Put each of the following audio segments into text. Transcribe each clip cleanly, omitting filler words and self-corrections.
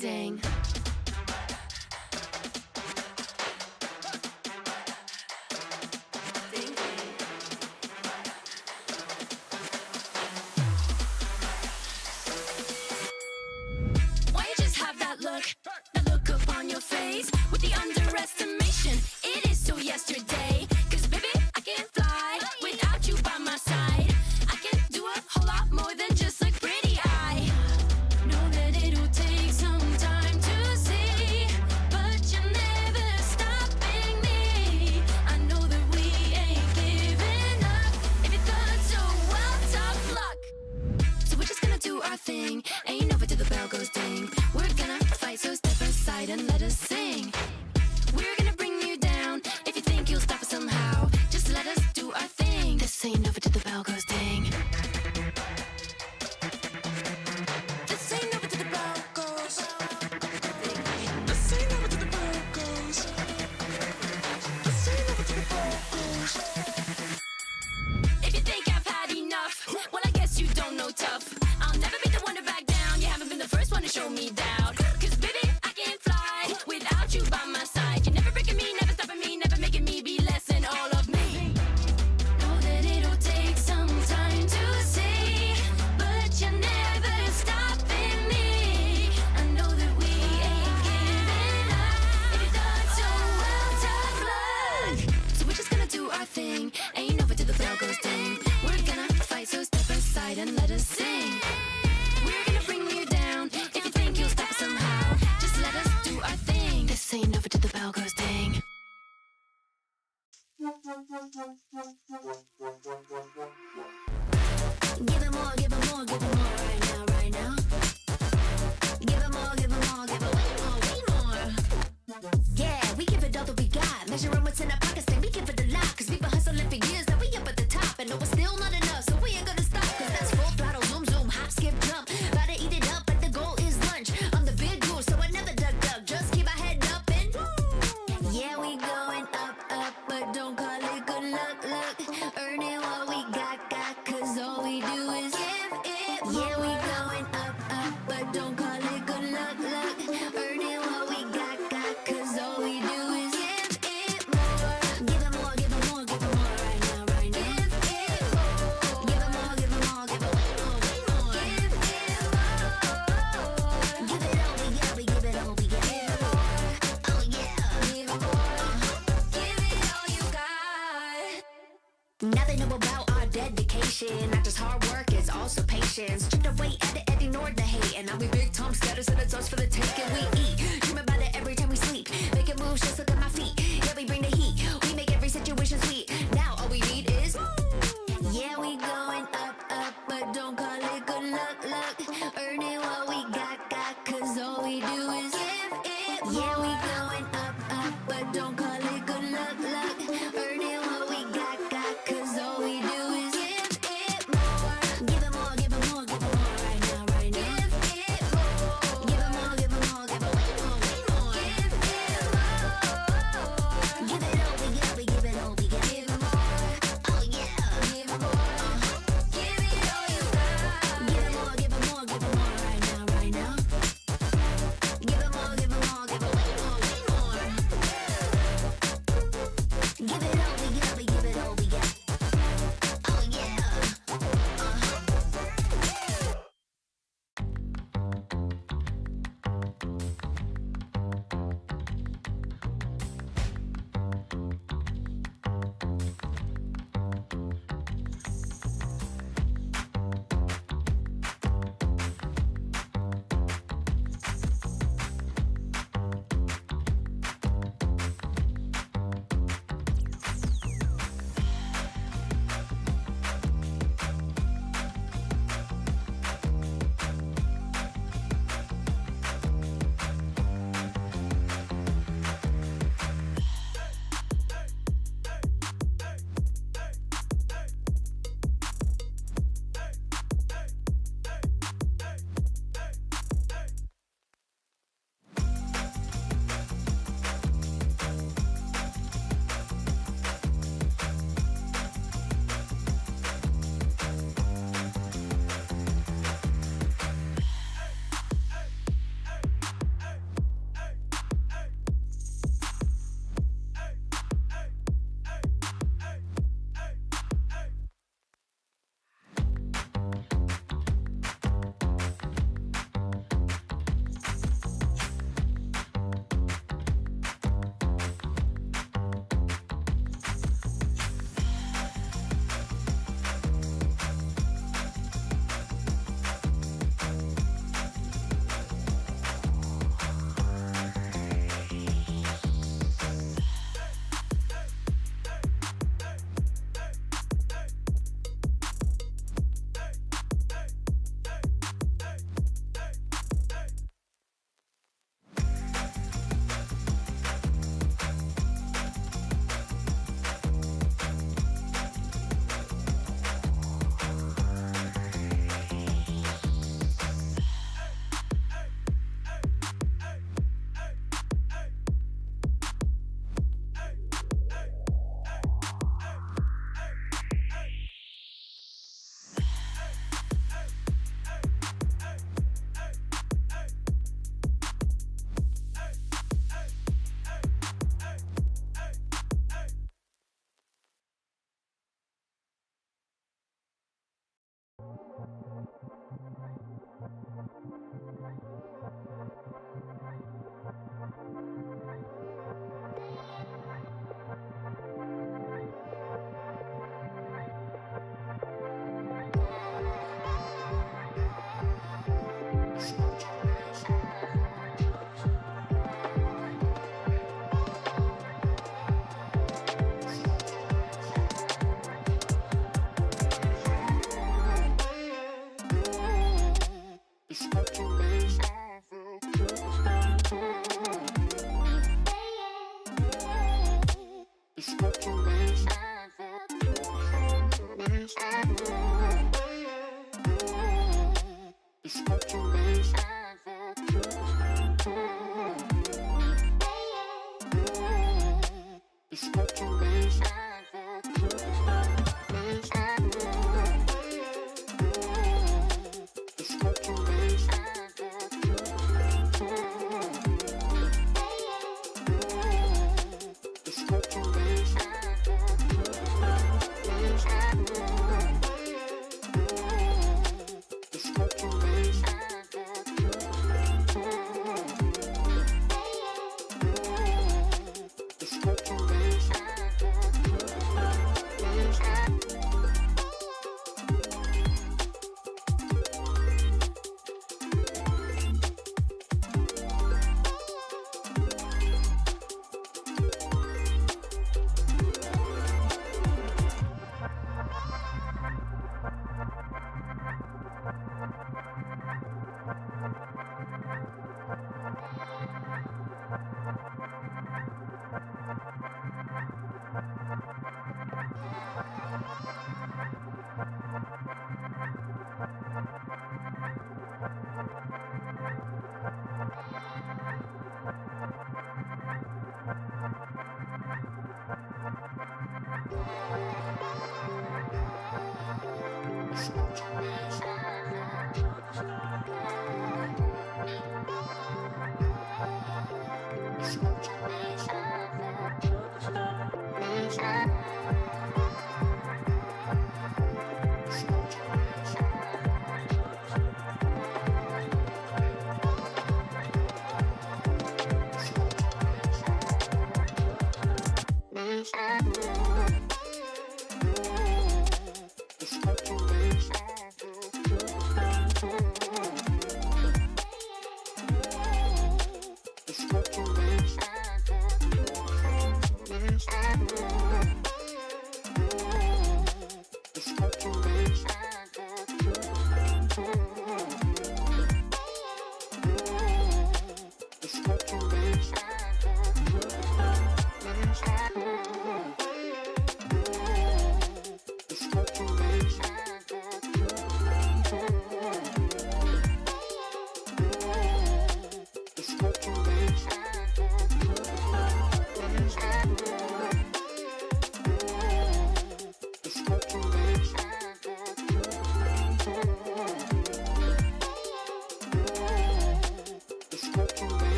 ding. Why you just have that look upon your face with the underestimation? It is so yesterday. 'Cause baby, I can fly without you by my side. I can do a whole lot more than just look pretty. I know that it'll take some time to see, but you're never stopping me. I know that we ain't giving up. If you thought so, well, tough luck. So we're just gonna do our thing. Ain't over till the bell goes ding. We're gonna fight, so step aside and let us sing. We're gonna bring you down. If you think you'll stop us somehow, just let us do our thing. This ain't over till the bell goes ding. This ain't over till the bell goes. This ain't over till the bell goes. This ain't over till the bell goes. If you think I've had enough, well, I guess you don't know tough. I'll never be the one to back down. You haven't been the first one to show me doubt. 'Cause baby, I can fly without you by my side. You're never breaking me, never stopping me, never making me be less than all of me. Know that it'll take some time to see, but you're never stopping me. I know that we ain't giving up. If you thought so, well, tough luck. So we're just gonna do our thing. Ain't over till the bell goes ding. We're gonna fight, so step aside and let us sing. We're gonna bring you down. If you think you'll stop us somehow, just let us do our thing. This ain't over till the bell goes ding. Give it more, give it more, give it more right now, right now. Give it more, give it more, give it way more, way more. Yeah, we give it all that we got. Measuring what's in our pockets, then we give it a lot. 'Cause we've been hustling for years, now we up at the top. And no, it's still not enough, so we ain't gonna stop. 'Cause that's full throttle, zoom, zoom, hop, skip, jump. Gotta eat it up, but the goal is lunch. I'm the big dude, so I never duck, duck. Just keep our head up and yeah, we going up, up, but don't call it good luck, luck. Earning what we got, 'cause all we do is give it more. Yeah, we going up, up, but don't call it good luck, luck. Earning what we got, 'cause all we do is give it more. Give it more, give it more, give it more right now, right now. Give it more. Give it more, give it more, give it way more, way more. Give it more. Give it all, we got, we give it all, we give it more. Oh yeah, give it more. Give it all you got. Now they know about our dedication. Not just hard work, it's also patience. Stripped away at it and ignored the hate. And now we big time status and it's us for the taking. We eat, dream about it every time we sleep. Making moves, just look at my feet. Yeah, we bring the heat. We make every situation sweet. Now all we need is yeah, we going up, up, but don't call it good luck, luck. Earning what we got, 'cause all we do is give it more. Yeah, we going up, up, but don't call it good luck, luck. Earning what we got, 'cause all we do is give it more. Give it more, give it more, give it more right now, right now. Give it more. Give it more, give it more, give it way more, way more. Give it more.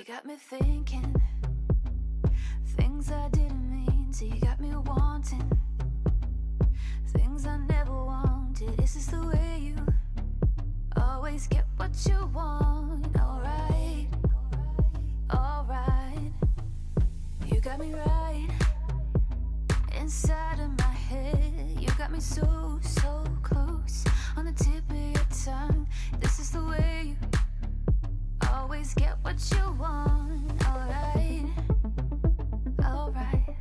You got me thinking things I didn't mean to. You got me wanting things I never wanted. Is this the way you always get what you want? Alright, alright. You got me right inside of my head. You got me so, so close on the tip of your tongue. This is the way you always get what you want. Alright, alright.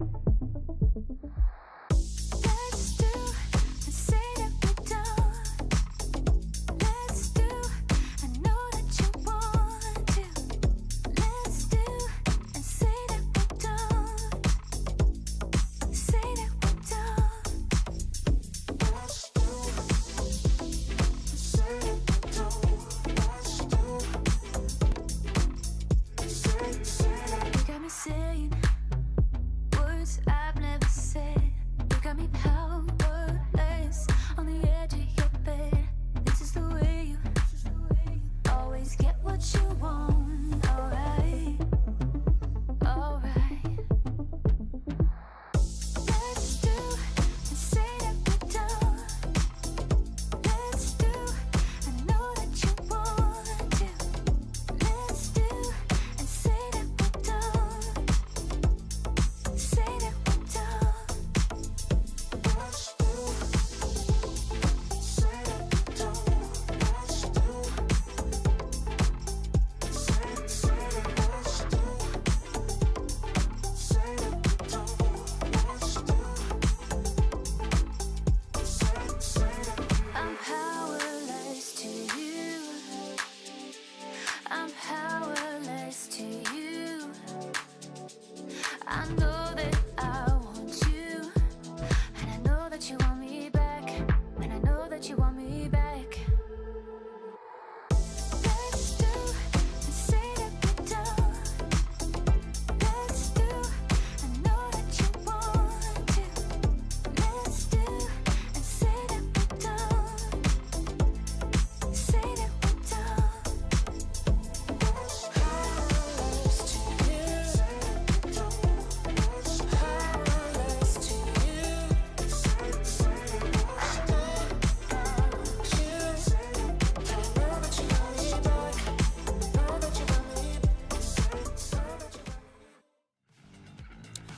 Let's do and say that we're done. Let's do, I know that you want to. Let's do and say that we're done. Say that we're done.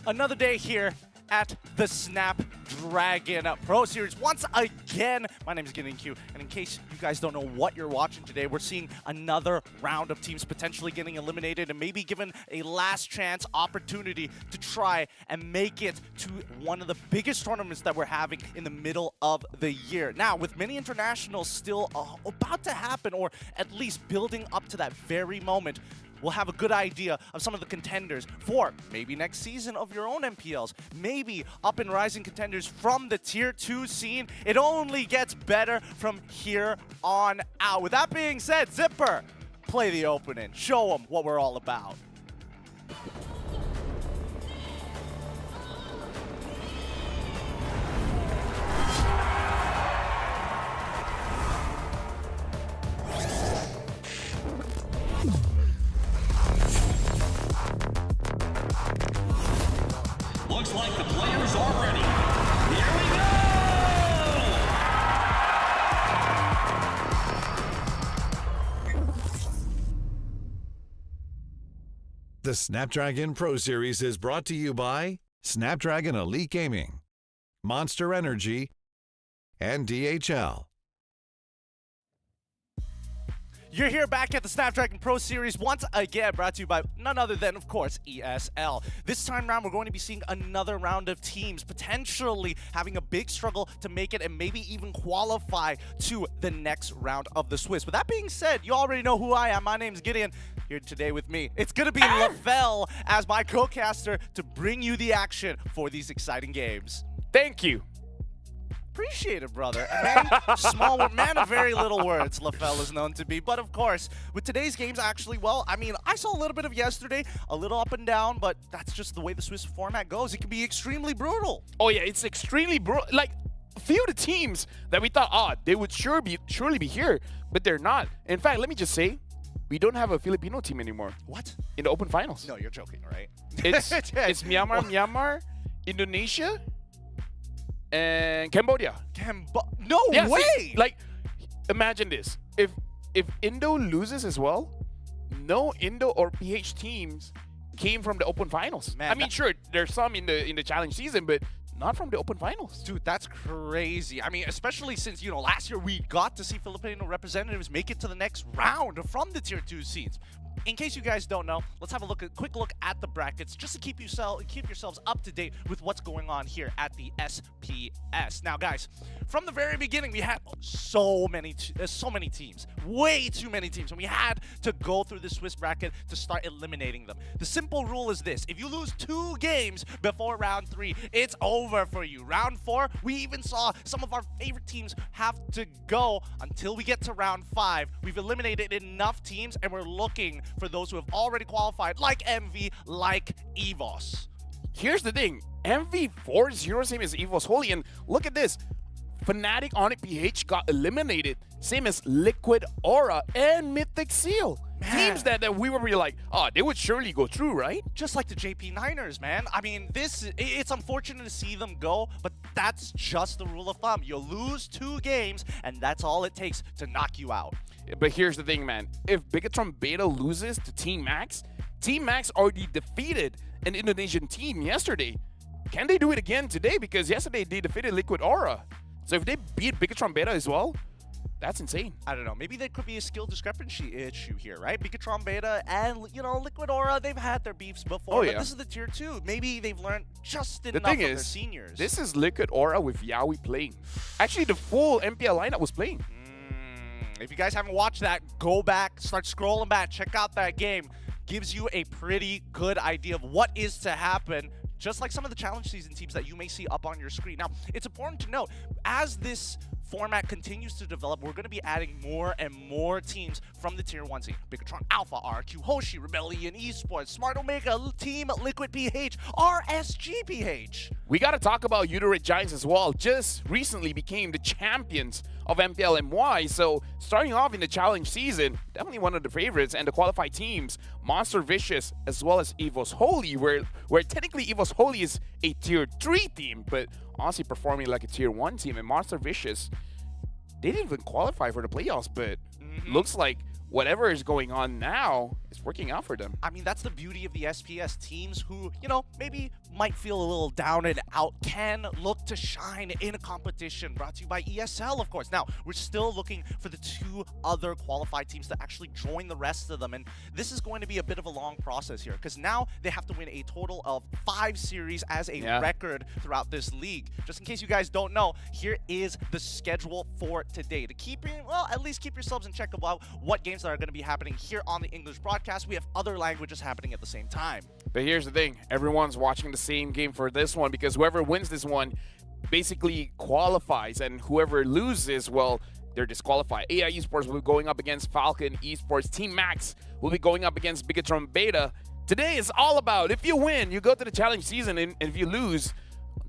Another day here at the Snapdragon Pro Series. Once again, my name is Gideon Q, and in case you guys don't know what you're watching today, we're seeing another round of teams potentially getting eliminated and maybe given a last chance opportunity to try and make it to one of the biggest tournaments that we're having in the middle of the year. Now, with many internationals still about to happen, or at least building up to that very moment, we'll have a good idea of some of the contenders for maybe next season of your own MPLs, maybe up and rising contenders from the Tier 2 scene. It only gets better from here on out. With that being said, Zipper, play the opening. Show them what we're all about. Looks like the players are ready. Here we go! The Snapdragon Pro Series is brought to you by Snapdragon Elite Gaming, Monster Energy, and DHL. You're here back at the Snapdragon Pro Series, once again brought to you by none other than, of course, ESL. This time around, we're going to be seeing another round of teams potentially having a big struggle to make it and maybe even qualify to the next round of the Swiss. With that being said, you already know who I am. My name's Gideon. Here today with me, it's going to be Lavelle as my co-caster to bring you the action for these exciting games. Thank you. Appreciate it, brother. Man, man of very little words, LaFell is known to be. But of course, with today's games, actually, well, I mean, I saw a little bit of yesterday, a little up and down, but that's just the way the Swiss format goes. It can be extremely brutal. Oh yeah, it's extremely brutal. Like, a few of the teams that we thought, they would surely be here, but they're not. In fact, let me just say, we don't have a Filipino team anymore. What? In the open finals. No, you're joking, right? It's Myanmar, Indonesia, and Cambodia. No way! See, like, imagine this. If Indo loses as well, no Indo or PH teams came from the open finals. Man, I mean, sure, there's some in the challenge season, but not from the open finals. Dude, that's crazy. I mean, especially since, you know, last year we got to see Filipino representatives make it to the next round from the Tier 2 scenes. In case you guys don't know, let's have a quick look at the brackets just to keep yourselves up to date with what's going on here at the SPS. Now, guys, from the very beginning, we had so many teams, way too many teams, and we had to go through the Swiss bracket to start eliminating them. The simple rule is this: if you lose 2 games before round 3, it's over for you. Round 4, we even saw some of our favorite teams have to go until we get to round 5. We've eliminated enough teams, and we're looking for those who have already qualified, like MV, like EVOS. Here's the thing. MV 4-0, same as EVOS Holy, and look at this. Fnatic, Onyx, PH got eliminated, same as Liquid Aura and Mythic Seal. Man. Teams that we were really like, they would surely go through, right? Just like the JP Niners, man. I mean, it's unfortunate to see them go, but that's just the rule of thumb. You lose 2 games, and that's all it takes to knock you out. But here's the thing, man. If Bigatron Beta loses to Team Max already defeated an Indonesian team yesterday. Can they do it again today? Because yesterday they defeated Liquid Aura. So if they beat Bigatron Beta as well, that's insane. I don't know. Maybe there could be a skill discrepancy issue here, right? Bigatron Beta and, you know, Liquid Aura, they've had their beefs before. Oh, yeah. But this is the Tier 2. Maybe they've learned just enough The thing of is, their seniors. this is Liquid Aura with Yaoi playing. Actually, the full MPL lineup was playing. If you guys haven't watched that, go back, start scrolling back, check out that game. Gives you a pretty good idea of what is to happen, just like some of the challenge season teams that you may see up on your screen. Now, it's important to note, as this format continues to develop, we're going to be adding more and more teams from the Tier 1 scene. Bigatron Alpha, RQ Hoshi, Rebellion Esports, Smart Omega, Team Liquid PH, RSG PH. We got to talk about Uterate Giants as well. Just recently became the champions of MPL MY. So starting off in the challenge season, definitely one of the favorites. And the qualified teams, Monster Vicious as well as EVOS Holy, where technically EVOS Holy is a Tier 3 team, but honestly performing like a Tier 1 team. And Monster Vicious, they didn't even qualify for the playoffs, but looks like whatever is going on now is working out for them. I mean, that's the beauty of the SPS teams who, you know, maybe might feel a little down and out can look to shine in a competition brought to you by ESL, of course. Now, we're still looking for the 2 other qualified teams to actually join the rest of them, and this is going to be a bit of a long process here because now they have to win a total of 5 series as a record throughout this league. Just in case you guys don't know, here is the schedule for today. To keep at least keep yourselves in check about what games that are going to be happening here on the English broadcast. We have other languages happening at the same time. But here's the thing, everyone's watching the same game for this one because whoever wins this one basically qualifies, and whoever loses, well, they're disqualified. AI Esports will be going up against Falcon Esports. Team Max will be going up against Bigatron Beta. Today is all about, if you win, you go to the challenge season, and if you lose,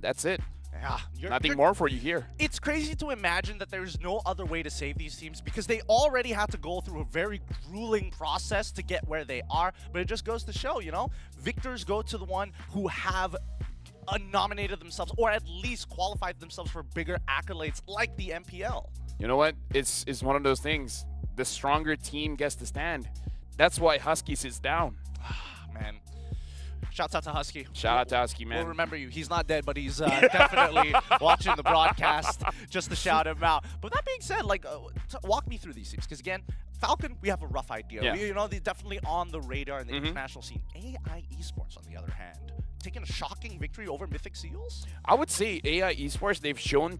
that's it. Yeah, Nothing more for you here. It's crazy to imagine that there's no other way to save these teams because they already had to go through a very grueling process to get where they are. But it just goes to show, victors go to the one who have nominated themselves or at least qualified themselves for bigger accolades like the MPL. You know what? It's one of those things. The stronger team gets to stand. That's why Husky sits down. Man. Shouts out to Husky. Shout out to Husky, man. We'll remember you. He's not dead, but he's definitely watching the broadcast just to shout him out. But that being said, walk me through these teams. Because again, Falcon, we have a rough idea. Yeah. They're definitely on the radar in the international scene. AI Esports, on the other hand, taking a shocking victory over Mythic Seals? I would say AI Esports, they've shown...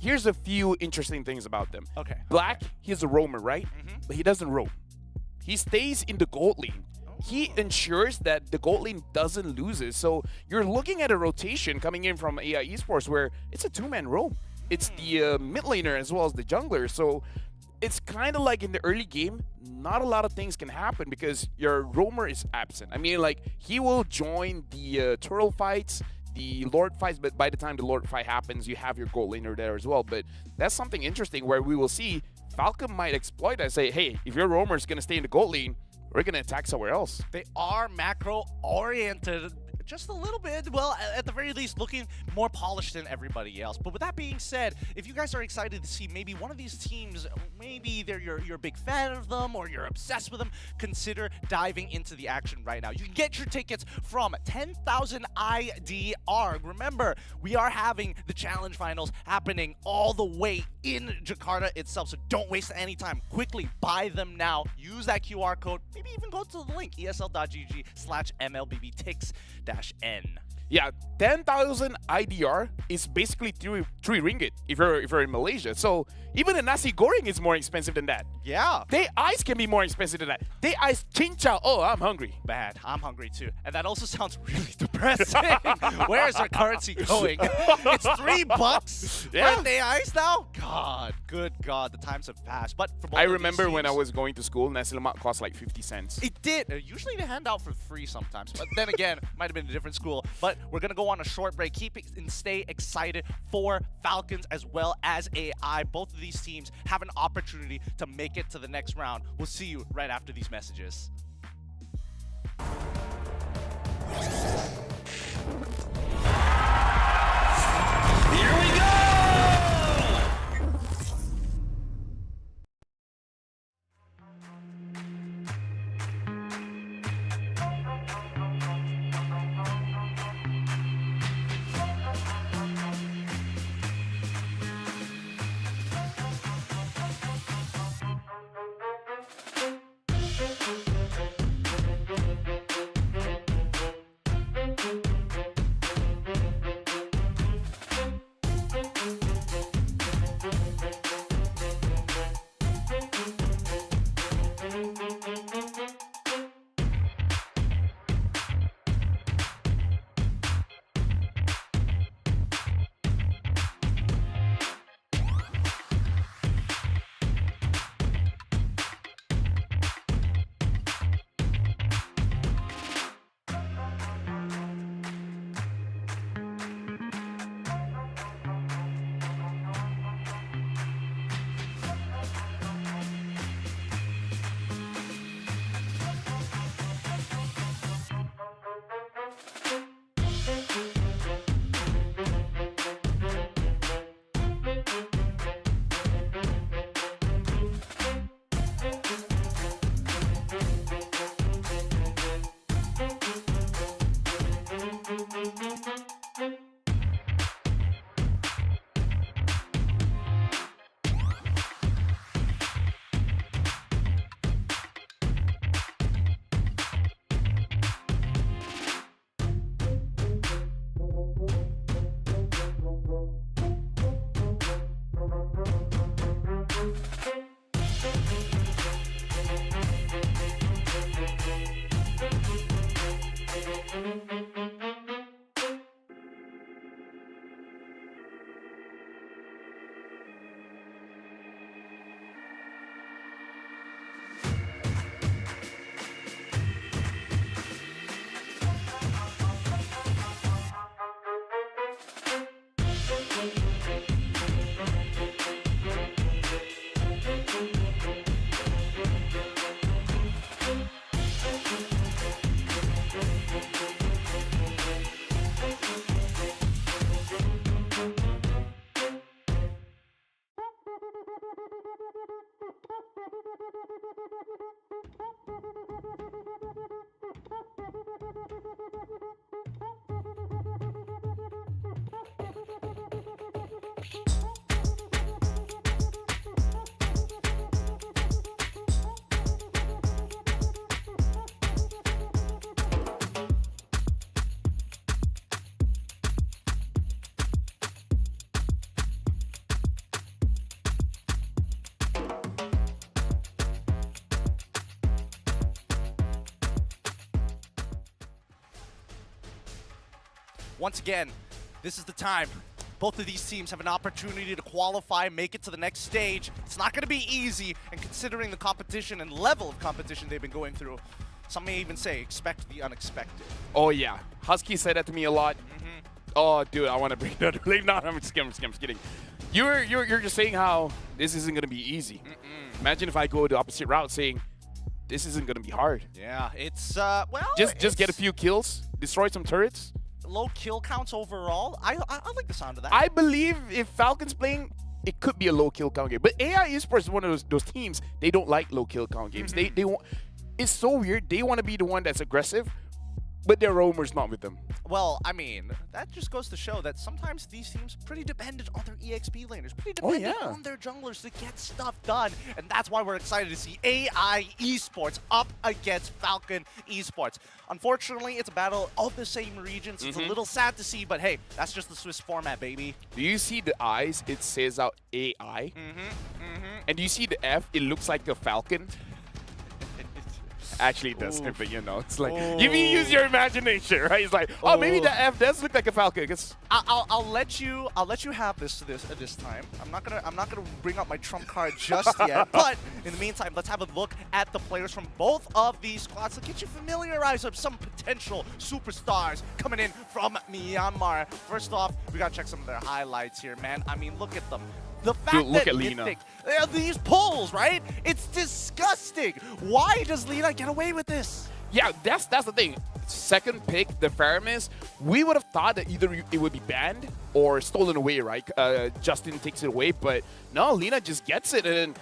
Here's a few interesting things about them. Okay. Black, he's a roamer, right? But he doesn't roam. He stays in the gold lane. He ensures that the gold lane doesn't lose it. So you're looking at a rotation coming in from AI Esports where it's a 2-man roam. It's the mid laner as well as the jungler. So it's kind of like in the early game, not a lot of things can happen because your roamer is absent. I mean, he will join the turtle fights, the Lord fights, but by the time the Lord fight happens, you have your gold laner there as well. But that's something interesting where we will see Falcon might exploit that, say, hey, if your roamer is going to stay in the gold lane, we're going to attack somewhere else. They are macro-oriented just a little bit. Well, at the very least, looking more polished than everybody else. But with that being said, if you guys are excited to see maybe one of these teams, maybe you're a big fan of them or you're obsessed with them, consider diving into the action right now. You can get your tickets from 10,000 IDR. Remember, we are having the challenge finals happening all the way in Jakarta itself, so don't waste any time. Quickly buy them now. Use that QR code. Maybe even go to the link, esl.gg/MLBBTix-N. Yeah, 10,000 IDR is basically 3 ringgit if you're in Malaysia. So even a nasi goreng is more expensive than that. Yeah. Day ice can be more expensive than that. Day ice chinchao. Oh, I'm hungry. Bad. I'm hungry too. And that also sounds really depressing. Where is our currency going? It's $3 for day ice now? God, good God, the times have passed. But for both I of these remember when I teams, was going to school, nasi lemak cost like 50 cents. it did. Usually they hand out for free sometimes. But then again, might have been a different school. But we're going to go on a short break. Keep it and stay excited for Falcons as well as AI. Both of these teams have an opportunity to make it to the next round. We'll see you right after these messages. Here we go! Once again, this is the time. Both of these teams have an opportunity to qualify, make it to the next stage. It's not going to be easy, and considering the competition and level of competition they've been going through, some may even say expect the unexpected. Oh, yeah. Husky said that to me a lot. Oh, dude, I want to bring that up. No, I'm just kidding. You're just saying how this isn't going to be easy. Imagine if I go the opposite route saying, this isn't going to be hard. Yeah, it's, well... Just get a few kills, destroy some turrets. Low kill counts overall. I like the sound of that. I believe if Falcon's playing, it could be a low kill count game. But AI Esports is one of those teams, they don't like low kill count games. They want, it's so weird. They want to be the one that's aggressive, but their roamer's not with them. Well, I mean, that just goes to show that sometimes these teams are pretty dependent on their EXP laners, pretty dependent on their junglers to get stuff done. And that's why we're excited to see AI Esports up against Falcon Esports. Unfortunately, it's a battle of the same regions. It's a little sad to see, but hey, that's just the Swiss format, baby. Do you see the eyes? It says out AI. And do you see the F? It looks like a falcon. Actually, it doesn't, but you know, it's like you use your imagination, right? It's like, oh, maybe the F does look like a falcon. I'll let you have this this time. I'm not gonna bring up my trump card just yet. But in the meantime, let's have a look at the players from both of these squads to get you familiarized with some potential superstars coming in from Myanmar. First off, we gotta check some of their highlights here, man. I mean, look at them. The fact Dude, look that at Lina. These pulls, right? It's disgusting. Why does Lina get away with this? Yeah, that's the thing. Second pick, the Faramis, we would have thought that either it would be banned or stolen away, right? Justin takes it away, but no, Lina just gets it. And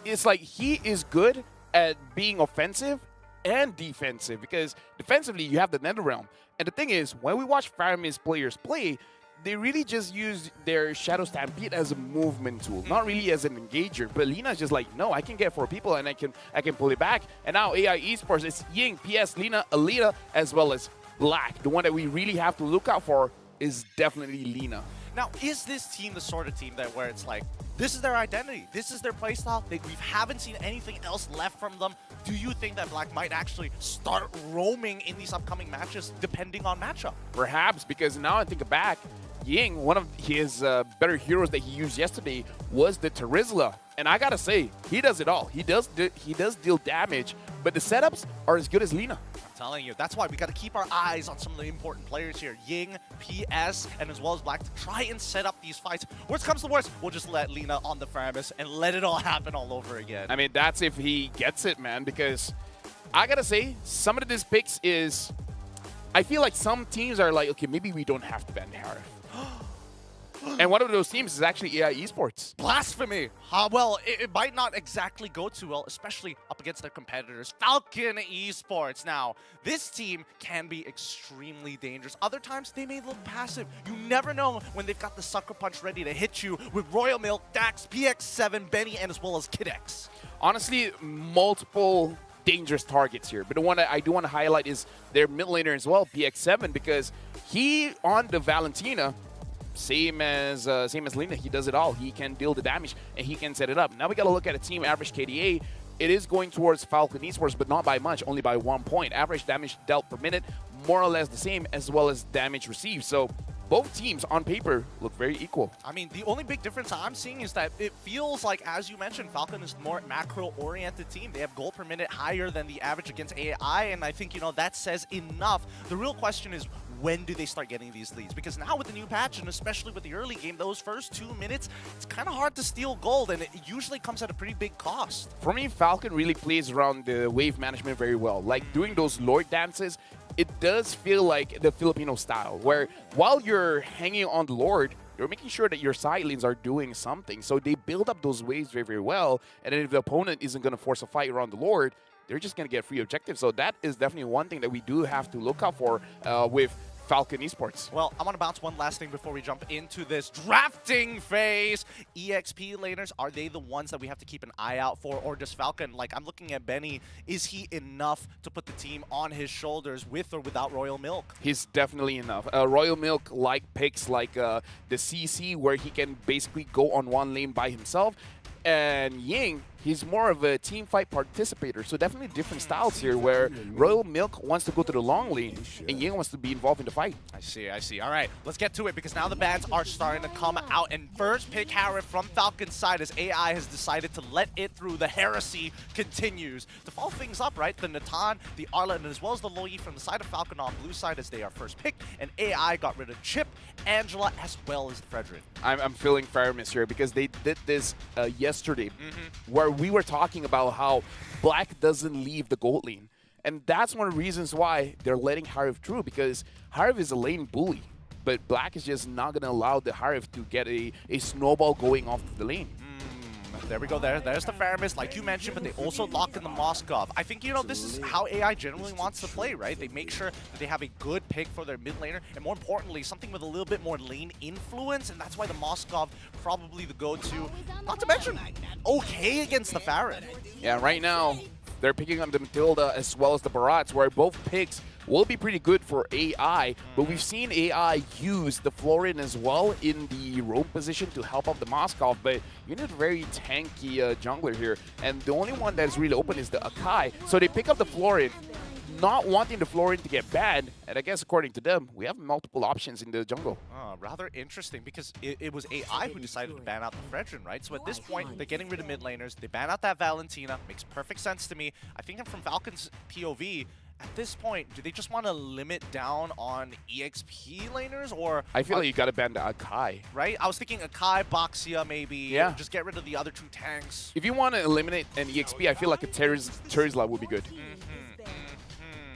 it's like he is good at being offensive and defensive because defensively, you have the Netherrealm. And the thing is, when we watch Faramis players play, they really just use their Shadow Stampede as a movement tool, not really as an engager. But Lina's just like, no, I can get 4 people and I can pull it back. And now AI Esports, it's Ying, PS, Lina, Alita, as well as Black. The one that we really have to look out for is definitely Lina. Now, is this team the sort of team that where it's like, this is their identity, this is their playstyle, we haven't seen anything else left from them? Do you think that Black might actually start roaming in these upcoming matches depending on matchup? Perhaps, because now I think back, Ying, one of his better heroes that he used yesterday was the Terizla. And I gotta say, he does it all. He does deal damage, but the setups are as good as Lina. I'm telling you, that's why we gotta keep our eyes on some of the important players here. Ying, PS, and as well as Black to try and set up these fights. Worst comes to worst, we'll just let Lina on the Faramis and let it all happen all over again. I mean, that's if he gets it, man, because I gotta say, some of these picks is, I feel like some teams are like, okay, maybe we don't have to ban Harif. And one of those teams is actually AI Esports. Blasphemy! Well, it might not exactly go too well, especially up against their competitors. Falcon Esports. Now, this team can be extremely dangerous. Other times, they may look passive. You never know when they've got the sucker punch ready to hit you with Royal Milk, Dax, PX7, Benny, and as well as Kid X. Honestly, multiple dangerous targets here. But the one that I do want to highlight is their mid laner as well, PX7, because he, on the Valentina, same as Lina, he does it all. He can deal the damage and he can set it up. Now we got to look at a team average KDA. It is going towards Falcon Esports, but not by much, only by 1 point. Average damage dealt per minute, more or less the same, as well as damage received. So both teams on paper look very equal. I mean, the only big difference I'm seeing is that it feels like, as you mentioned, Falcon is more macro-oriented team. They have gold per minute higher than the average against AI, and I think, you know, that says enough. The real question is, when do they start getting these leads? Because now with the new patch, and especially with the early game, those first 2 minutes, it's kind of hard to steal gold, and it usually comes at a pretty big cost. For me, Falcon really plays around the wave management very well. Like doing those Lord dances, it does feel like the Filipino style, where while you're hanging on the Lord, you're making sure that your side lanes are doing something. So they build up those waves very, very well, and then if the opponent isn't going to force a fight around the Lord, they're just going to get free objectives. So that is definitely one thing that we do have to look out for with Falcon Esports. Well, I want to bounce one last thing before we jump into this drafting phase. EXP laners, are they the ones that we have to keep an eye out for? Or does Falcon, like I'm looking at Benny, is he enough to put the team on his shoulders with or without Royal Milk? He's definitely enough. Royal Milk like picks like the CC where he can basically go on one lane by himself. And Ying, he's more of a team fight participator. So definitely different styles here where Royal Milk wants to go to the long lane and Ying wants to be involved in the fight. I see. All right, let's get to it because now the bans are starting to come out. And first pick Harif from Falcon's side as AI has decided to let it through. The heresy continues to follow things up, right? The Natan, the Arla, and as well as the Loyi from the side of Falcon on blue side as they are first picked. And AI got rid of Chip, Angela, as well as Frederick. I'm feeling Faramis here because they did this yesterday where we were talking about how Black doesn't leave the gold lane. And that's one of the reasons why they're letting Harif through, because Harif is a lane bully. But Black is just not going to allow the Harif to get a snowball going off the lane. There we go. There's the Faramis, like you mentioned, but they also locked in the Moskov. I think, you know, this is how AI generally wants to play, right? They make sure that they have a good pick for their mid laner, and more importantly, something with a little bit more lane influence, and that's why the Moskov probably the go-to. Not to mention, okay against the Pharah. Yeah, right now, they're picking up the Matilda as well as the Barats, where both picks will be pretty good for AI, but we've seen AI use the Florian as well in the roam position to help out the Moskov, but you need a very tanky jungler here, and the only one that is really open is the Akai, so they pick up the Florian, not wanting the Florian to get banned, and I guess according to them, we have multiple options in the jungle. Rather interesting because it was AI who decided to ban out the Fredrin, right? So at this point, they're getting rid of mid laners, they ban out that Valentina, makes perfect sense to me. I think from Falcon's POV, at this point, do they just want to limit down on EXP laners, or... I feel like you got to ban the Akai. Right? I was thinking Akai, Boxia, maybe. Yeah. Just get rid of the other two tanks. If you want to eliminate an EXP, I feel like a Terizla would be good.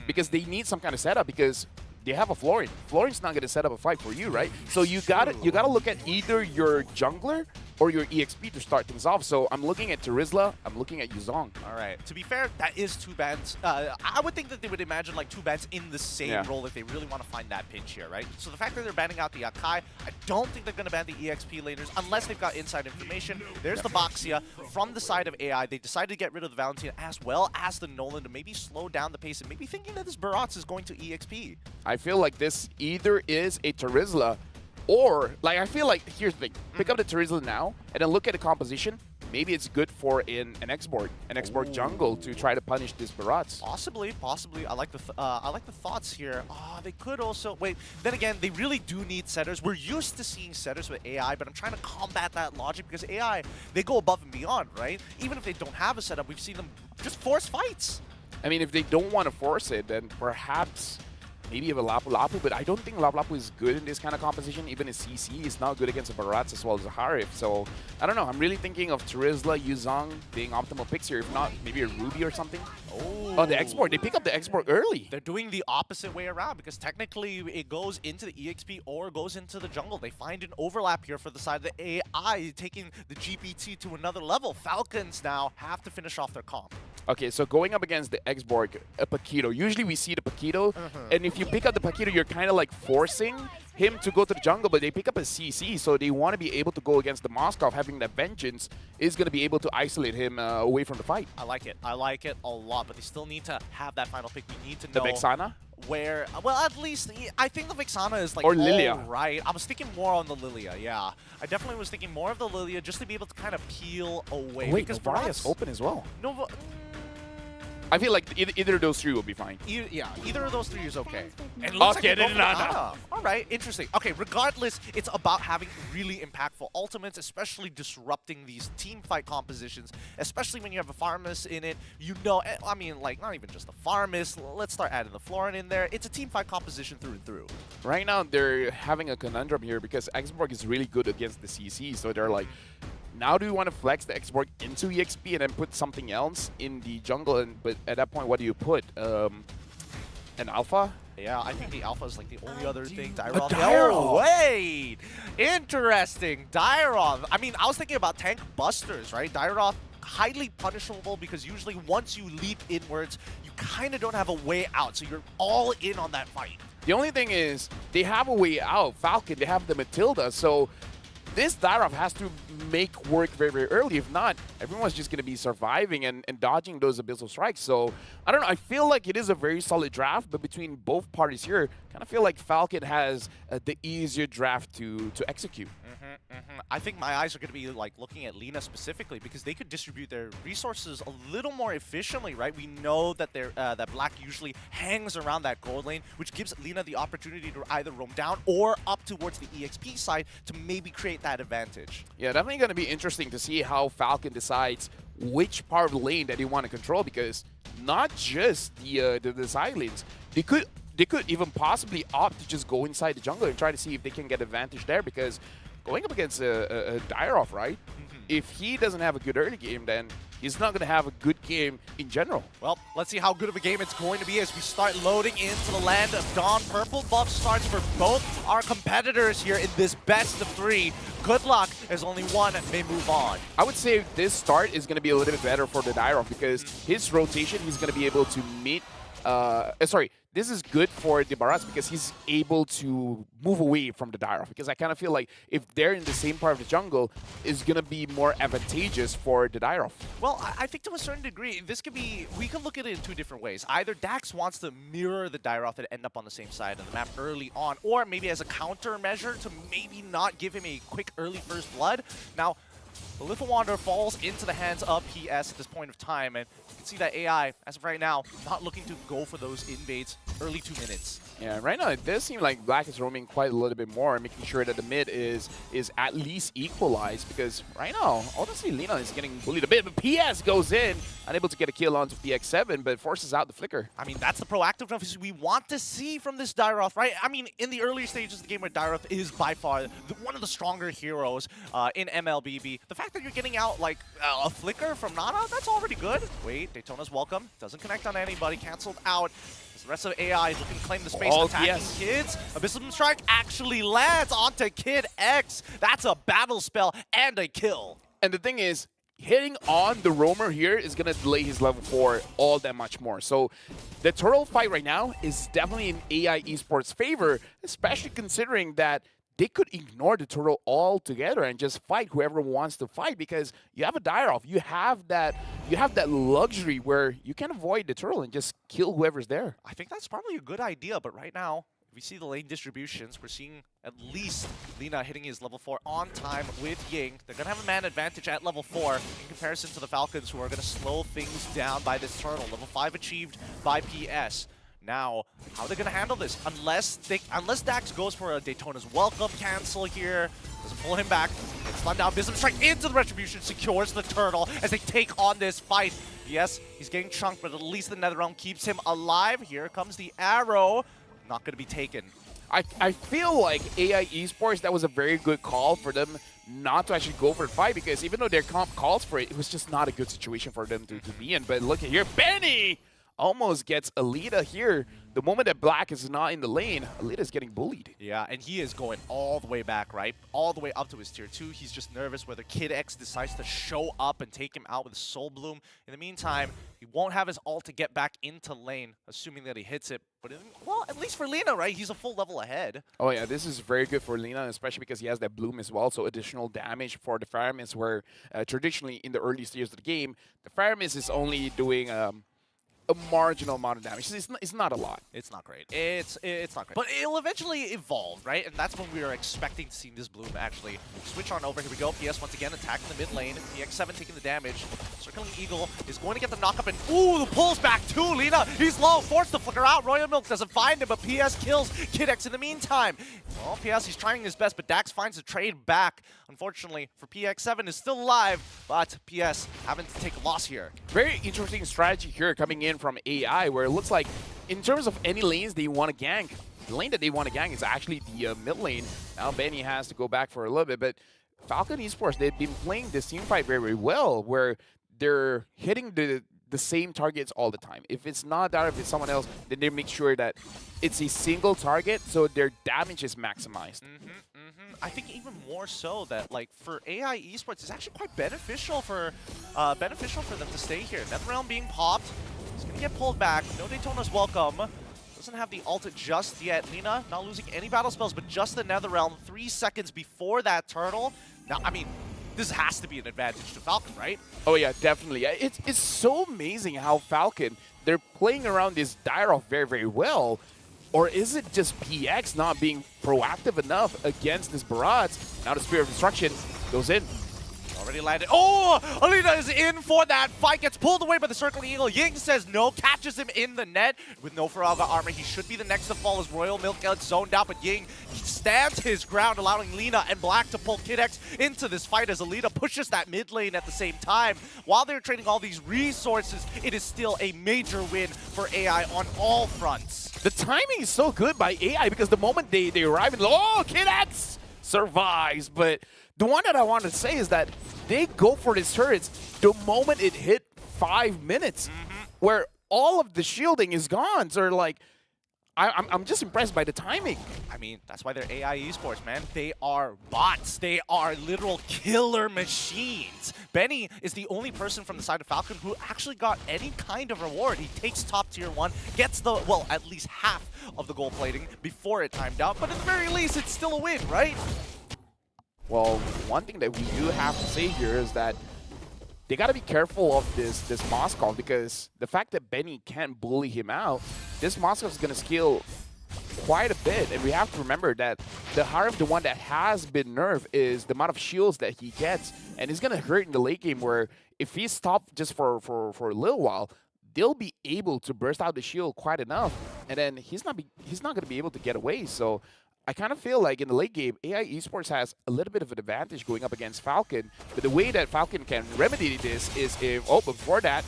Because they need some kind of setup, because they have a Florian. Florian's not going to set up a fight for you, right? So you got to look at either your jungler or your EXP to start things off. So I'm looking at Terizla, I'm looking at Yuzong. All right. To be fair, that is two bans. I would think that they would imagine like two bans in the same role if they really want to find that pinch here, right? So the fact that they're banning out the Akai, I don't think they're going to ban the EXP laners unless they've got inside information. There's the Boxia from the side of AI. They decided to get rid of the Valentina as well as the Nolan to maybe slow down the pace and maybe thinking that this Barats is going to EXP. I feel like this either is a Terizla or, like, I feel like, here's the thing. Pick up the Terizla now, and then look at the composition. Maybe it's good for an Exborg jungle to try to punish this Barats. Possibly. I like the thoughts here. They could also wait. Then again, they really do need setters. We're used to seeing setters with AI, but I'm trying to combat that logic because AI, they go above and beyond, right? Even if they don't have a setup, we've seen them just force fights. I mean, if they don't want to force it, then perhaps maybe have a Lapu Lapu, but I don't think Lapu Lapu is good in this kind of composition. Even a CC is not good against a Barats as well as a Harif. So, I don't know. I'm really thinking of Terizla, Yuzong being optimal picks here. If not, maybe a Ruby or something. Oh, the Exborg. They pick up the Exborg early. They're doing the opposite way around because technically it goes into the EXP or goes into the jungle. They find an overlap here for the side of the AI, taking the GPT to another level. Falcons now have to finish off their comp. Okay, so going up against the Exborg, a Paquito. Usually we see the Paquito, and if you pick up the Paquito, you're kind of like forcing him to go to the jungle, but they pick up a CC, so they want to be able to go against the Moskov. Having that Vengeance is going to be able to isolate him away from the fight. I like it a lot, but they still need to have that final pick. We need to The know Vexana? where, well, at least, I think the Vexana is like, or Lilia. Right. I was thinking more on the Lilia, yeah. I definitely was thinking more of the Lilia just to be able to kind of peel away. Wait, because Barats open as well. Nova, I feel like either of those three will be fine. Either of those three is okay. And it looks like they go for Nana. All right, interesting. Okay, regardless, it's about having really impactful ultimates, especially disrupting these team fight compositions, especially when you have a Farmus in it. You know, I mean, like, not even just the Farmus. Let's start adding the Florin in there. It's a team fight composition through and through. Right now, they're having a conundrum here because Exborg is really good against the CC, so they're like, now do you want to flex the Exborg into EXP and then put something else in the jungle? But at that point, what do you put? An Alpha? Yeah, I think the Alpha is like the only other thing. Dyrov. Oh, wait! Interesting. Dyrov. I mean, I was thinking about tank busters, right? Dyrov, highly punishable because usually once you leap inwards, you kind of don't have a way out. So you're all in on that fight. The only thing is, they have a way out. Falcon, they have the Matilda, so this Dyrov has to make work very, very early. If not, everyone's just going to be surviving and dodging those Abyssal Strikes. So, I don't know. I feel like it is a very solid draft, but between both parties here, kind of feel like Falcon has the easier draft to execute. I think my eyes are going to be like looking at Lina specifically because they could distribute their resources a little more efficiently, right? We know that that Black usually hangs around that gold lane, which gives Lina the opportunity to either roam down or up towards the EXP side to maybe create that advantage. Yeah, definitely going to be interesting to see how Falcon decides which part of the lane that they want to control, because not just the side lanes, they could even possibly opt to just go inside the jungle and try to see if they can get advantage there, because going up against a Dyrov, right? If he doesn't have a good early game, then he's not going to have a good game in general. Well, let's see how good of a game it's going to be as we start loading into the land of Dawn. Purple buff starts for both our competitors here in this best of 3. Good luck, as only one may move on. I would say this start is going to be a little bit better for the Dyrov, because his rotation, he's going to be able to meet... This is good for the Baras because he's able to move away from the Dyrov, because I kind of feel like if they're in the same part of the jungle, it's going to be more advantageous for the Dyrov. Well, I think to a certain degree, we can look at it in 2 different ways. Either Dax wants to mirror the Dyrov and end up on the same side of the map early on, or maybe as a countermeasure to maybe not give him a quick early first blood. Now, the Little Wanderer falls into the hands of PS at this point of time, and you can see that AI, as of right now, not looking to go for those invades early 2 minutes. Yeah, right now it does seem like Black is roaming quite a little bit more, making sure that the mid is at least equalized, because right now, honestly, Lina is getting bullied a bit, but PS goes in, unable to get a kill onto PX7, but forces out the flicker. I mean, that's the proactiveness we want to see from this Dyrov, right? I mean, in the earlier stages of the game where Dyrov is by far one of the stronger heroes in MLBB, the fact that you're getting out like a flicker from Nana, that's already good. Wait, Daytona's welcome. Doesn't connect on anybody. Canceled out. The rest of AI is looking to claim the space, attacking Kids. Abyssal Strike actually lands onto Kid X. That's a battle spell and a kill. And the thing is, hitting on the roamer here is going to delay his level 4 all that much more. So the turtle fight right now is definitely in AI Esports' favor, especially considering that they could ignore the turtle altogether and just fight whoever wants to fight, because you have a Dyrov. You have that luxury where you can avoid the turtle and just kill whoever's there. I think that's probably a good idea, but right now, if we see the lane distributions, we're seeing at least Lina hitting his level 4 on time with Ying. They're going to have a man advantage at level 4 in comparison to the Falcons, who are going to slow things down by this turtle. Level 5 achieved by PS. Now, how are they going to handle this? Unless Dax goes for a Daytona's welcome cancel here, doesn't pull him back, gets stunned down, Bism strike into the Retribution, secures the turtle as they take on this fight. Yes, he's getting chunked, but at least the Netherrealm keeps him alive. Here comes the arrow, not going to be taken. I feel like AI Esports, that was a very good call for them not to actually go for the fight, because even though their comp calls for it, it was just not a good situation for them to be in. But look at here, Benny almost gets Alita here. The moment that Black is not in the lane, Alita is getting bullied. Yeah, and he is going all the way back, right? All the way up to his tier 2. He's just nervous whether Kid X decides to show up and take him out with Soul Bloom. In the meantime, he won't have his ult to get back into lane, assuming that he hits it. But, well, at least for Lina, right? He's a full level ahead. Oh, yeah, this is very good for Lina, especially because he has that Bloom as well, so additional damage for the Fire Mist, where traditionally in the early stages of the game, the Fire Mist is only doing a marginal amount of damage. It's not a lot. It's not great. It's not great. But it'll eventually evolve, right? And that's when we are expecting to see this Bloom actually switch on over. Here we go. PS once again attacking the mid lane. PX7 taking the damage. Circling Eagle is going to get the knock-up, and ooh, the pulls back too. Lina, he's low, forced to flicker out. Royal Milk doesn't find him, but PS kills Kid X in the meantime. Well, PS, he's trying his best, but Dax finds the trade back. Unfortunately, for PX7 is still alive, but PS having to take a loss here. Very interesting strategy here coming in from AI, where it looks like in terms of any lanes they want to gank, the lane that they want to gank is actually the mid lane. Now Benny has to go back for a little bit, but Falcon Esports, they've been playing this team fight very, very well, where they're hitting the same targets all the time. If it's not that, if it's someone else, then they make sure that it's a single target, so their damage is maximized. I think even more so that, like, for AI Esports, it's actually quite beneficial for them to stay here. Netherrealm being popped, he's gonna get pulled back. No Daytona's welcome. Doesn't have the ult just yet. Lina not losing any battle spells, but just the Netherrealm 3 seconds before that turtle. Now, I mean, this has to be an advantage to Falcon, right? Oh yeah, definitely. It's so amazing how Falcon, they're playing around this Dire-off very, very well. Or is it just PX not being proactive enough against this barrage? Now the Spear of Destruction goes in. Already landed. Oh, Alina is in for that fight. Gets pulled away by the Circling Eagle. Ying says no, catches him in the net. With no Faraga armor, he should be the next to fall as Royal Milk gets zoned out, but Ying stands his ground, allowing Lina and Black to pull Kid X into this fight as Alina pushes that mid lane at the same time. While they're trading all these resources, it is still a major win for AI on all fronts. The timing is so good by AI because the moment they arrive, and oh, Kid X survives. But the one that I want to say is that they go for these turrets the moment it hit 5 minutes, where all of the shielding is gone. So like, I'm just impressed by the timing. I mean, that's why they're AI esports, man. They are bots. They are literal killer machines. Benny is the only person from the side of Falcon who actually got any kind of reward. He takes top tier 1, gets the, well, at least half of the gold plating before it timed out, but at the very least, it's still a win, right? Well, one thing that we do have to say here is that they got to be careful of this Moskov, because the fact that Benny can't bully him out, this Moskov is going to scale quite a bit. And we have to remember that the Harem, the one that has been nerfed, is the amount of shields that he gets. And it's going to hurt in the late game, where if he's stopped just for a little while, they'll be able to burst out the shield quite enough. And then he's not going to be able to get away. So I kind of feel like in the late game, AI Esports has a little bit of an advantage going up against Falcon. But the way that Falcon can remedy this is if, oh, before that,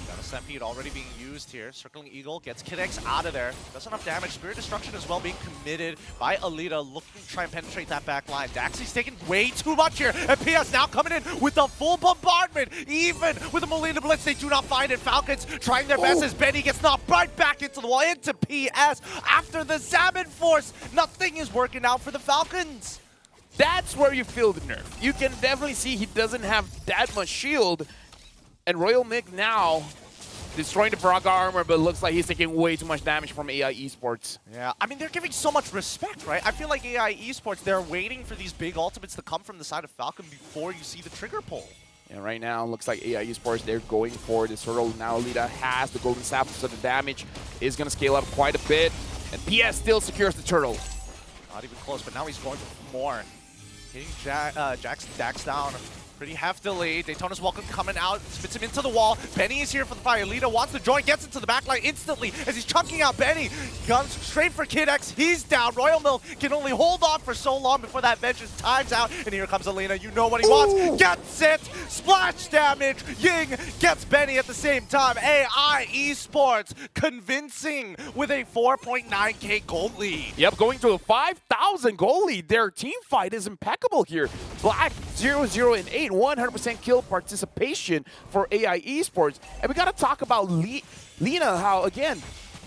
got a Stampede already being used here. Circling Eagle gets Kid X out of there. Does enough damage. Spirit Destruction as well being committed by Alita, looking to try and penetrate that back line. Daxie's taking way too much here. And PS now coming in with the full bombardment. Even with the Molina Blitz, they do not find it. Falcons trying their best as Benny gets knocked right back into the wall, into PS. After the Salmon Force, nothing is working out for the Falcons. that's where you feel the nerf. You can definitely see he doesn't have that much shield. And Royal Mick now destroying the Faraga armor, but it looks like he's taking way too much damage from AI Esports. Yeah, I mean, they're giving so much respect, right? I feel like AI Esports, they're waiting for these big ultimates to come from the side of Falcon before you see the trigger pull. And right now, it looks like AI Esports, they're going for this turtle. Now Alita has the golden sapphire, so the damage is going to scale up quite a bit. And PS still secures the turtle. Not even close, but now he's going for more. Hitting Jack's Dax down pretty heftily. Daytona's Welcome coming out, spits him into the wall. Benny is here for the fire. Alita wants to join, gets into the backline instantly as he's chunking out Benny. Comes straight for Kid X. He's down. Royal Milk can only hold on for so long before that vengeance times out. And here comes Alina. You know what he wants. Gets it. Splash damage. Ying gets Benny at the same time. AI Esports convincing with a 4.9k gold lead. Yep, going to a 5,000 goal lead. Their team fight is impeccable here. Black 0-0 and 8. 100% kill participation for AI Esports. And we got to talk about Lina, how, again,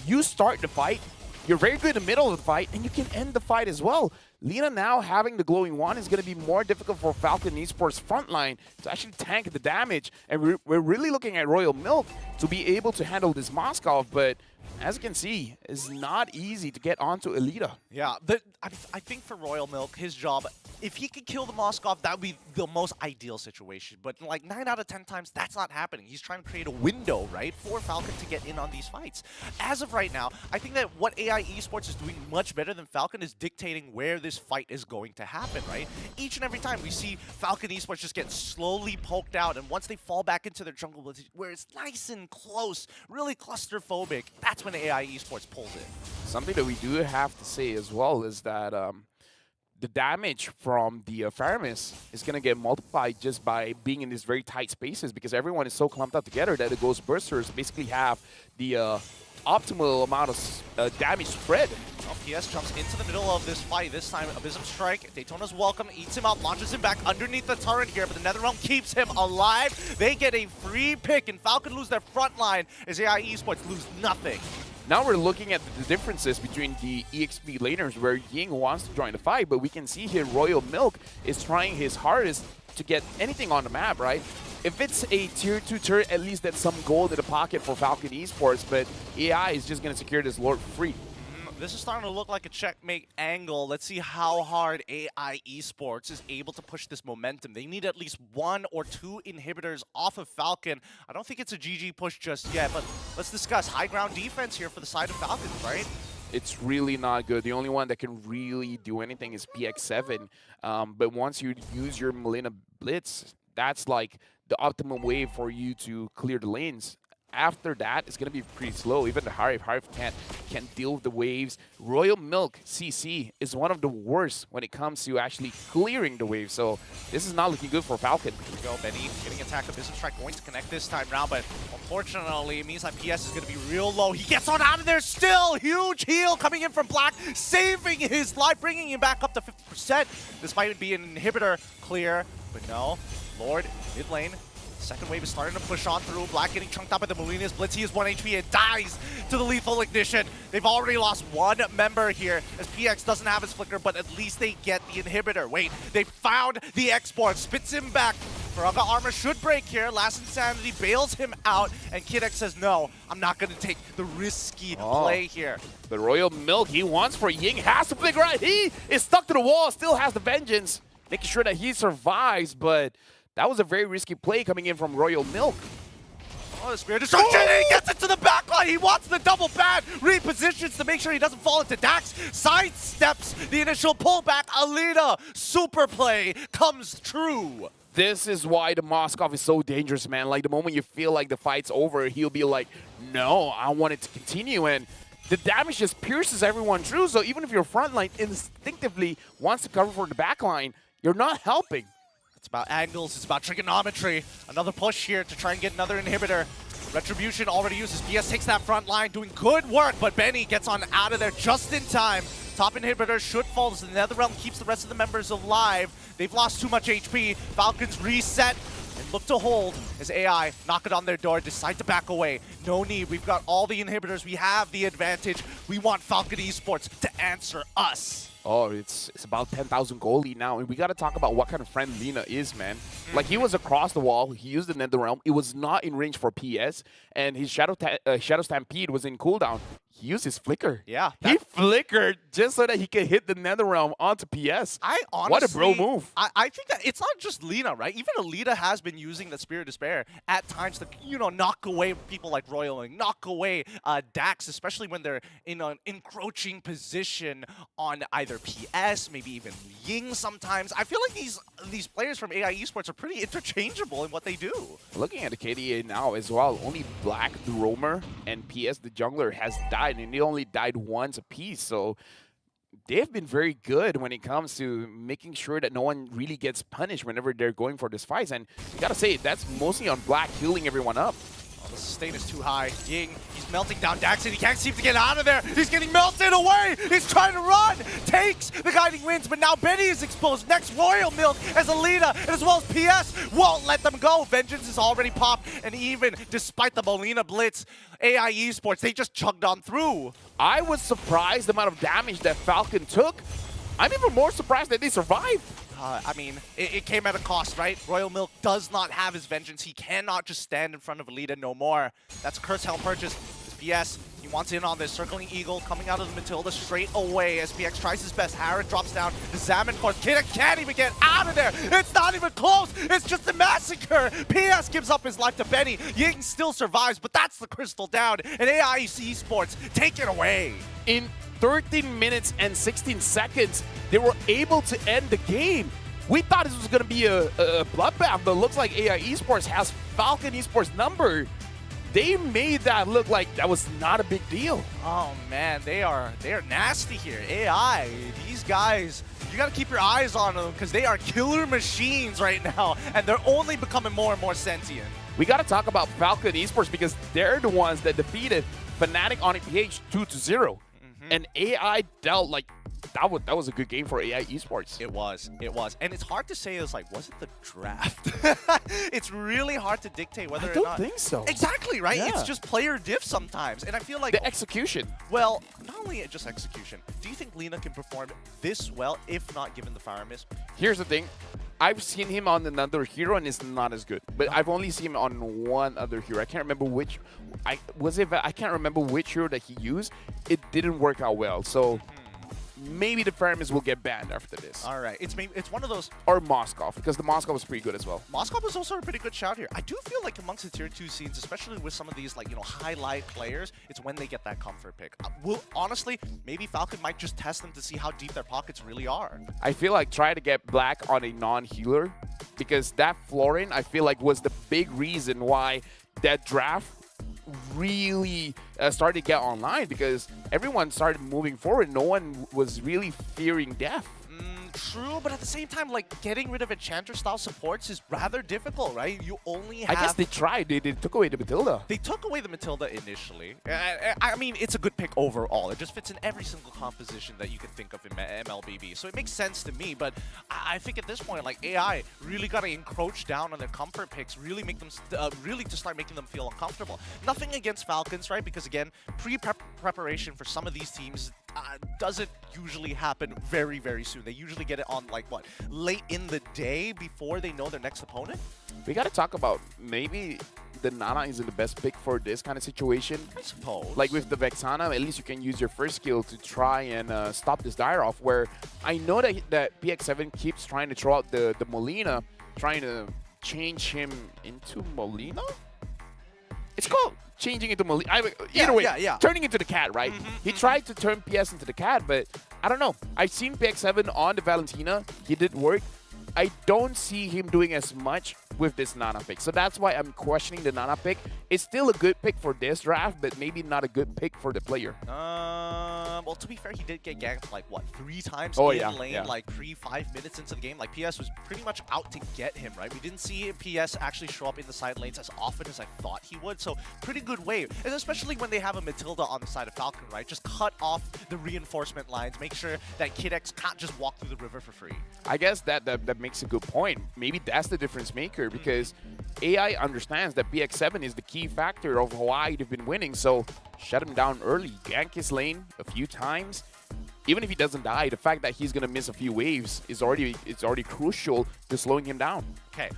you start the fight, you're very good in the middle of the fight, and you can end the fight as well. Lina now having the glowing wand is going to be more difficult for Falcon Esports frontline to actually tank the damage. And we're really looking at Royal Milk to be able to handle this Moskov, but as you can see, it's not easy to get onto Alita. Yeah, I think for Royal Milk, his job, if he could kill the Moskov, that would be the most ideal situation. But like 9 out of 10 times, that's not happening. He's trying to create a window, right, for Falcon to get in on these fights. As of right now, I think that what AI Esports is doing much better than Falcon is dictating where this fight is going to happen, right? Each and every time we see Falcon Esports just get slowly poked out, and once they fall back into their jungle where it's nice and close, really clusterphobic, that's when AI Esports pulls it. Something that we do have to say as well is that the damage from the Faramis is going to get multiplied just by being in these very tight spaces, because everyone is so clumped up together that the Ghost Bursters basically have the optimal amount of damage spread. Well, PS jumps into the middle of this fight. This time, Abysm Strike. Daytona's Welcome eats him out, launches him back underneath the turret here, but the Netherrealm keeps him alive. They get a free pick, and Falcon lose their front line as AI Esports lose nothing. Now we're looking at the differences between the EXP laners, where Ying wants to join the fight, but we can see here Royal Milk is trying his hardest to get anything on the map, right? if it's a tier 2 turret, at least that's some gold in the pocket for Falcon Esports, but AI is just going to secure this Lord for free. This is starting to look like a checkmate angle. Let's see how hard AI Esports is able to push this momentum. They need at least 1 or 2 inhibitors off of Falcon. I don't think it's a GG push just yet, but let's discuss high ground defense here for the side of Falcons, right? It's really not good. The only one that can really do anything is PX7. But once you use your Melina Blitz, that's like the optimum way for you to clear the lanes. After that, it's going to be pretty slow. Even the Harif can't deal with the waves. Royal Milk CC is one of the worst when it comes to actually clearing the waves. So this is not looking good for Falcon. Here we go, Benny getting attacked. The Business Strike going to connect this time round, but unfortunately, it means that PS is going to be real low. He gets on out of there still. Huge heal coming in from Black, saving his life, bringing him back up to 50%. This might be an inhibitor clear, but no. Lord, mid lane. Second wave is starting to push on through. Black getting chunked up at the Melina's Blitz. He is 1 HP and dies to the lethal ignition. They've already lost 1 member here as PX doesn't have his flicker, but at least they get the inhibitor. Wait, they found the export, spits him back. Faraga armor should break here. Last Insanity bails him out, and Kid X says, no, I'm not going to take the risky play here. The Royal Milk he wants for Ying has to flicker right. He is stuck to the wall, still has the Vengeance, making sure that he survives, but that was a very risky play coming in from Royal Milk. Oh, the Spirit Destruction, and he gets it to the backline. He wants the double bad, repositions to make sure he doesn't fall into Dax, sidesteps the initial pullback. Alita, super play comes true. This is why the Moskov is so dangerous, man. Like, the moment you feel like the fight's over, he'll be like, no, I want it to continue, and the damage just pierces everyone through, so even if your front line instinctively wants to cover for the back line, you're not helping. It's about angles, it's about trigonometry. Another push here to try and get another inhibitor. Retribution already uses. PS takes that front line, doing good work, but Benny gets on out of there just in time. Top inhibitor should fall as the Netherrealm keeps the rest of the members alive. They've lost too much HP. Falcons reset and look to hold as AI knock it on their door, decide to back away. No need, we've got all the inhibitors, we have the advantage. We want Falcon Esports to answer us. Oh, it's about 10,000 gold lead now, and we got to talk about what kind of friend Lina is, man. Like, he was across the wall, he used the Netherrealm, it was not in range for PS, and his Shadow Stampede was in cooldown. He used his flicker. Yeah. He flickered just so that he could hit the Netherrealm onto PS. I honestly, what a bro move. I think that it's not just Lina, right? Even Alita has been using the Spirit of Despair at times to, you know, knock away people like Royal and knock away Dax, especially when they're in an encroaching position on either PS, maybe even Ying sometimes. I feel like these players from AI Esports are pretty interchangeable in what they do. Looking at the KDA now as well, only Black, the Roamer, and PS, the Jungler, has died, and they only died once apiece, so they've been very good when it comes to making sure that no one really gets punished whenever they're going for this fight, and you gotta say, that's mostly on Black healing everyone up. The sustain is too high. Ying, he's melting down Dax, and he can't seem to get out of there. He's getting melted away. He's trying to run. Takes the guiding winds, but now Benny is exposed. Next, Royal Milk as Alita, and as well as PS won't let them go. Vengeance is already popped, and even despite the Molina Blitz, AI Esports, they just chugged on through. I was surprised the amount of damage that Falcon took. I'm even more surprised that they survived. I mean, it came at a cost, right? Royal Milk does not have his Vengeance. He cannot just stand in front of Alita no more. That's a Curse Hell purchase. PS, he wants in on this. Circling Eagle coming out of the Matilda straight away. SPX tries his best. Harrod drops down. The Zaman Force. Kid can't even get out of there. It's not even close. It's just a massacre. PS gives up his life to Benny. Ying still survives, but that's the crystal down. And AI Esports take it away. In 13 minutes and 16 seconds, they were able to end the game. We thought this was going to be a bloodbath, but it looks like AI Esports has Falcon Esports number. They made that look like that was not a big deal. Oh man, they are nasty here. AI, these guys, you got to keep your eyes on them because they are killer machines right now, and they're only becoming more and more sentient. We got to talk about Falcon Esports because they're the ones that defeated Fnatic on PH 2-0. And AI dealt like that was a good game for AI Esports. It was. And it's hard to say, was it the draft? It's really hard to dictate whether I or not. don't think so. Exactly, right? Yeah. It's just player diff sometimes. And I feel like, The execution. well, not only just execution, do you think Lina can perform this well if not given the fire miss? Here's the thing. I've seen him on another hero and it's not as good. But I've only seen him on one other hero. I can't remember which. I can't remember which hero that he used. It didn't work out well. So maybe the Faramis will get banned after this. All right. It's one of those. Or Moskov, because the Moskov was pretty good as well. Moscow was also a pretty good shout here. I do feel like amongst the tier 2 scenes, especially with some of these highlight players, it's when they get that comfort pick. Honestly, maybe Falcon might just test them to see how deep their pockets really are. I feel like try to get Black on a non-healer, because that Florin, I feel like, was the big reason why that draft really started to get online, because everyone started moving forward. No one was really fearing death. True, but at the same time, getting rid of Enchanter-style supports is rather difficult, right? You only have... I guess they tried. They took away the Matilda. They took away the Matilda initially. I mean, it's a good pick overall. It just fits in every single composition that you can think of in MLBB. So it makes sense to me, but I think at this point, AI really got to encroach down on their comfort picks, really make them, really to start making them feel uncomfortable. Nothing against Falcons, right? Because again, pre-preparation for some of these teams doesn't usually happen very, very soon. They usually get it on late in the day before they know their next opponent. We got to talk about maybe the Nana isn't the best pick for this kind of situation. I suppose. Like with the Vexana, at least you can use your first skill to try and stop this Dire off, where I know that PX7 keeps trying to throw out the Molina, trying to change him into Molina? It's called changing into Molina. Either way, turning into the cat, right? He tried to turn PS into the cat, but I don't know. I've seen PX7 on the Valentina. He did work. I don't see him doing as much with this Nana pick. So that's why I'm questioning the Nana pick. It's still a good pick for this draft, but maybe not a good pick for the player. Well, to be fair, he did get ganked 3 times in lane, pre 5 minutes into the game. PS was pretty much out to get him, right? We didn't see PS actually show up in the side lanes as often as I thought he would. So pretty good wave, and especially when they have a Matilda on the side of Falcon, right? Just cut off the reinforcement lines, make sure that Kid X can't just walk through the river for free. I guess that makes a good point. Maybe that's the difference maker, because AI understands that BX7 is the key factor of why they've been winning. So shut him down early, gank his lane a few times. Even if he doesn't die, the fact that he's gonna miss a few waves is already crucial to slowing him down. Okay.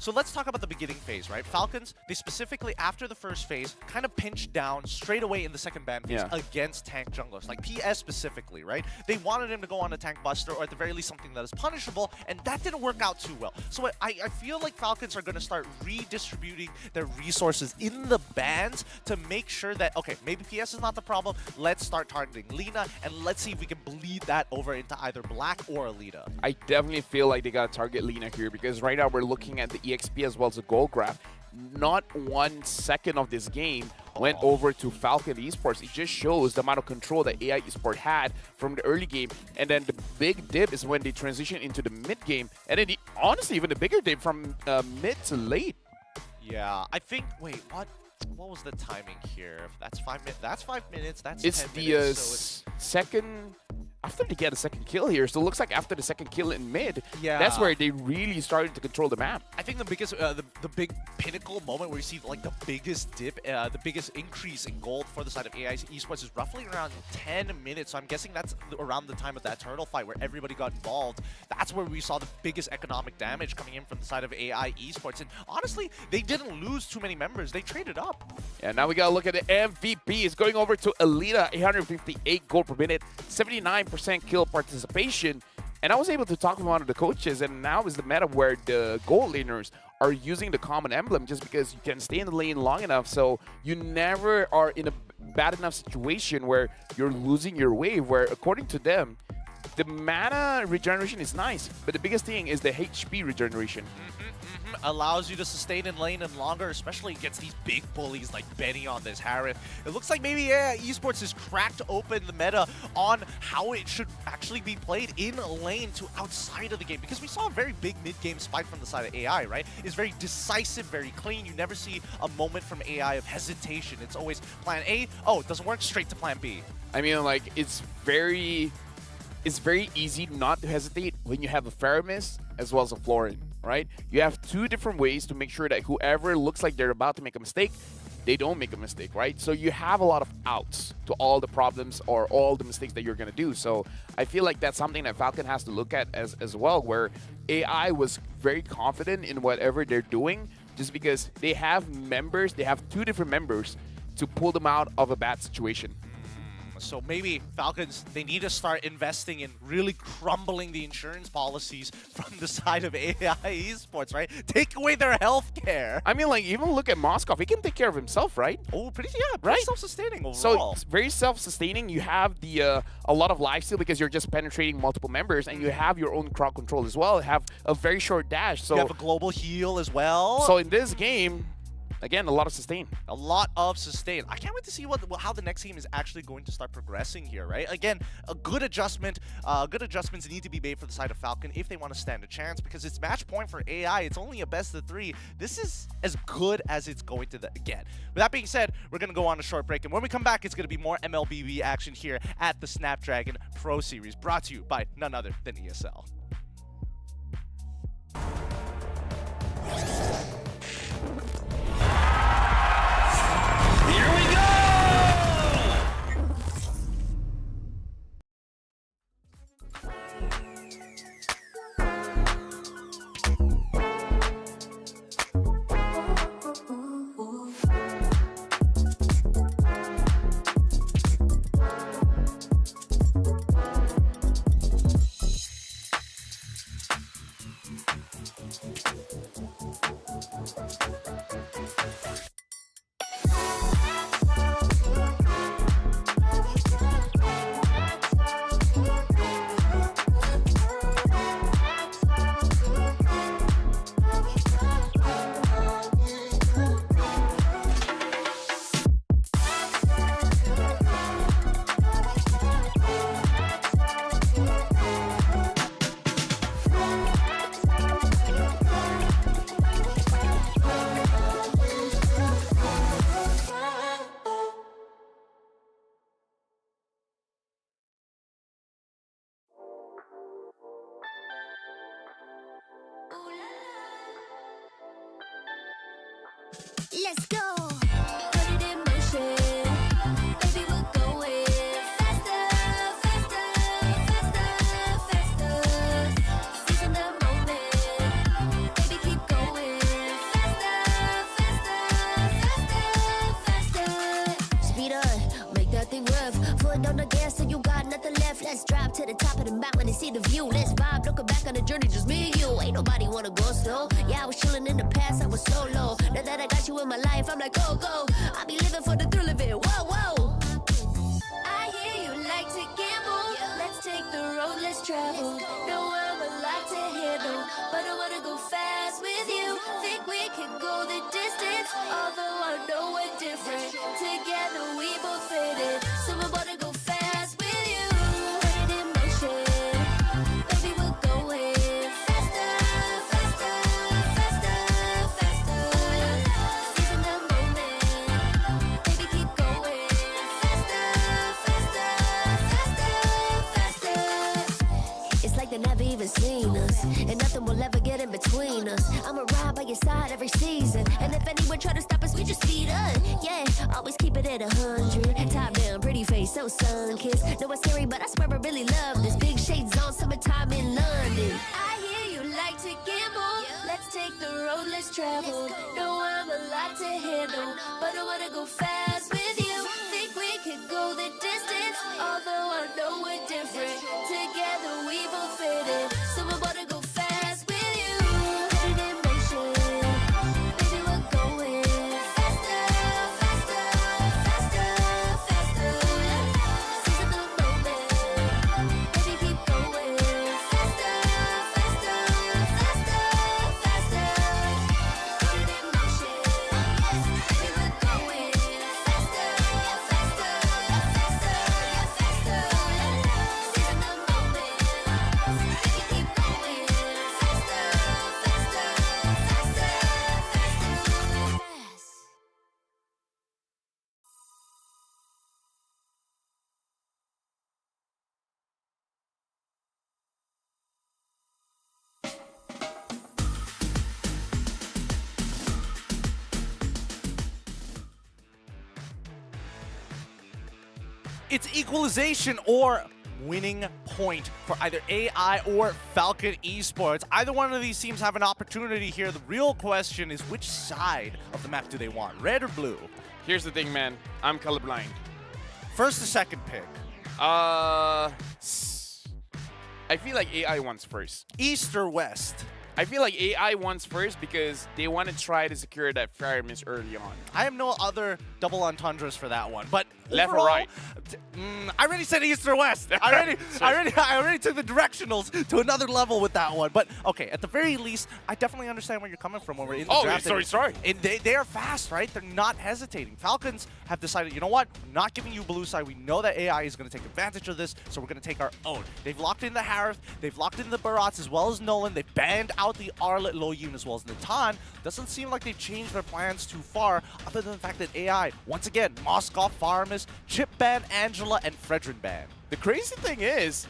So let's talk about the beginning phase, right? Falcons, they specifically, after the first phase, kind of pinched down straight away in the second ban phase against tank junglers, PS specifically, right? They wanted him to go on a tank buster, or at the very least something that is punishable, and that didn't work out too well. So I feel like Falcons are going to start redistributing their resources in the bans to make sure that, okay, maybe PS is not the problem, let's start targeting Lina, and let's see if we can bleed that over into either Black or Alita. I definitely feel like they got to target Lina here, because right now we're looking at the EXP as well as the gold graph. Not 1 second of this game went over to Falcon Esports. It just shows the amount of control that AI Esports had from the early game. And then the big dip is when they transition into the mid game. And then honestly, even the bigger dip from mid to late. Yeah, I think, wait, what was the timing here? That's 5 minutes. That's 5 minutes. That's it's 10 the minutes. So it's second. After they get a second kill here, so it looks like after the second kill in mid, yeah, that's where they really started to control the map. I think the biggest, the big pinnacle moment where you see the biggest dip, the biggest increase in gold for the side of AI Esports is roughly around 10 minutes. So I'm guessing that's around the time of that turtle fight where everybody got involved. That's where we saw the biggest economic damage coming in from the side of AI Esports. And honestly, they didn't lose too many members. They traded up. Yeah, now we gotta look at the MVP. It's going over to Alita, 858 gold per minute, 79% kill participation. And I was able to talk to one of the coaches, and now is the meta where the gold laners are using the common emblem just because you can stay in the lane long enough, so you never are in a bad enough situation where you're losing your wave, where according to them, the mana regeneration is nice, but the biggest thing is the HP regeneration. Allows you to sustain in lane and longer, especially against these big bullies like Benny on this Harith. It looks like maybe Esports has cracked open the meta on how it should actually be played in lane to outside of the game, because we saw a very big mid-game spike from the side of AI, right? It's very decisive, very clean. You never see a moment from AI of hesitation. It's always plan A, oh, it doesn't work, straight to plan B. I mean, like, it's very it's very easy not to hesitate when you have a Faramis as well as a Florin, right? You have two different ways to make sure that whoever looks like they're about to make a mistake, they don't make a mistake, right? So you have a lot of outs to all the problems or all the mistakes that you're going to do. So I feel like that's something that Falcon has to look at as well, where AI was very confident in whatever they're doing just because they have members, they have two different members to pull them out of a bad situation. So maybe Falcons, they need to start investing in really crumbling the insurance policies from the side of AI esports, right? Take away their health care. I mean, like, even look at Moskov. He can take care of himself, right? Oh, pretty Right? self-sustaining overall. So it's very self-sustaining. You have the a lot of lifesteal because you're just penetrating multiple members, and you have your own crowd control as well. Have a very short dash. So you have a global heal as well. So in this game, again, a lot of sustain. A lot of sustain. I can't wait to see how the next game is actually going to start progressing here, right? Again, a good adjustment. Good adjustments need to be made for the side of Falcon if they want to stand a chance, because it's match point for AI. It's only a best of 3. This is as good as it's going to get. With that being said, we're going to go on a short break, and when we come back, it's going to be more MLBB action here at the Snapdragon Pro Series, brought to you by none other than ESL. Here we go! Let's go. Put it in motion. Baby, we're going faster, faster, faster, faster. Seizing the moment. Baby, keep going faster, faster, faster, faster. Speed up, make that thing rev. Foot on the gas so you got nothing left. Let's drive to the top of the mountain and see the view. Let's vibe, looking back on the journey, just me and you. Ain't nobody wanna go slow. Yeah, I was chilling in the past, I was solo. Now that I got you in my life, I'm like, go, go. I be living for the thrill of it, whoa, whoa. I hear you like to gamble. Let's take the road, let's travel. Know I'm a lot to handle, but I wanna go fast with you. Think we can go the distance, although I know we're different. Together we both fit in, so I wanna go fast with you. Put it in motion. Baby, we're going faster, faster, faster, faster. Seizing the moment. Baby, keep going faster, faster, faster, faster. It's like they never even seen us, and nothing will ever get in between us. I'ma ride by your side every season, and if anyone try to stop us, we just speed up. Yeah, always keep it at 100. Top down, pretty face, so sun-kissed. Know it's scary, but I swear I really love this. Big shades on, summertime in London. I hear you like to gamble. Let's take the road, let's travel. Know I'm a lot to handle, but I wanna go fast with you. Think we could go the distance, although I know we're different. Together we both fit in, so I wanna go fast with you. Put it in motion. Baby, we're going faster, faster, faster, faster. Seizing the moment. Baby, keep going faster, faster, faster, faster. Put it in motion. Baby, we're going faster, It's equalization or winning point for either AI or Falcon Esports. Either one of these teams have an opportunity here. The real question is which side of the map do they want, red or blue? Here's the thing, man. I'm colorblind. First or second pick? I feel like AI wants first. East or west? I feel like AI wants first because they want to try to secure that fire miss early on. I have no other double entendres for that one, but Left or overall, right? I already said east or west. I already took the directionals to another level with that one. But okay, at the very least, I definitely understand where you're coming from when we're in the draft. sorry. And they are fast, right? They're not hesitating. Falcons have decided, you know what? We're not giving you blue side. We know that AI is going to take advantage of this, so we're going to take our own. They've locked in the Harith. They've locked in the Barats as well as Nolan. They've banned out the Arlet Loyun as well as Natan. Doesn't seem like they've changed their plans too far, other than the fact that AI, once again, Moskov, Faramis, Chip ban, Angela, and Fredrin ban. The crazy thing is,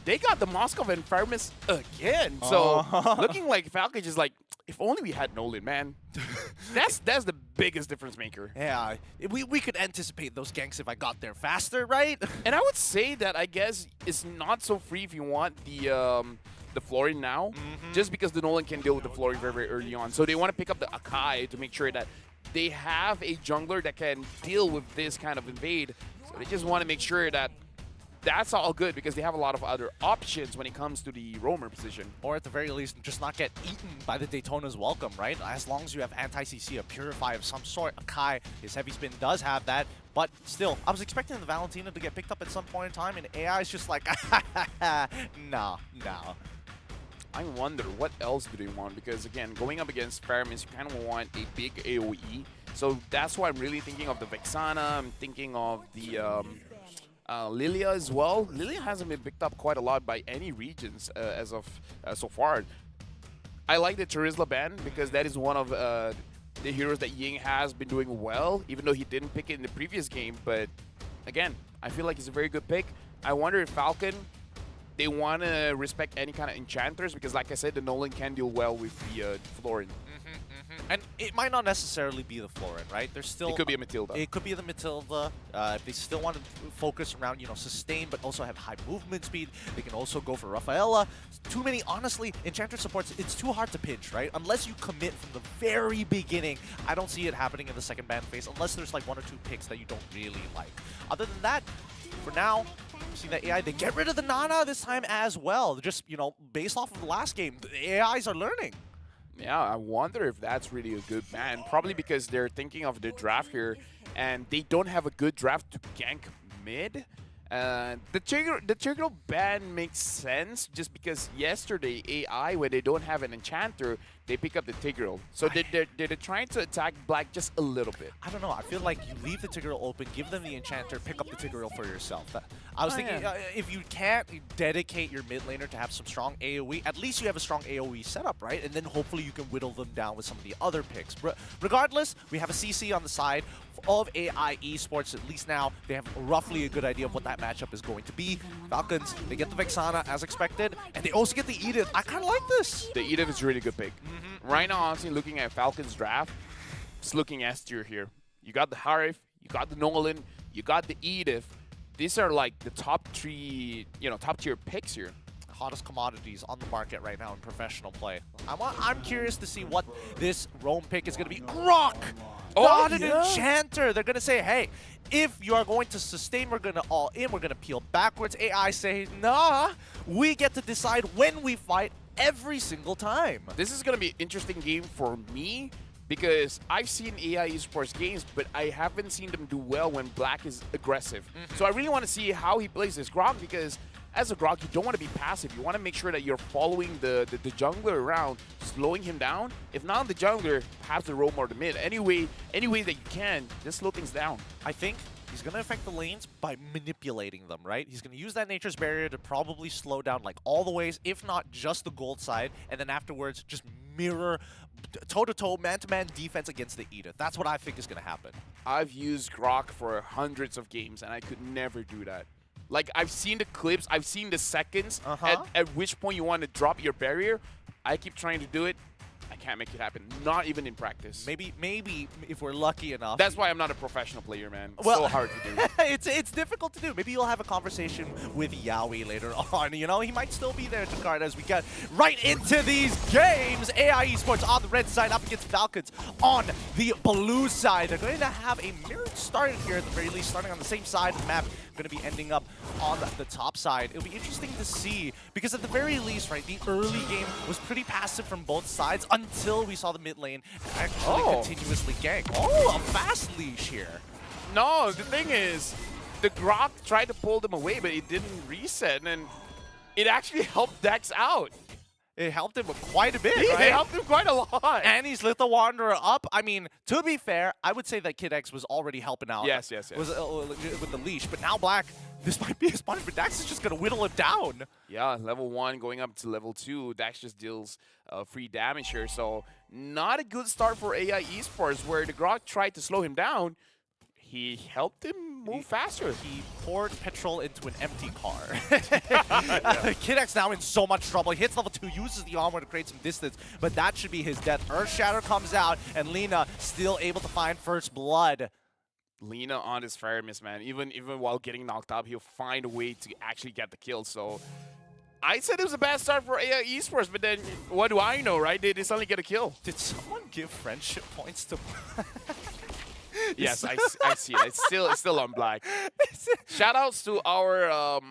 they got the Moskov and Faramis again. So looking like Falcon is like, if only we had Nolan, man. That's the biggest difference maker. Yeah, we could anticipate those ganks if I got there faster, right? And I would say that I guess it's not so free if you want the flooring now, just because the Nolan can deal with the flooring very, very early on. So they want to pick up the Akai to make sure that they have a jungler that can deal with this kind of invade. So they just want to make sure that that's all good because they have a lot of other options when it comes to the roamer position. Or at the very least, just not get eaten by the Daytona's welcome, right? As long as you have anti-CC, a Purify of some sort. Akai, his heavy spin does have that. But still, I was expecting the Valentina to get picked up at some point in time, and AI is just like, no. I wonder what else do they want, because again, going up against Faramis, you kind of want a big AoE. So that's why I'm really thinking of the Vexana. I'm thinking of the Lilia as well. Lilia hasn't been picked up quite a lot by any regions as of so far. I like the Charizla ban because that is one of the heroes that Ying has been doing well, even though he didn't pick it in the previous game. But again, I feel like it's a very good pick. I wonder if Falcon, they want to respect any kind of enchanters because, like I said, the Nolan can deal well with the Florin. And it might not necessarily be the Florin, right? There's still It could be a Matilda. It could be the Matilda. If they still want to focus around, sustain, but also have high movement speed, they can also go for Rafaela. Too many, honestly, Enchanter supports, it's too hard to pinch, right? Unless you commit from the very beginning, I don't see it happening in the second ban phase, unless there's like one or two picks that you don't really like. Other than that, for now, see that AI, they get rid of the Nana this time as well. Just, based off of the last game, the AIs are learning. Yeah, I wonder if that's really a good ban. Probably because they're thinking of the draft here, and they don't have a good draft to gank mid. The Tigreal ban makes sense just because yesterday AI, when they don't have an enchanter, they pick up the Tigreal. So they're trying to attack Black just a little bit. I don't know. I feel like you leave the Tigreal open, give them the enchanter, pick up the Tigreal for yourself. I was thinking if you can't dedicate your mid laner to have some strong AoE, at least you have a strong AoE setup, right? And then hopefully you can whittle them down with some of the other picks. Regardless, we have a CC on the side of AI Esports. At least now they have roughly a good idea of what that matchup is going to be. Falcons, they get the Vexana as expected, and they also get the Edith. I kind of like this. The Edith is a really good pick. Right now, honestly, looking at Falcons draft, just looking S tier here. You got the Harith, you got the Nolan, you got the Edith. These are like the top three, top tier picks here. Hottest commodities on the market right now in professional play. I'm curious to see what this roam pick is going to be. Grok! Not an enchanter! They're going to say, hey, if you are going to sustain, we're going to all in, we're going to peel backwards. AI say, nah, we get to decide when we fight every single time. This is going to be an interesting game for me because I've seen AI Esports games, but I haven't seen them do well when Black is aggressive. So I really want to see how he plays this Grok because as a Grok, you don't want to be passive. You want to make sure that you're following the jungler around, slowing him down. If not the jungler, perhaps the roam or the mid. Any way that you can, just slow things down. I think he's going to affect the lanes by manipulating them, right? He's going to use that Nature's Barrier to probably slow down like all the ways, if not just the gold side, and then afterwards just mirror toe-to-toe, man-to-man defense against the Edith. That's what I think is going to happen. I've used Grok for hundreds of games, and I could never do that. Like, I've seen the clips, I've seen the seconds at which point you want to drop your barrier. I keep trying to do it. I can't make it happen. Not even in practice. Maybe if we're lucky enough. That's why I'm not a professional player, man. Well, So hard to do. it's difficult to do. Maybe you'll have a conversation with Yowie later on. You know, he might still be there, Jakar, as we get right into these games. AI Esports on the red side up against Falcons on the blue side. They're going to have a mirrored start here at the very least, starting on the same side of the map. Going to be ending up on the top side. It'll be interesting to see because at the very least, right, the early game was pretty passive from both sides until we saw the mid lane actually continuously gank. Oh, a fast leash here. No, the thing is, the Grok tried to pull them away, but it didn't reset, and it actually helped Dex out. It helped him quite a bit, It right? helped him quite a lot. And he's lit the Wanderer up. I mean, to be fair, I would say that Kid X was already helping out. Yes. With the leash. But now Black, this might be his punishment. Dax is just going to whittle him down. Yeah, level 1 going up to level 2. Dax just deals free damage here. So not a good start for AI Esports, where the Grok tried to slow him down. He helped him move faster. He poured petrol into an empty car. Kid X now in so much trouble. He hits level 2, uses the armor to create some distance, but that should be his death. Earth Shatter comes out, and Lina still able to find first blood. Lina on his fire miss, man. Even while getting knocked up, he'll find a way to actually get the kill. So I said it was a bad start for AI Esports, but then what do I know, right? They suddenly get a kill. Did someone give friendship points to... Yes, I see it. It's still on Black. Shoutouts to our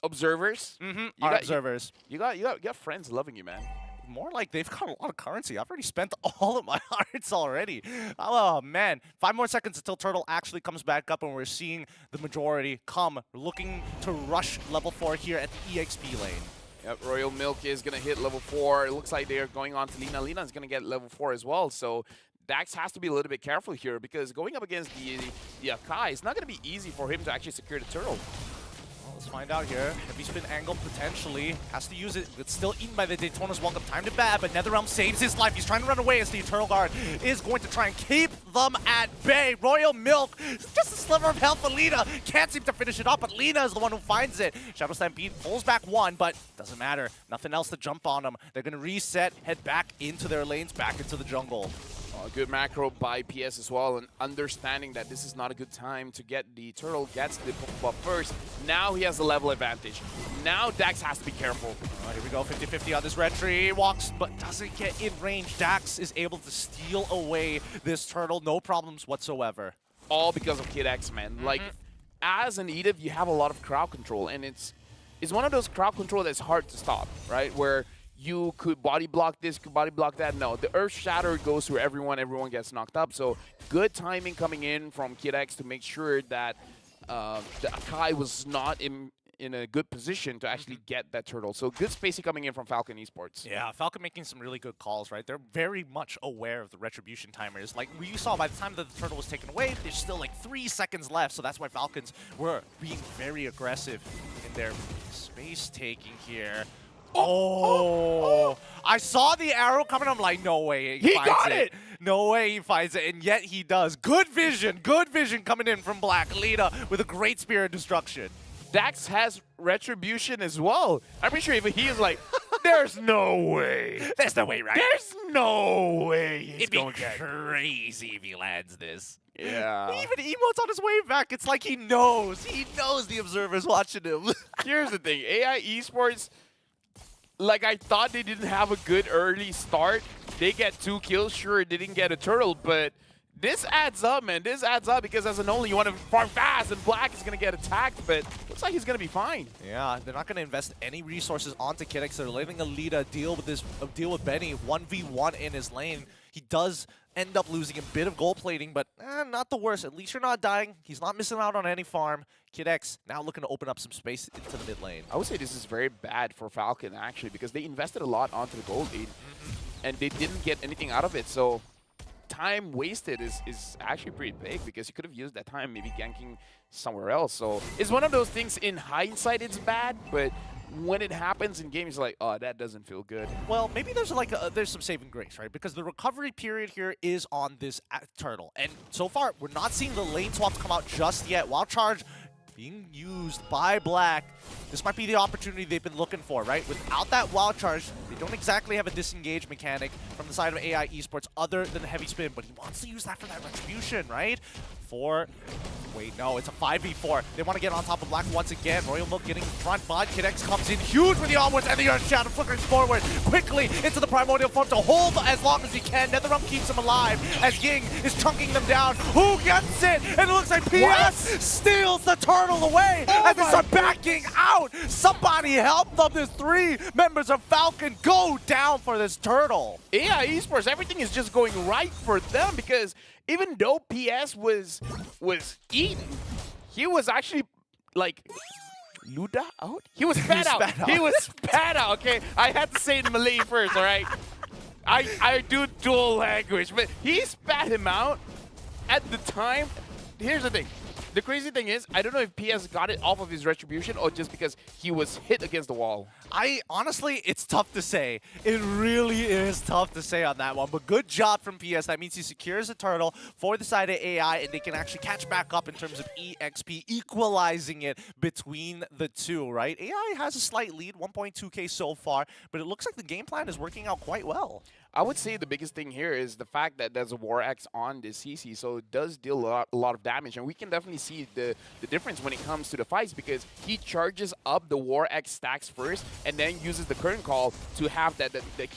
observers. Our observers. You got friends loving you, man. More like they've got a lot of currency. I've already spent all of my hearts already. Oh, man. 5 more seconds until Turtle actually comes back up, and we're seeing the majority come, looking to rush level 4 here at the EXP lane. Yep, Royal Milk is going to hit level 4. It looks like they're going on to Lina. Lina's going to get level 4 as well, so Dax has to be a little bit careful here because going up against the Akai, it's not going to be easy for him to actually secure the turtle. Well, let's find out here. Heavy spin angle potentially. Has to use it. It's still eaten by the Daytona's Welcome. Time to bad, but NetherRealm saves his life. He's trying to run away as the Eternal Guard is going to try and keep them at bay. Royal Milk, just a sliver of health for Lina. Can't seem to finish it up, but Lina is the one who finds it. Shadow Stampede pulls back 1, but doesn't matter. Nothing else to jump on them. They're going to reset, head back into their lanes, back into the jungle. A good macro by PS as well, and understanding that this is not a good time to get the turtle, gets the buff first. Now he has the level advantage. Now Dax has to be careful. Here we go, 50-50 on this red tree. Walks, but doesn't get in range. Dax is able to steal away this turtle, no problems whatsoever. All because of Kid X, man. Like, as an Edith, you have a lot of crowd control, and it's one of those crowd control that's hard to stop, right? Where you could body block this, could body block that. No, the Earth Shatter goes through everyone. Everyone gets knocked up. So good timing coming in from Kid X to make sure that the Akai was not in a good position to actually get that turtle. So good spacing coming in from Falcon Esports. Yeah, Falcon making some really good calls, right? They're very much aware of the retribution timers. Like we saw by the time that the turtle was taken away, there's still like 3 seconds left. So that's why Falcons were being very aggressive in their space taking here. Oh, I saw the arrow coming. I'm like, no way he finds got it. No way he finds it, and yet he does. Good vision coming in from Black. Lina with a great spear of destruction. Dax has retribution as well. I'm pretty sure even he is like, there's no way. There's no way, right? There's no way he's It'd be going to get crazy if he lands this. Yeah. He even emotes on his way back. It's like he knows. He knows the observer's watching him. Here's the thing. AI Esports, like, I thought they didn't have a good early start. They get 2 kills. Sure, they didn't get a turtle, but this adds up, man. This adds up because as an only, you want to farm fast, and Black is going to get attacked, but looks like he's going to be fine. Yeah, they're not going to invest any resources onto Kid X. They're letting Alita deal with Benny 1v1 in his lane. He does end up losing a bit of gold plating, but not the worst. At least you're not dying. He's not missing out on any farm. Kid X now looking to open up some space into the mid lane. I would say this is very bad for Falcon, actually, because they invested a lot onto the gold lead, and they didn't get anything out of it. So time wasted is actually pretty big because you could have used that time maybe ganking somewhere else. So it's one of those things, in hindsight it's bad, but when it happens in games, like, oh, that doesn't feel good. Well, maybe there's there's some saving grace, right? Because the recovery period here is on this turtle, and so far we're not seeing the lane swaps come out just yet. Wild Charge being used by Black. This might be the opportunity they've been looking for, right? Without that wild charge, they don't exactly have a disengage mechanic from the side of AI Esports other than the heavy spin, but he wants to use that for that retribution, right? Wait, no, it's a 5v4. They want to get on top of Black once again. Royal Milk getting in front, but KidX comes in huge with the onwards and the Earth Shadow flickering forward quickly into the primordial form to hold as long as he can. NetherRealm keeps him alive as Ying is chunking them down. Who gets it? And it looks like PS steals the turtle away as they start backing out. Somebody help them. There's 3 members of Falcon go down for this turtle. AI Esports, everything is just going right for them because even though PS was eaten, he was actually like Luda out? He was spat out. He was spat out, okay? I had to say it in Malay first, all right? I do dual language, but he spat him out at the time. Here's the thing. The crazy thing is, I don't know if PS got it off of his retribution or just because he was hit against the wall. Honestly, it's tough to say. It really is tough to say on that one. But good job from PS. That means he secures the turtle for the side of AI, and they can actually catch back up in terms of EXP, equalizing it between the two, right? AI has a slight lead, 1.2k so far, but it looks like the game plan is working out quite well. I would say the biggest thing here is the fact that there's a War Axe on this CC, so it does deal a lot of damage, and we can definitely see the difference when it comes to the fights because he charges up the War Axe stacks first and then uses the current call to have that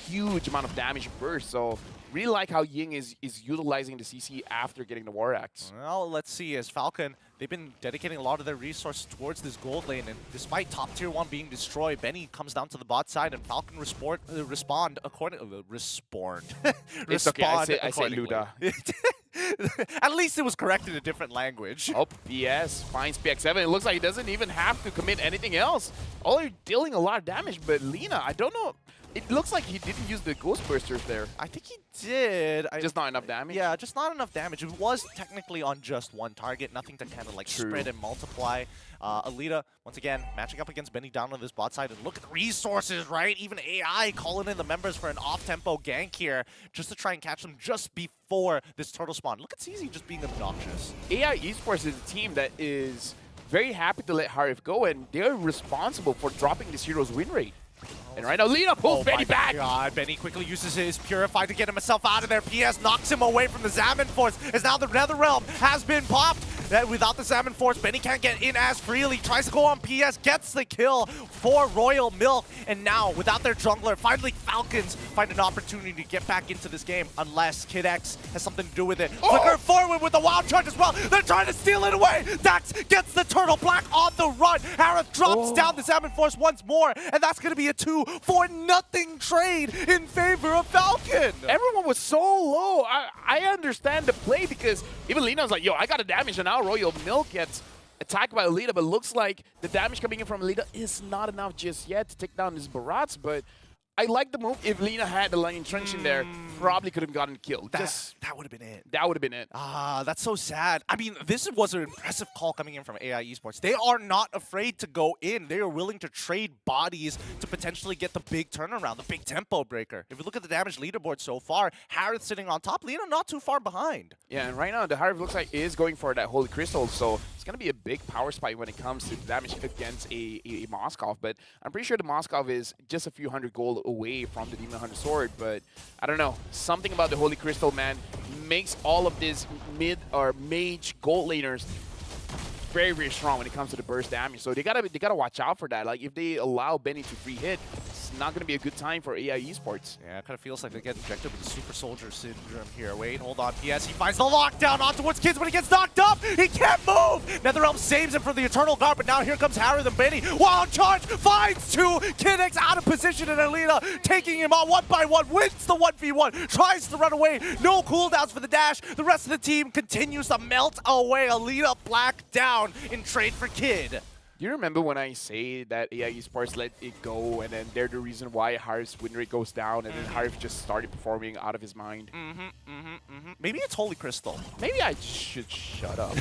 huge amount of damage burst. So really like how Ying is utilizing the CC after getting the War Axe. Well, let's see. As Falcon, they've been dedicating a lot of their resources towards this gold lane, and despite top tier 1 being destroyed, Benny comes down to the bot side, and Falcon respond accordingly. It's okay, I say Luda. At least it was corrected in a different language. Oh, PS finds PX7. It looks like he doesn't even have to commit anything else. All you're dealing a lot of damage, but Lina, I don't know. It looks like he didn't use the Ghost Bursters there. I think he did. Just not enough damage? Yeah, just not enough damage. It was technically on just one target, nothing to kind of like spread and multiply. Alita, once again, matching up against Benny down on this bot side. And look at the resources, right? Even AI calling in the members for an off-tempo gank here just to try and catch them just before this turtle spawn. Look at CZ just being obnoxious. AI Esports is a team that is very happy to let Harif go, and they're responsible for dropping this hero's win rate. And right now, Lina pulls Benny back. God, Benny quickly uses his Purify to get himself out of there. PS knocks him away from the Zaman Force, as now the Netherrealm has been popped. That without the Zaman Force, Benny can't get in as freely. Tries to go on PS, gets the kill for Royal Milk. And now, without their jungler, finally Falcons find an opportunity to get back into this game, unless Kid X has something to do with it. Flicker forward with the wild charge as well. They're trying to steal it away. Dax gets the turtle. Black on the run. Harith drops down the Zaman Force once more, and that's going to be a 2-for-nothing trade in favor of Falcon. Everyone was so low. I understand the play because even Lina was like, yo, I got a damage, and now Royal Milk gets attacked by Alita, but looks like the damage coming in from Alita is not enough just yet to take down his Barats, but I like the move. If Lina had the line trench in there, probably could have gotten killed. That would have been it. That would have been it. That's so sad. I mean, this was an impressive call coming in from AI Esports. They are not afraid to go in. They are willing to trade bodies to potentially get the big turnaround, the big tempo breaker. If you look at the damage leaderboard so far, Harith sitting on top, Lina not too far behind. Yeah, and right now, the Harith looks like is going for that Holy Crystal, so it's going to be a big power spike when it comes to damage against a Moskov, but I'm pretty sure the Moskov is just a few hundred gold away from the Demon Hunter Sword, but I don't know. Something about the Holy Crystal, man, makes all of these mid or mage gold laners very, very strong when it comes to the burst damage. So they gotta watch out for that. Like if they allow Benny to free hit, it's not gonna be a good time for AI Esports. Yeah, it kind of feels like they get injected with the Super Soldier Syndrome here. Wait, hold on. PS, he finds the lockdown on towards Kids, but he gets knocked up. He can't move. Netherrealm saves him from the Eternal Guard, but now here comes Harith and Benny. Wild charge finds 2. Kid X out of position, and Alita taking him on 1-by-1, wins the 1v1, tries to run away. No cooldowns for the dash. The rest of the team continues to melt away. Alita Black down in trade for Kid. Do you remember when I say that AI Esports let it go, and then they're the reason why Harif's win rate goes down, and then Harif just started performing out of his mind? Maybe it's Holy Crystal. Maybe I should shut up.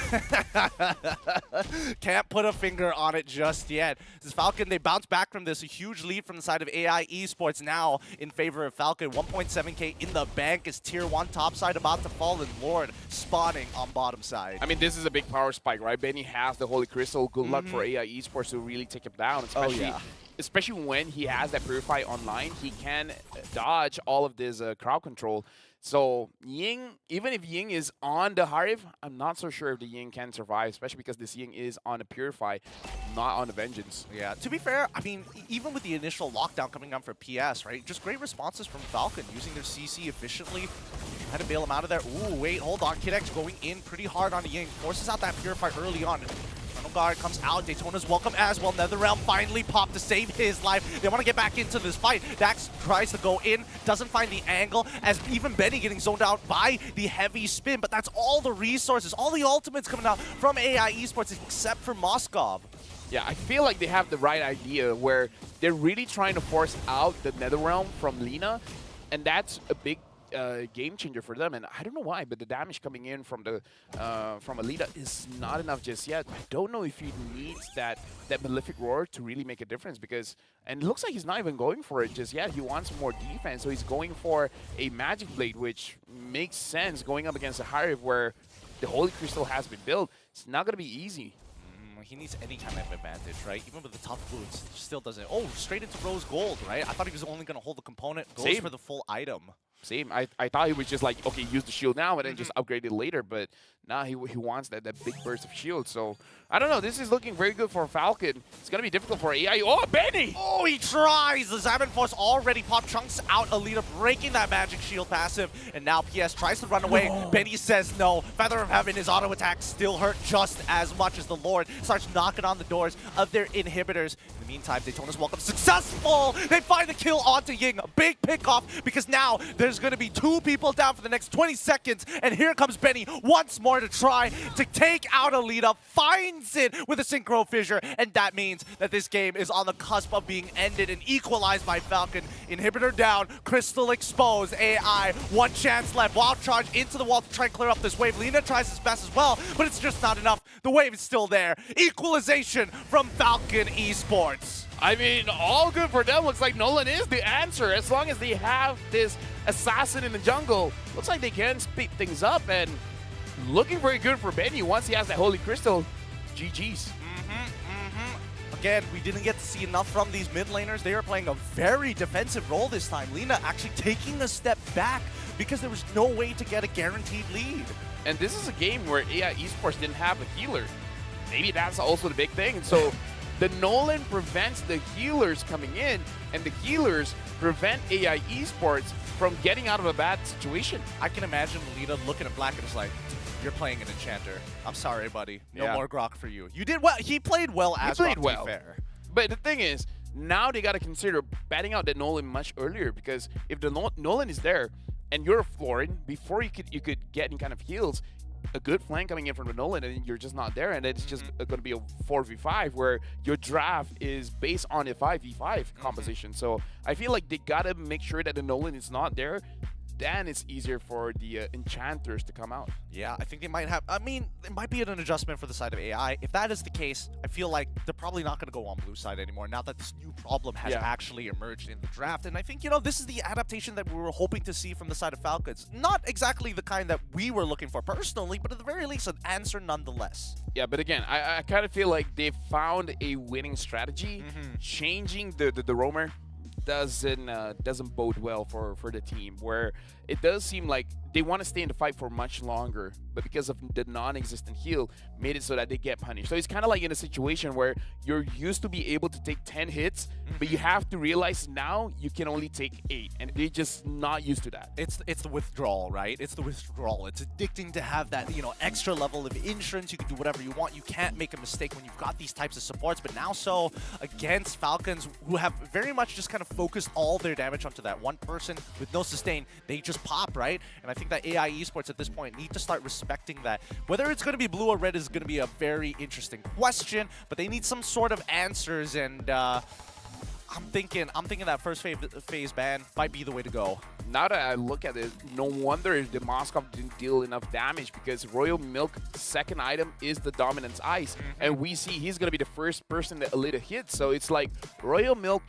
Can't put a finger on it just yet. This Falcon, they bounce back from this. A huge lead from the side of AI Esports now in favor of Falcon. 1.7K in the bank is Tier 1 top side about to fall, and Lord spawning on bottom side. I mean, this is a big power spike, right? Benny has the Holy Crystal. Good luck for AI Esports to really take him down, especially when he has that Purify online. He can dodge all of this crowd control. So Ying, even if Ying is on the Harif, I'm not so sure if the Ying can survive, especially because this Ying is on a Purify, not on a Vengeance. Yeah, to be fair, I mean, even with the initial lockdown coming down for PS, right? Just great responses from Falcon, using their CC efficiently. Had to bail him out of there. Ooh, wait, hold on. Kid X going in pretty hard on the Ying. Forces out that Purify early on. Frontal Guard comes out. Daytona's welcome as well. NetherRealm finally popped to save his life. They want to get back into this fight. Dax tries to go in, doesn't find the angle, as even Benny getting zoned out by the heavy spin. But that's all the resources, all the ultimates coming out from AI Esports, except for Moskov. Yeah, I feel like they have the right idea where they're really trying to force out the NetherRealm from Lina, and that's a big game changer for them. And I don't know why, but the damage coming in from the from Alita is not enough just yet. I don't know if he needs that Malefic Roar to really make a difference, because, and it looks like he's not even going for it just yet. He wants more defense, so he's going for a Magic Blade, which makes sense going up against a Harif where the Holy Crystal has been built. It's not going to be easy. He needs any kind of advantage, right? Even with the tough boots, still doesn't. Oh, straight into Rose Gold, right? I thought he was only going to hold the component. Goes for the full item. Same. I thought he was just like, okay, use the shield now and then just upgrade it later. But now he wants that big burst of shield. So, I don't know. This is looking very good for Falcon. It's going to be difficult for AI. Oh, Benny! Oh, he tries! The Xamarin Force already popped, chunks out Alita, breaking that magic shield passive. And now PS tries to run away. No. Benny says no. Feather of Heaven, his auto attack still hurt just as much as the Lord starts knocking on the doors of their inhibitors. In the meantime, Daytona's welcome successful! They find the kill onto Ying. A big pick-off, because now there's going to be 2 people down for the next 20 seconds. And here comes Benny once more to try to take out Alita. Finds it with a Synchro Fissure. And that means that this game is on the cusp of being ended and equalized by Falcon. Inhibitor down, Crystal exposed. AI, 1 chance left. Wild Charge into the wall to try and clear up this wave. Lina tries his best as well, but it's just not enough. The wave is still there. Equalization from Falcon Esports. I mean, all good for them. Looks like Nolan is the answer. As long as they have this assassin in the jungle, looks like they can speed things up, and looking very good for Benny once he has that Holy Crystal. GG's. Again, we didn't get to see enough from these mid laners. They are playing a very defensive role this time. Lina actually taking a step back because there was no way to get a guaranteed lead. And this is a game where AI Esports didn't have a healer. Maybe that's also the big thing. And so the Nolan prevents the healers coming in, and the healers prevent AI Esports from getting out of a bad situation. I can imagine Lita looking at Black and it's like, you're playing an enchanter. I'm sorry, buddy. No more Grok for you. You did well. He played well as Grok, to be fair. But the thing is, now they got to consider batting out the Nolan much earlier, because if the Nolan is there and you're flooring, before you could get any kind of heals, a good flank coming in from the Nolan and you're just not there, and it's just going to be a 4v5 where your draft is based on a 5v5 composition. So I feel like they got to make sure that the Nolan is not there. Then it's easier for the enchanters to come out. Yeah, I think they might have, I mean, it might be an adjustment for the side of AI. If that is the case, I feel like they're probably not going to go on blue side anymore now that this new problem has actually emerged in the draft. And I think, you know, this is the adaptation that we were hoping to see from the side of Falcons. Not exactly the kind that we were looking for personally, but at the very least, an answer nonetheless. Yeah, but again, I kind of feel like they found a winning strategy. Changing the roamer doesn't bode well for the team, where it does seem like they want to stay in the fight for much longer, but because of the non-existent heal, made it so that they get punished. So it's kind of like in a situation where you're used to be able to take 10 hits, but you have to realize now you can only take 8, and they're just not used to that. It's the withdrawal, right? It's the withdrawal. It's addicting to have that, you know, extra level of insurance. You can do whatever you want. You can't make a mistake when you've got these types of supports, but now so against Falcons, who have very much just kind of focused all their damage onto that one person with no sustain, they just pop, right? And I think that AI esports at this point need to start respecting that. Whether it's going to be blue or red is going to be a very interesting question, but they need some sort of answers, and I'm thinking that first phase ban might be the way to go. Now that I look at it, no wonder the Moskov didn't deal enough damage, because Royal Milk's second item is the Dominance Ice. And we see he's going to be the first person that Alita hits. So it's like, Royal Milk,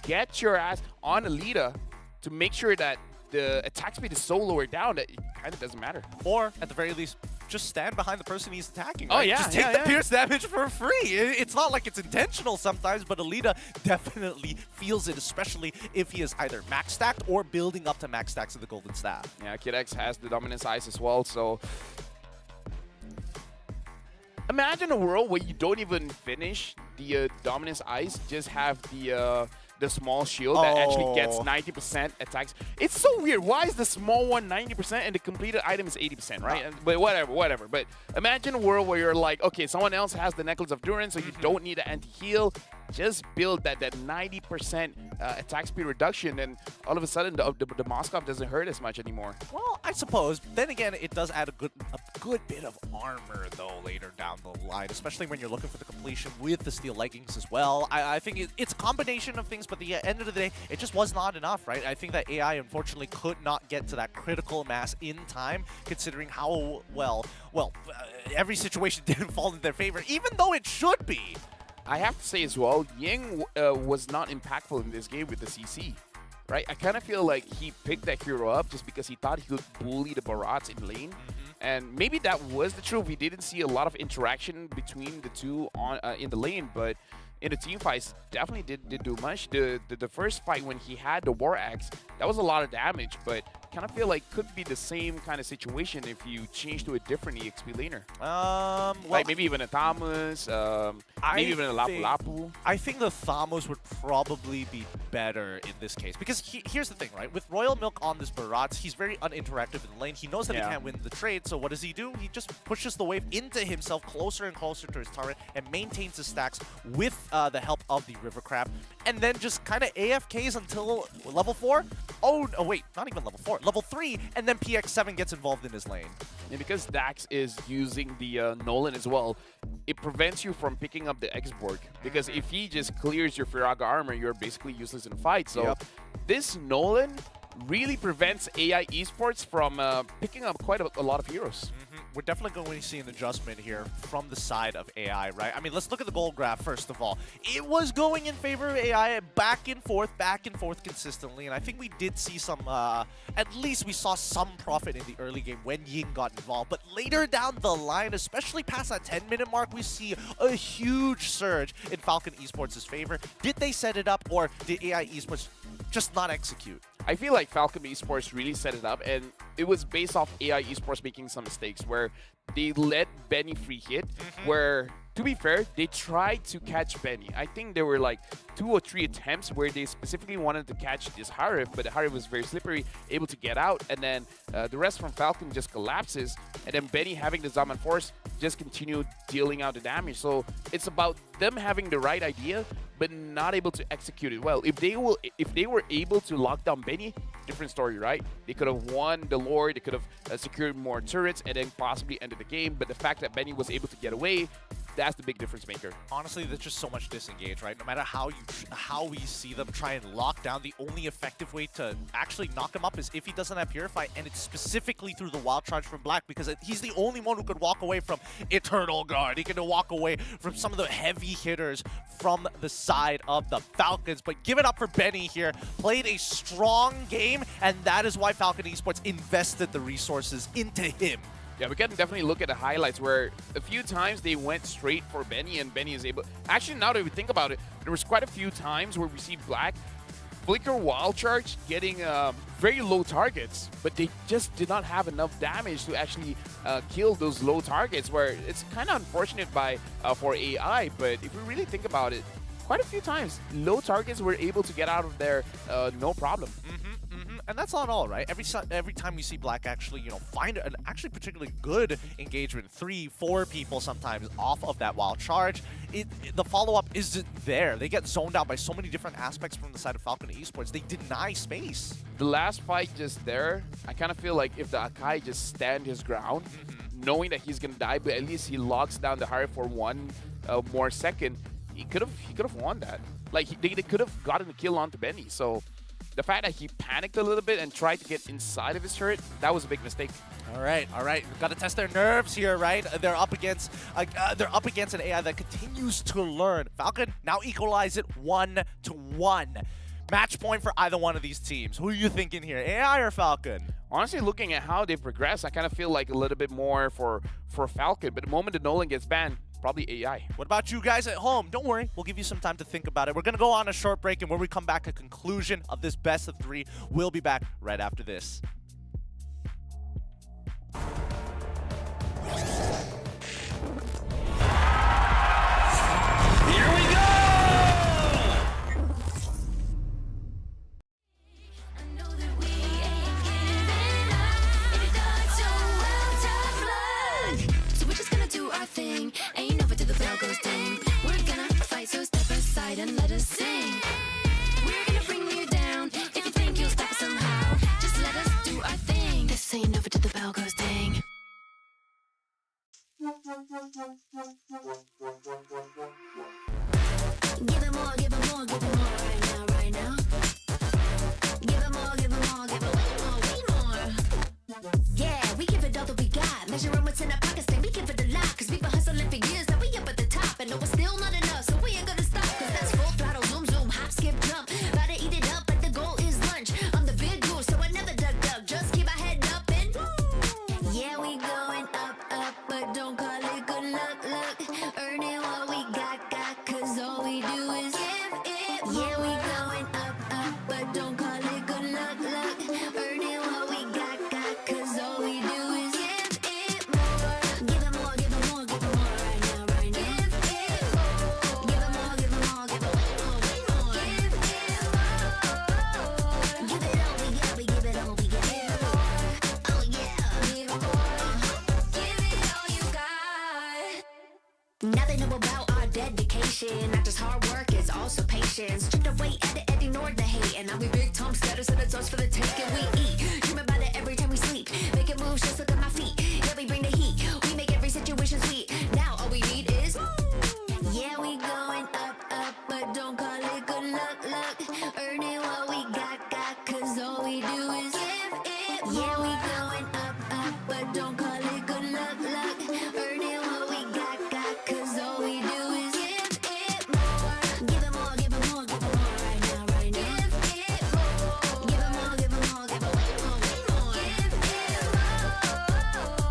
get your ass on Alita to make sure that the attack speed is so lower down that it kind of doesn't matter. Or, at the very least, just stand behind the person he's attacking. Oh, right? yeah, just take yeah, the pierce damage for free. It's not like it's intentional sometimes, but Alita definitely feels it, especially if he is either max stacked or building up to max stacks of the Golden Staff. Yeah, Kid X has the Dominance Ice as well, so imagine a world where you don't even finish the Dominance Ice, just have the small shield that actually gets 90% attacks. It's so weird. Why is the small one 90% and the completed item is 80%, right? But whatever. But imagine a world where you're like, okay, someone else has the Necklace of Durance, so you don't need an anti-heal. Just build that 90% attack speed reduction, and all of a sudden the Moskov doesn't hurt as much anymore. Well, I suppose. Then again, it does add a good bit of armor, though, later down the line, especially when you're looking for the completion with the steel leggings as well. I think it's a combination of things, but at the end of the day, it just was not enough, right? I think that AI, unfortunately, could not get to that critical mass in time, considering how well, every situation didn't fall in their favor, even though it should be. I have to say as well, Ying was not impactful in this game with the CC, right? I kind of feel like he picked that hero up just because he thought he could bully the Barats in lane. And maybe that was the truth. We didn't see a lot of interaction between the two on in the lane, but in the team fights, definitely did do much. The first fight when he had the War Axe, that was a lot of damage, but kind of feel like could be the same kind of situation if you change to a different EXP laner. Well, like maybe even a Thamus, maybe even a Lapu Lapu. I think the Thamos would probably be better in this case, because here's the thing, right? With Royal Milk on this Barats, he's very uninteractive in the lane. He knows that he can't win the trade, so what does he do? He just pushes the wave into himself, closer and closer to his turret, and maintains his stacks with the help of the River Crab, and then just kind of AFKs until level 4. Oh, wait, not even level 4. Level 3, and then PX7 gets involved in his lane. And because Dax is using the Nolan as well, it prevents you from picking up the Xborg. Because if he just clears your Firaga armor, you're basically useless in a fight. So this Nolan really prevents AI esports from picking up quite a lot of heroes. We're definitely going to see an adjustment here from the side of AI, right? I mean, let's look at the gold graph first of all. It was going in favor of AI back and forth consistently, and I think we did see some, at least we saw some profit in the early game when Ying got involved. But later down the line, especially past that 10-minute mark, we see a huge surge in Falcon Esports' favor. Did they set it up, or did AI Esports just not execute? I feel like Falcon Esports really set it up, and it was based off AI Esports making some mistakes where they let Benny free hit, where, to be fair, they tried to catch Benny. I think there were like 2 or 3 attempts where they specifically wanted to catch this Harif, but the Harif was very slippery, able to get out, and then the rest from Falcon just collapses, and then Benny, having the Zaman Force, just continued dealing out the damage. So it's about them having the right idea, but not able to execute it well. If they were able to lock down Benny, different story, right? They could have won the lore, they could have secured more turrets, and then possibly ended the game. But the fact that Benny was able to get away, that's the big difference maker. Honestly, there's just so much disengage, right? No matter how we see them try and lock down, the only effective way to actually knock him up is if he doesn't have Purify, and it's specifically through the Wild Charge from Black, because he's the only one who could walk away from Eternal Guard. He can walk away from some of the heavy hitters from the side of the Falcons. But give it up for Benny here. Played a strong game, and that is why Falcon Esports invested the resources into him. Yeah, we can definitely look at the highlights where a few times they went straight for Benny, and Benny is able... Actually, now that we think about it, there was quite a few times where we see Black flicker Wild Charge getting very low targets, but they just did not have enough damage to actually kill those low targets, where it's kind of unfortunate for AI, but if we really think about it, quite a few times, low targets were able to get out of there no problem. And that's not all, right? Every time we see Black actually, find an actually particularly good engagement, 3, 4 people sometimes off of that wild charge, the follow-up isn't there. They get zoned out by so many different aspects from the side of Falcon Esports. They deny space. The last fight just there, I kind of feel like if the Akai just stand his ground, knowing that he's gonna die, but at least he locks down the Harry for 1 more second, he could have won that. Like they could have gotten a kill onto Benny. So the fact that he panicked a little bit and tried to get inside of his turret, that was a big mistake. All right. We've got to test their nerves here, right? They're up against an AI that continues to learn. Falcon now equalize it 1-1. Match point for either one of these teams. Who are you thinking here, AI or Falcon? Honestly, looking at how they progress, I kind of feel like a little bit more for Falcon. But the moment that Nolan gets banned, probably AI. What about you guys at home? Don't worry, we'll give you some time to think about it. We're going to go on a short break, and when we come back, a conclusion of this best of 3. We'll be back right after this. Here we go! I know that we ain't giving up. It got so well, tough luck. So we're just gonna do our thing. Ain't over till the bell goes ding. We're gonna fight, so step aside and let us sing. We're gonna bring you down. If you think you'll stop us somehow, just let us do our thing. This ain't over till the bell goes ding. Give them more, give them more, give them more right now. Give them more, give them more, give them way more. Yeah, we give it all that we got. Measuring what's in our pockets, then we give it a lot. Cause we've been hustling for years, now we up at the top. And no, it's still not enough, so we ain't gonna stop. Cause that's full throttle, zoom, zoom, hop, skip, jump. Gotta eat it up like the goal is lunch. I'm the big goose, so I never duck. Just keep our head up and yeah, we going up, but don't call it good luck. Earning what we got, cause all we do is give it more. Yeah, we going up, but don't call it good luck. Earning what we got, cause all we do is give it more. Give it more, give it more, give it more right now. Give it more. Give it more, give it more, give it way more. Give it more. Give it all we got, we give it all we got. Oh yeah, give it more. Give it all you got. Now they know about our dedication. Not just hard work, it's also patience. Stripped away at it and ignored the hate. And now we big Tom status and it's us for the taking. We eat, dream about it every time we sleep. Making moves, just look at my feet. Yeah, we bring the heat. We make every situation sweet. Now all we need is yeah, we going up, but don't call it good luck. Earning what we got, cause all we do is give it more. Yeah, we going up, but don't call it good luck. Earning what we got, cause all we do is give it more. Give it more, give it more, give it more right now. Give it more. Give it more, give it more, give it way more. Give it more.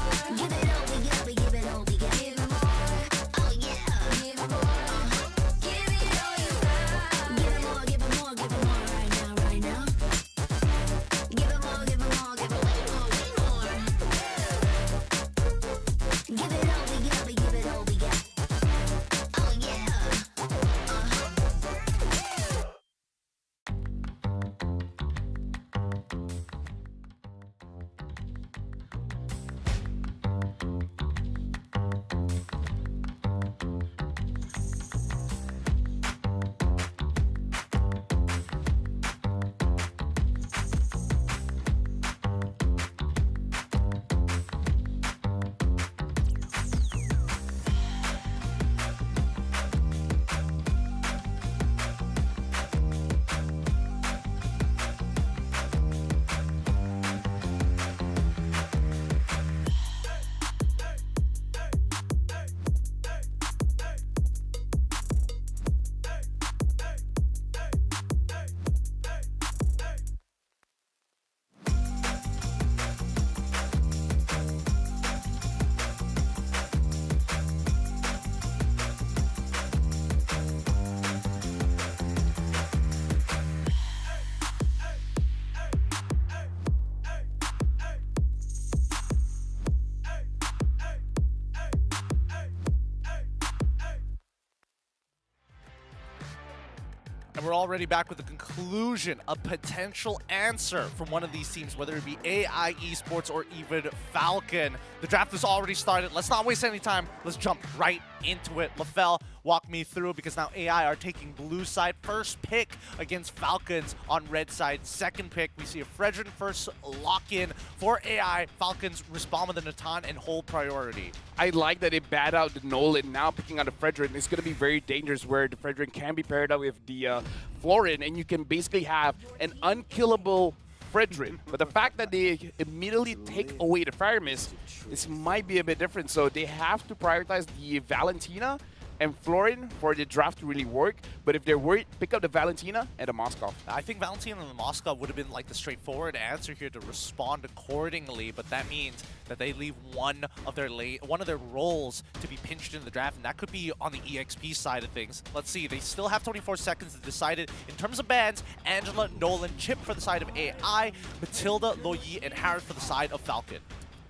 And we're already back with the conclusion, a potential answer from one of these teams, whether it be AI Esports or even Falcon. The draft has already started. Let's not waste any time. Let's jump right into it. LaFell, walk me through, because now AI are taking blue side. First pick against Falcons on red side. Second pick, we see a Fredrin first lock-in for AI. Falcons respond with a Natan and hold priority. I like that they bat out the Nolan, now picking out the Fredrin. It's going to be very dangerous where the Fredrin can be paired up with the Florin, and you can basically have an unkillable Fredrin. But the fact that they immediately take away the Fire Mist, this might be a bit different. So they have to prioritize the Valentina and Florin for the draft to really work. But if they're worried, pick up the Valentina and the Moskov. I think Valentina and the Moskov would have been like the straightforward answer here to respond accordingly, but that means that they leave one of their roles to be pinched in the draft, and that could be on the EXP side of things. Let's see, they still have 24 seconds to decide it. In terms of bans, Angela, Nolan, Chip for the side of AI, Matilda, Loyi, and Harris for the side of Falcon.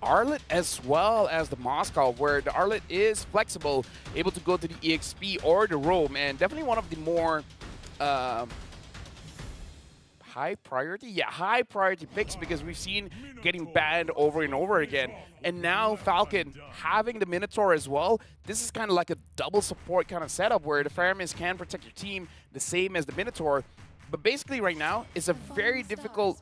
Arlet as well as the Moskov, where the Arlet is flexible, able to go to the EXP or the Roam, and definitely one of the more high priority picks, because we've seen getting banned over and over again. And now Falcon having the Minotaur as well. This is kind of like a double support kind of setup where the Fire Mist can protect your team the same as the Minotaur. But basically right now, it's a very difficult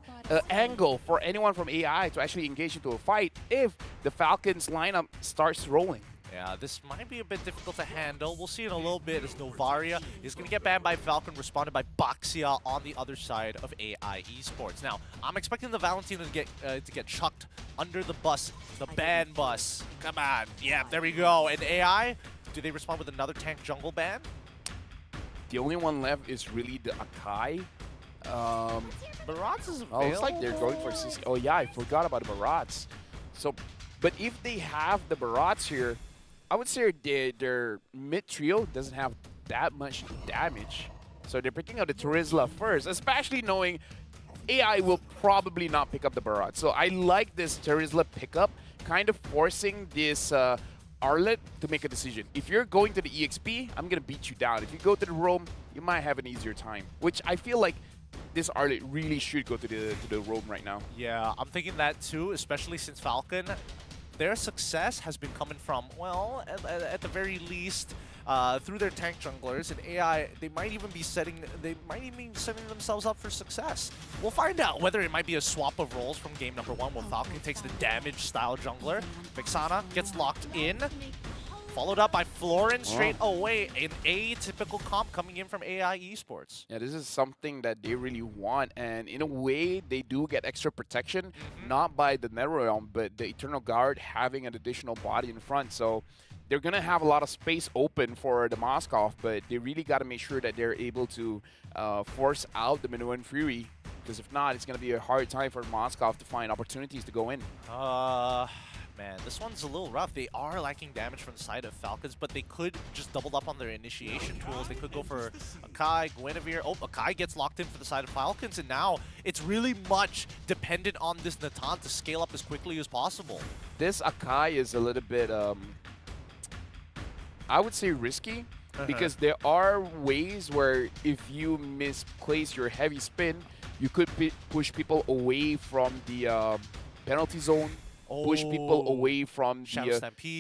angle for anyone from AI to actually engage into a fight if the Falcons lineup starts rolling. Yeah, this might be a bit difficult to handle. We'll see in a little bit as Novaria is going to get banned by Falcon, responded by Baxia on the other side of AI Esports. Now, I'm expecting the Valentina to get chucked under the bus, the ban bus. Come on. Yeah, there we go. And AI, do they respond with another tank jungle ban? The only one left is really the Akai. Barats is available. Oh, looks like they're going for CC. Oh yeah, I forgot about the Barats. So, but if they have the Barats here, I would say their mid trio doesn't have that much damage. So they're picking up the Terizla first, especially knowing AI will probably not pick up the Barats. So I like this Terizla pickup, kind of forcing this Arlet to make a decision. If you're going to the EXP, I'm going to beat you down. If you go to the Roam, you might have an easier time, which I feel like this Arlet really should go to the Roam right now. Yeah, I'm thinking that too, especially since Falcon, their success has been coming from, well, at the very least, through their tank junglers, and AI, they might even be setting themselves up for success. We'll find out whether it might be a swap of roles from game number 1, where Falcon takes the damage style jungler. Vexana gets locked in, followed up by Florin straight away. An atypical comp coming in from AI Esports. Yeah, this is something that they really want, and in a way, they do get extra protection, not by the NetherRealm, but the Eternal Guard having an additional body in front. So they're going to have a lot of space open for the Moskov, but they really got to make sure that they're able to force out the Minoan Fury, because if not, it's going to be a hard time for Moskov to find opportunities to go in. Man, this one's a little rough. They are lacking damage from the side of Falcons, but they could just double up on their initiation tools. They could go for Akai, Guinevere. Oh, Akai gets locked in for the side of Falcons, and now it's really much dependent on this Natan to scale up as quickly as possible. This Akai is a little bit, I would say risky, because there are ways where if you misplace your heavy spin, you could push people away from the penalty zone, push people away from the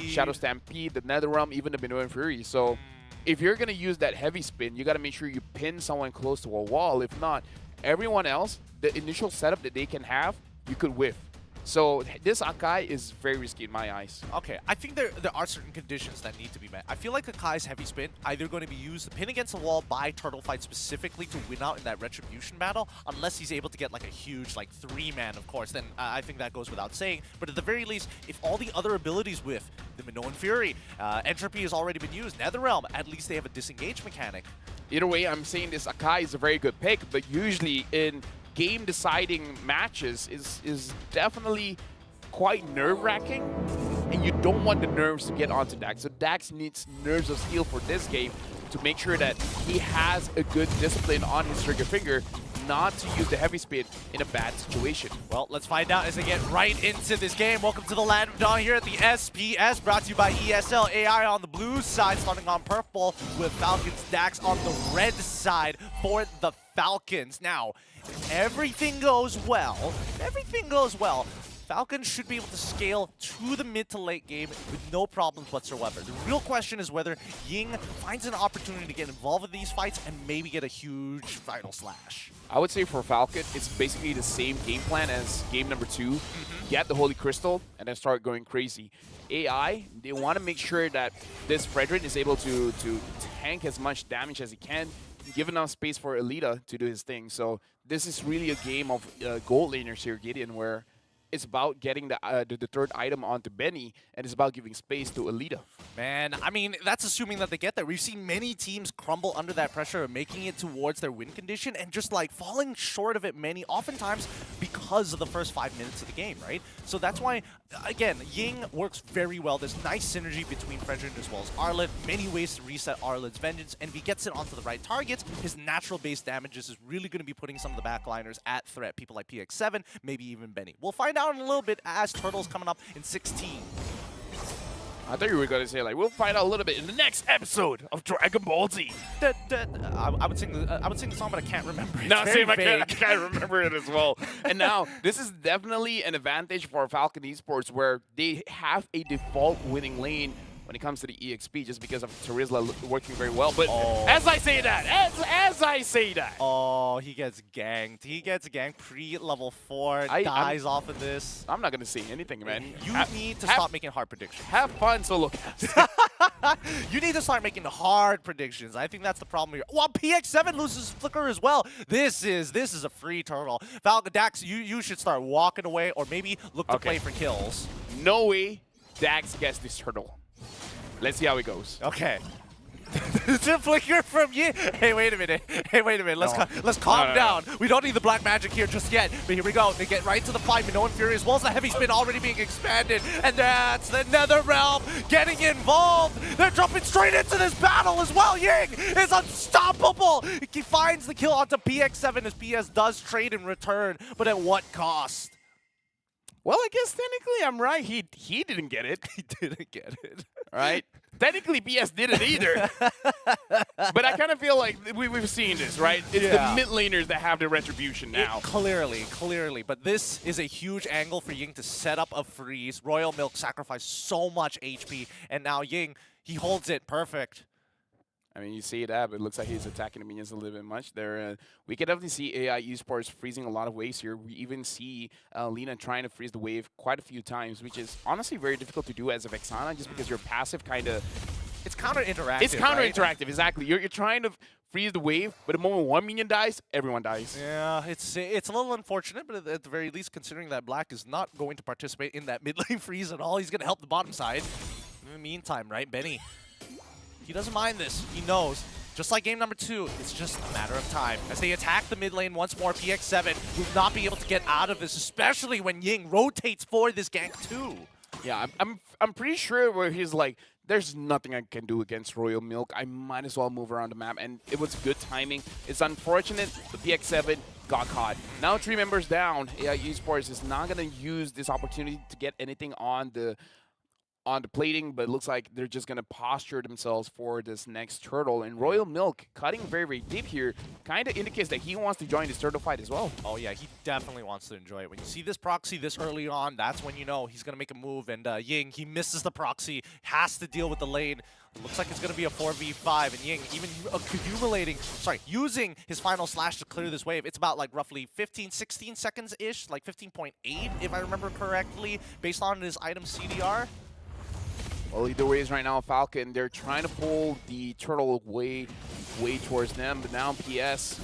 Shadow Stampede, the NetherRealm, even the Minoan Fury. So if you're going to use that heavy spin, you got to make sure you pin someone close to a wall. If not, everyone else, the initial setup that they can have, you could whiff. So this Akai is very risky in my eyes. Okay, I think there are certain conditions that need to be met. I feel like Akai's heavy spin either going to be used to pin against the wall by Turtlefight specifically to win out in that Retribution battle, unless he's able to get like a huge like 3-man, of course, then I think that goes without saying. But at the very least, if all the other abilities with the Minoan Fury, Entropy has already been used, NetherRealm, at least they have a disengage mechanic. Either way, I'm saying this Akai is a very good pick, but usually in game-deciding matches is definitely quite nerve-wracking, and you don't want the nerves to get onto Dax. So Dax needs nerves of steel for this game to make sure that he has a good discipline on his trigger finger. not to use the heavy spin in a bad situation. Well, let's find out as they get right into this game. Welcome to the Land of Dawn here at the SPS, brought to you by ESL AI on the blue side, starting on purple with Falcons Dax on the red side for the Falcons. Now, if everything goes well, Falcons should be able to scale to the mid to late game with no problems whatsoever. The real question is whether Ying finds an opportunity to get involved in these fights and maybe get a huge final slash. I would say for Falcon, it's basically the same game plan as game number 2. Get the Holy Crystal and then start going crazy. AI, they want to make sure that this Fredrin is able to tank as much damage as he can, give enough space for Alita to do his thing. So this is really a game of gold laners here, Gideon, where it's about getting the third item onto Benny, and it's about giving space to Alita. Man, I mean, that's assuming that they get there. We've seen many teams crumble under that pressure of making it towards their win condition and just like falling short of it oftentimes because of the first 5 minutes of the game, right? So that's why, again, Ying works very well. There's nice synergy between Fredrin as well as Arlid. Many ways to reset Arlid's vengeance, and if he gets it onto the right targets, his natural base damages is really going to be putting some of the backliners at threat. People like PX7, maybe even Benny. We'll find out in a little bit as Turtle's coming up in 16. I thought you were going to say, like, we'll find out a little bit in the next episode of Dragon Ball Z. I would sing the song, but I can't remember. It's No, very same. I vague. can't remember it as well. And now, this is definitely an advantage for Falcon Esports, where they have a default winning lane when it comes to the EXP, just because of Terizla working very well. But as I say that, as I say that. Oh, he gets ganked. He gets ganked pre-level 4, dies off of this. I'm not going to say anything, man. You need to stop making hard predictions. Have fun, solo cast. You need to start making hard predictions. I think that's the problem here. Well, PX7 loses Flicker as well. This is a free turtle. Falcon Dax, you should start walking away or maybe look to play for kills. No way Dax gets this turtle. Let's see how it goes. Okay. The flicker from you. Hey, wait a minute. Let's calm down. We don't need the black magic here just yet. But here we go. They get right to the fight. Minoan Fury as well as the heavy spin already being expanded. And that's the Nether Realm getting involved. They're jumping straight into this battle as well. Ying is unstoppable. He finds the kill onto PX7 as PS does trade in return. But at what cost? Well, I guess technically I'm right. He didn't get it. He didn't get it. Right? Technically, PS didn't either. But I kind of feel like we've seen this, right? It's the mid laners that have the retribution now. Clearly. But this is a huge angle for Ying to set up a freeze. Royal Milk sacrificed so much HP, and now Ying, he holds it perfect. I mean, you see that, but it looks like he's attacking the minions a little bit much there. We can definitely see AI Esports freezing a lot of waves here. We even see Lina trying to freeze the wave quite a few times, which is honestly very difficult to do as a Vexana, just because your passive kind of... It's counter-interactive, It's counter-interactive, exactly. You're trying to freeze the wave, but the moment one minion dies, everyone dies. Yeah, it's a little unfortunate, but at the very least, considering that Black is not going to participate in that mid-lane freeze at all, he's going to help the bottom side. In the meantime, right, Benny? He doesn't mind this. He knows. Just like game number 2, it's just a matter of time. As they attack the mid lane once more, PX7 will not be able to get out of this, especially when Ying rotates for this gank too. Yeah, I'm pretty sure where he's like, there's nothing I can do against Royal Milk. I might as well move around the map, and it was good timing. It's unfortunate, but PX7 got caught. Now 3 members down. AI Esports is not going to use this opportunity to get anything on the plating, but it looks like they're just going to posture themselves for this next turtle. And Royal Milk, cutting very, very deep here, kind of indicates that he wants to join this turtle fight as well. Oh yeah, he definitely wants to enjoy it. When you see this proxy this early on, that's when you know he's going to make a move. And Ying, he misses the proxy, has to deal with the lane. Looks like it's going to be a 4v5, and Ying even using his final slash to clear this wave. It's about like roughly 15, 16 seconds-ish, like 15.8 if I remember correctly, based on his item CDR. Well, either way is right now Falcon. They're trying to pull the turtle way towards them, but now PS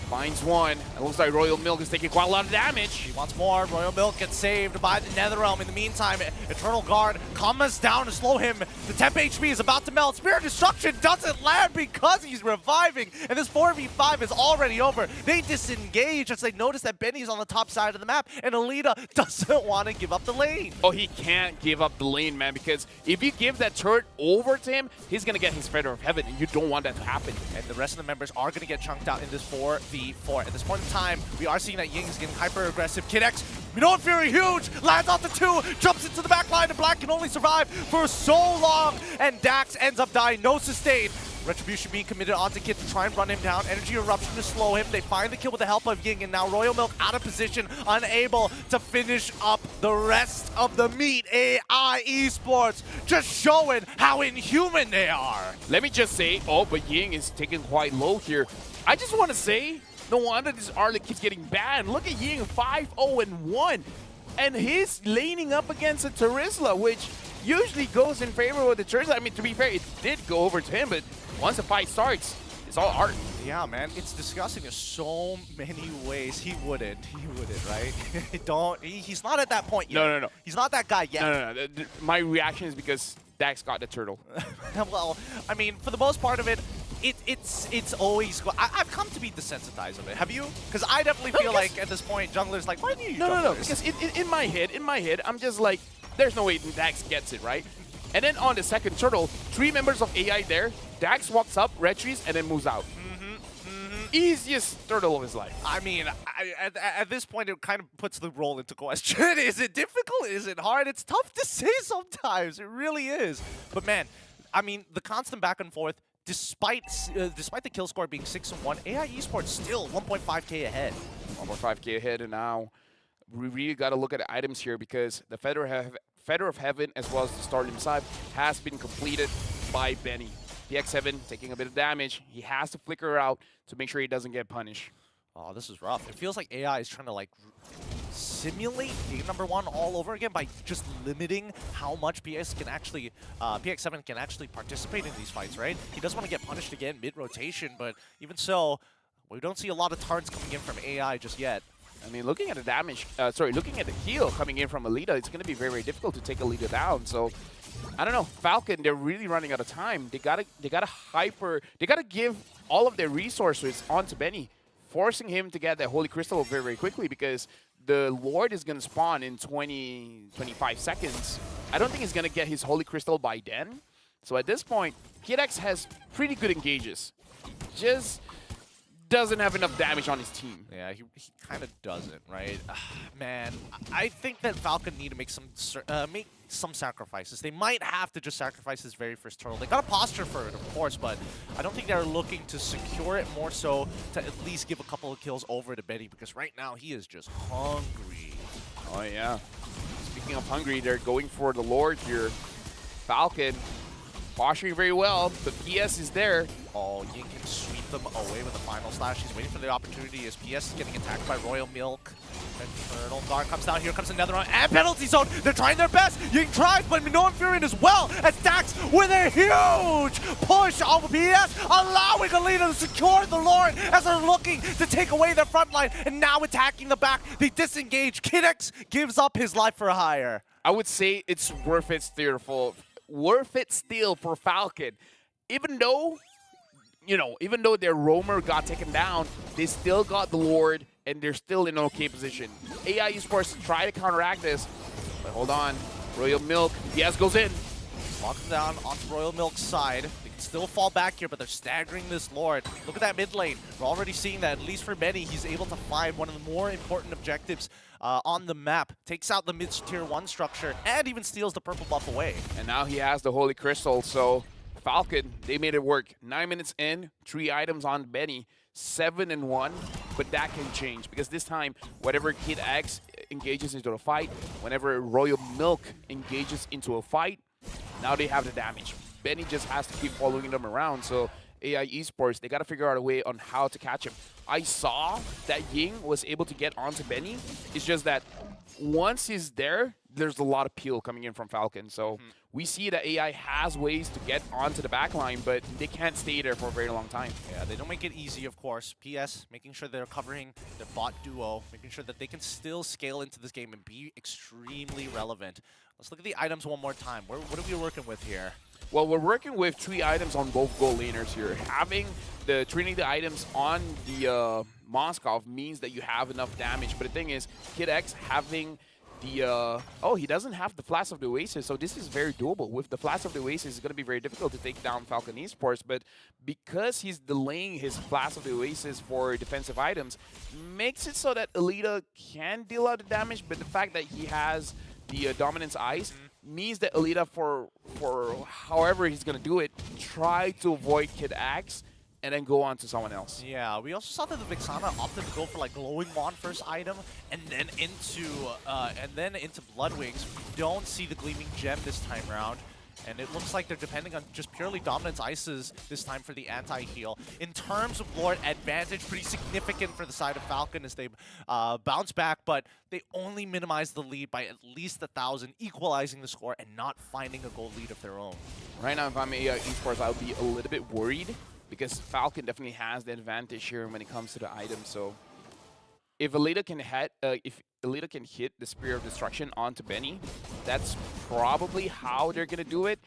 finds one. It looks like Royal Milk is taking quite a lot of damage. He wants more. Royal Milk gets saved by the Netherrealm. In the meantime, Eternal Guard comes down to slow him. The temp HP is about to melt. Spirit Destruction doesn't land because he's reviving. And this 4v5 is already over. They disengage as they notice that Benny's on the top side of the map. And Alita doesn't want to give up the lane. Oh, he can't give up the lane, man, because if you give that turret over to him, he's going to get his Feather of Heaven, and you don't want that to happen. And the rest of the members are going to get chunked out in this 4v5. 1v4. At this point in time, we are seeing that Ying is getting hyper-aggressive. Kid X, Minoan Fury huge, lands off the 2, jumps into the back line, and Black can only survive for so long, and Dax ends up dying, no sustain. Retribution being committed onto Kid to try and run him down. Energy Eruption to slow him. They find the kill with the help of Ying, and now Royal Milk out of position, unable to finish up the rest of the meet. AI Esports just showing how inhuman they are. Let me just say, but Ying is taken quite low here. I just want to say, no wonder this Arlic keeps getting banned. Look at Ying, 5-0-1. And he's laning up against a Terizla, which usually goes in favor of the Terizla. I mean, to be fair, it did go over to him, but once the fight starts, it's all art. Yeah, man, it's disgusting in so many ways. He wouldn't, right? He's not at that point yet. No. He's not that guy yet. No. My reaction is because Dax got the turtle. Well, I mean, for the most part of it, it's always. I've come to be desensitized of it. Have you? Because I definitely feel like at this point, junglers like, why do you? No. Because in my head, I'm just like, there's no way Dax gets it, right? And then on the second turtle, 3 members of AI there. Dax walks up, retries, and then moves out. Easiest turtle of his life. I mean, at this point, it kind of puts the role into question. Is it difficult? Is it hard? It's tough to say sometimes. It really is. But man, I mean, the constant back and forth, despite the kill score being 6-1, AI Esports still 1.5k ahead. 1.5k ahead, and now we really got to look at the items here because the Feather of Heaven as well as the Starlim Side has been completed by Benny. PX7 taking a bit of damage. He has to flicker out to make sure he doesn't get punished. Oh, this is rough. It feels like AI is trying to like simulate game number 1 all over again by just limiting how much PX7 can actually participate in these fights, right? He doesn't want to get punished again mid-rotation, but even so, we don't see a lot of turns coming in from AI just yet. I mean, looking at the damage, looking at the heal coming in from Alita, it's going to be very, very difficult to take Alita down. So, I don't know. Falcon, they're really running out of time. They gotta give all of their resources onto Benny, forcing him to get that Holy Crystal very, very quickly because the Lord is going to spawn in 25 seconds. I don't think he's going to get his Holy Crystal by then. So at this point, Kid X has pretty good engages. He just doesn't have enough damage on his team. Yeah, he kind of doesn't, right? Man, I think that Falcon need to make some sacrifices. They might have to just sacrifice his very first turtle. They got a posture for it, of course, but I don't think they're looking to secure it more so to at least give a couple of kills over to Benny because right now he is just hungry. Oh, yeah. Speaking of hungry, they're going for the Lord here. Falcon posturing very well. The PS is there. Oh, Ying can sweep them away with the final slash. He's waiting for the opportunity as PS is getting attacked by Royal Milk. Infernal Guard comes down here, comes another one, and penalty zone. They're trying their best. Ying tries, but Minoan Fury as well as Dax with a huge push on PS, allowing Alita to secure the Lord as they're looking to take away their front line and now attacking the back. They disengage. Kid X gives up his life for a hire. I would say it's worth it still for Falcon. Even though their roamer got taken down, they still got the Lord, and they're still in an okay position. AI Esports try to counteract this, but hold on. Royal Milk, yes, goes in. Lock them down onto Royal Milk's side. They can still fall back here, but they're staggering this Lord. Look at that mid lane. We're already seeing that, at least for Benny, he's able to find one of the more important objectives on the map. Takes out the mid-tier 1 structure, and even steals the purple buff away. And now he has the Holy Crystal, so Falcon, they made it work. 9 minutes in, 3 items on Benny, 7-1, but that can change because this time, whatever Kid X engages into a fight, whenever Royal Milk engages into a fight, now they have the damage. Benny just has to keep following them around, so AI Esports, they got to figure out a way on how to catch him. I saw that Ying was able to get onto Benny. It's just that once he's there, there's a lot of peel coming in from Falcon. So we see that AI has ways to get onto the back line, but they can't stay there for a very long time. Yeah, they don't make it easy, of course. PS, making sure they're covering their bot duo, making sure that they can still scale into this game and be extremely relevant. Let's look at the items one more time. What are we working with here? Well, we're working with 3 items on both goal laners here. Having the Trinity items on the Moskov means that you have enough damage. But the thing is, Kid X having he doesn't have the Flash of the Oasis, so this is very doable. With the Flash of the Oasis, it's going to be very difficult to take down Falcon Esports, but because he's delaying his Flash of the Oasis for defensive items, makes it so that Alita can deal out the damage, but the fact that he has the Dominance Ice means that Alita, for however he's going to do it, try to avoid Kid Axe and then go on to someone else. Yeah, we also saw that the Vixana opted to go for like Glowing Wand first item, and then into Bloodwings. We don't see the Gleaming Gem this time around, and it looks like they're depending on just purely Dominance Ices this time for the anti-heal. In terms of Lord advantage, pretty significant for the side of Falcon as they bounce back, but they only minimize the lead by at least 1,000, equalizing the score and not finding a gold lead of their own. Right now, if I'm Esports, I would be a little bit worried, because Falcon definitely has the advantage here when it comes to the item. So if Alita can hit the Spear of Destruction onto Benny, that's probably how they're gonna do it.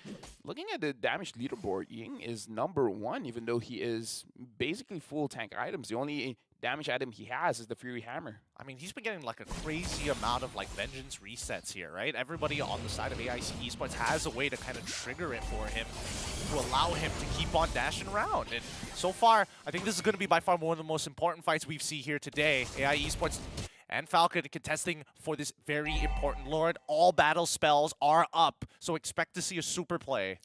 Looking at the damage leaderboard, Ying is #1, even though he is basically full tank items. The only damage item he has is the Fury Hammer. I mean, he's been getting like a crazy amount of like vengeance resets here, right? Everybody on the side of AIC Esports has a way to kind of trigger it for him to allow him to keep on dashing around. And so far, I think this is going to be by far one of the most important fights we've seen here today. AI Esports and Falcon contesting for this very important Lord. All battle spells are up, so expect to see a super play.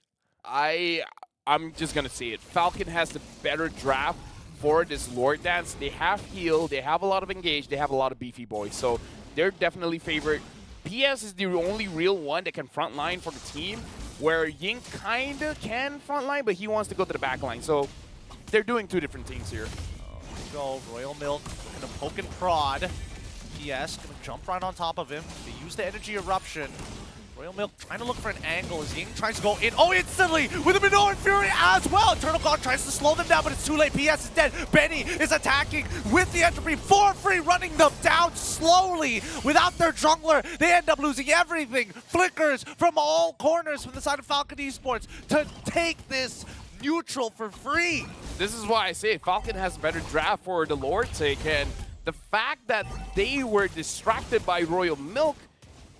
I'm just going to say it. Falcon has the better draft for this Lord dance. They have heal, they have a lot of engage, they have a lot of beefy boys, so they're definitely favored. PS is the only real one that can frontline for the team, where Ying kinda can frontline, but he wants to go to the back line. So they're doing two different things here. Here we go, Royal Milk gonna poke and prod. PS gonna jump right on top of him. They use the energy eruption. Royal Milk trying to look for an angle as Ying tries to go in. Oh, instantly with a Minoan Fury as well. Eternal God tries to slow them down, but it's too late. PS is dead. Benny is attacking with the entropy for free, running them down slowly. Without their jungler, they end up losing everything. Flickers from all corners from the side of Falcon Esports to take this neutral for free. This is why I say Falcon has a better draft for the Lord take, and the fact that they were distracted by Royal Milk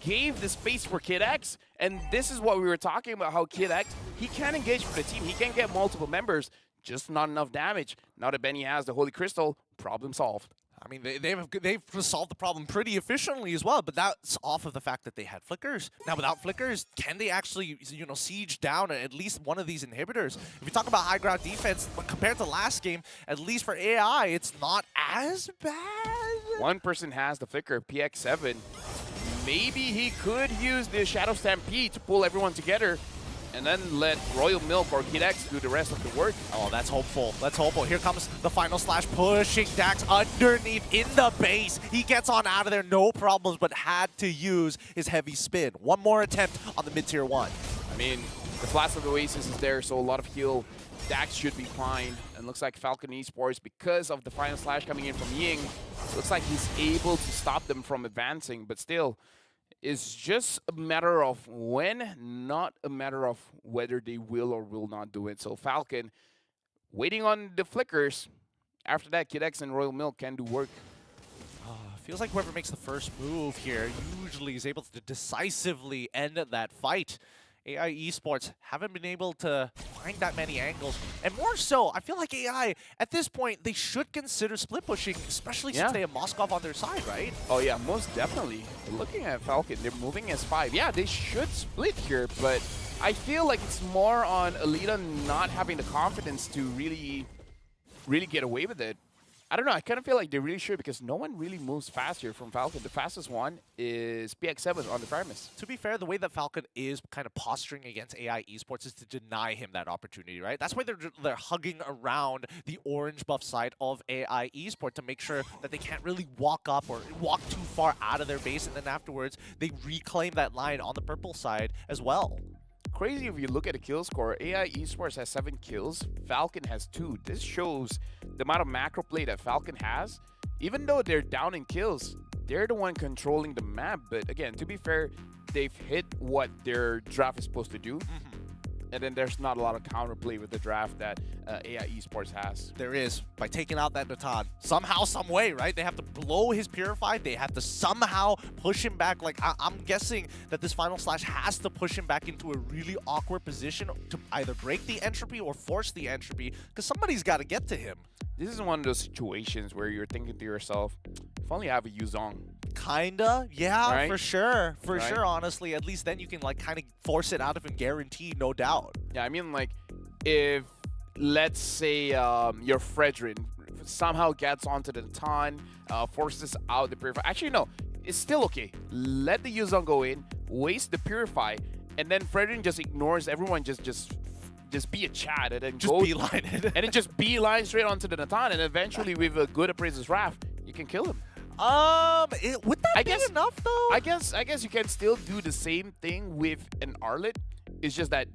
gave the space for Kid X, and this is what we were talking about, how Kid X, he can engage for the team, he can get multiple members, just not enough damage. Now that Benny has the Holy Crystal, problem solved. I mean, they've solved the problem pretty efficiently as well, but that's off of the fact that they had flickers. Now, without flickers, can they actually, siege down at least one of these inhibitors? If you talk about high ground defense, compared to last game, at least for AI, it's not as bad. One person has the flicker, PX7. Maybe he could use the Shadow Stampede to pull everyone together and then let Royal Milk or Kid X do the rest of the work. Oh, that's hopeful. That's hopeful. Here comes the final slash, pushing Dax underneath in the base. He gets on out of there, no problems, but had to use his heavy spin. One more attempt on the mid-tier 1. I mean, the Flash of the Oasis is there, so a lot of heal. Dax should be fine. And looks like Falcon Esports, because of the final slash coming in from Ying, looks like he's able to stop them from advancing, but still, it's just a matter of when, not a matter of whether they will or will not do it. So Falcon, waiting on the flickers. After that, Kid X and Royal Milk can do work. Feels like whoever makes the first move here usually is able to decisively end that fight. AI Esports haven't been able to find that many angles. And more so, I feel like AI, at this point, they should consider split pushing, especially since they have Moskov on their side, right? Oh yeah, most definitely. Looking at Falcon, they're moving as 5. Yeah, they should split here, but I feel like it's more on Alita not having the confidence to really get away with it. I don't know, I kind of feel like they really should, because no one really moves fast here from Falcon. The fastest one is PX7 on the Primus. To be fair, the way that Falcon is kind of posturing against AI Esports is to deny him that opportunity, right? That's why they're hugging around the orange buff side of AI Esports to make sure that they can't really walk up or walk too far out of their base, and then afterwards they reclaim that line on the purple side as well. Crazy if you look at the kill score. AI Esports has 7 kills, Falcon has 2. This shows the amount of macro play that Falcon has. Even though they're down in kills, they're the one controlling the map. But again, to be fair, they've hit what their draft is supposed to do. And then there's not a lot of counterplay with the draft that AI Esports has. There is, by taking out that Natan. Somehow, some way, right? They have to blow his Purify. They have to somehow push him back. Like, I'm guessing that this Final Slash has to push him back into a really awkward position to either break the entropy or force the entropy, because somebody's got to get to him. This is one of those situations where you're thinking to yourself, if only I have a Yuzong. Kinda, yeah, Right? for sure. For Right? sure, honestly. At least then you can, like, kind of force it out of him, guaranteed, no doubt. Yeah, I mean, like, if, let's say, your Fredrin somehow gets onto the Natan, forces out the Purify. Actually, no, it's still okay. Let the Yuzong go in, waste the Purify, and then Fredrin just ignores everyone, just be a Chad, and then Just go, beeline it. and then just beeline straight onto the Natan, and eventually with a good Appraiser's Wrath, you can kill him. Would that I be guess- enough, though? I guess you can still do the same thing with an Arlet. It's just that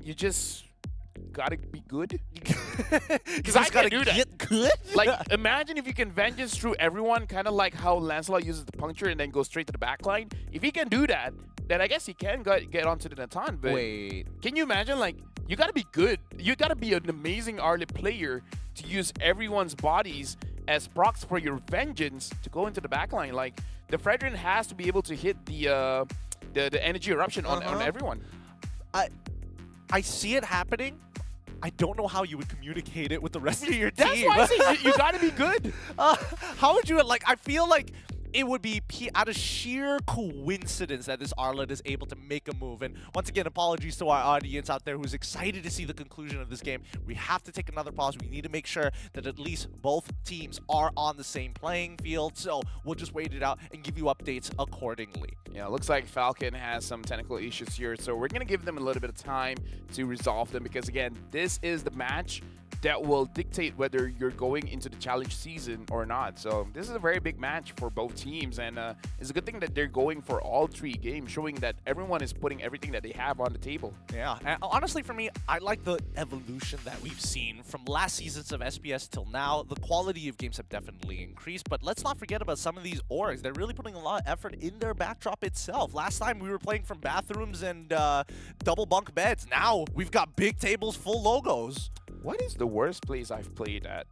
you just gotta be good. Because I can't do that. Get good? Like, imagine if you can vengeance through everyone, kind of like how Lancelot uses the puncture and then go straight to the backline. If he can do that, then I guess he can get onto the Natan. But Wait. can you imagine, like, you gotta be good. You gotta be an amazing Arlet player to use everyone's bodies as procs for your vengeance to go into the backline. Like, the Fredrin has to be able to hit the energy eruption on everyone. I see it happening. I don't know how you would communicate it with the rest of your That's team. why I say you gotta be good. How would you, like, I feel like it would be out of sheer coincidence that this Arlet is able to make a move. And once again, apologies to our audience out there who's excited to see the conclusion of this game. We have to take another pause. We need to make sure that at least both teams are on the same playing field. So we'll just wait it out and give you updates accordingly. Yeah, it looks like Falcon has some technical issues here, so we're going to give them a little bit of time to resolve them because, again, this is the match that will dictate whether you're going into the challenge season or not. So this is a very big match for both teams, and it's a good thing that they're going for all 3 games, showing that everyone is putting everything that they have on the table. Yeah, and honestly for me, I like the evolution that we've seen from last seasons of SPS till now. The quality of games have definitely increased, but let's not forget about some of these orgs. They're really putting a lot of effort in their backdrop itself. Last time we were playing from bathrooms and double bunk beds. Now we've got big tables, full logos. What is the worst place I've played at?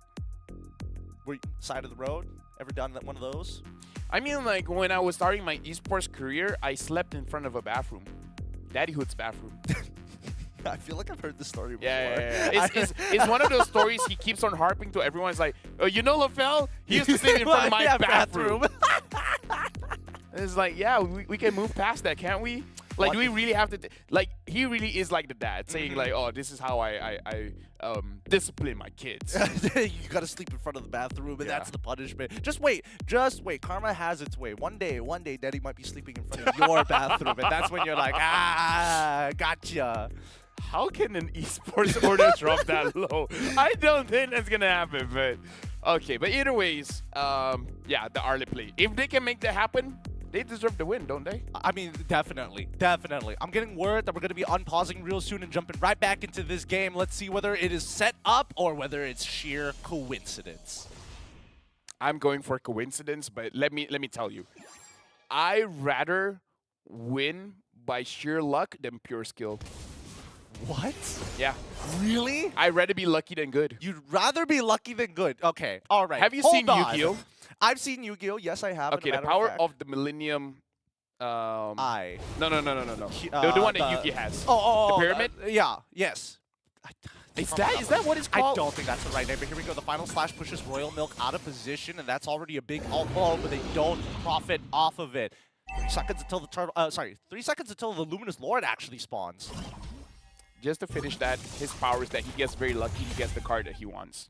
Side of the road? Ever done one of those? I mean, like, when I was starting my esports career, I slept in front of a bathroom. Daddyhood's bathroom. I feel like I've heard this story before. Yeah. It's one of those stories he keeps on harping to everyone. It's like, oh, you know LaFell? He used to sit in front of my bathroom. It's like, yeah, we can move past that, can't we? Like, do we really have to? Like, he really is like the dad, saying like, oh, this is how I discipline my kids. You gotta sleep in front of the bathroom, and Yeah. that's the punishment. Just wait. Karma has its way. One day, Daddy might be sleeping in front of your bathroom, and that's when you're like, gotcha. How can an esports order drop that low? I don't think that's gonna happen, but okay. But either ways, yeah, the Arlet play. If they can make that happen, they deserve the win, don't they? I mean, definitely. I'm getting word that we're going to be unpausing real soon and jumping right back into this game. Let's see whether it is set up or whether it's sheer coincidence. I'm going for coincidence, but let me tell you, I rather win by sheer luck than pure skill. What? Yeah, Really? I'd rather be lucky than good. You'd rather be lucky than good. Okay, all right. Have you Hold seen on. Yu-Gi-Oh? I've seen Yu-Gi-Oh. Yes, I have. Okay, the power of the Millennium. No. The one that Yuki has. The pyramid? Yeah. Yes. Is that what it's I called? don't think that's the right name, but here we go. The final slash pushes Royal Milk out of position, and that's already a big alt blow, but they don't profit off of it. 3 seconds until the turtle. 3 seconds until the Luminous Lord actually spawns. Just to finish that, his power is that he gets very lucky. He gets the card that he wants.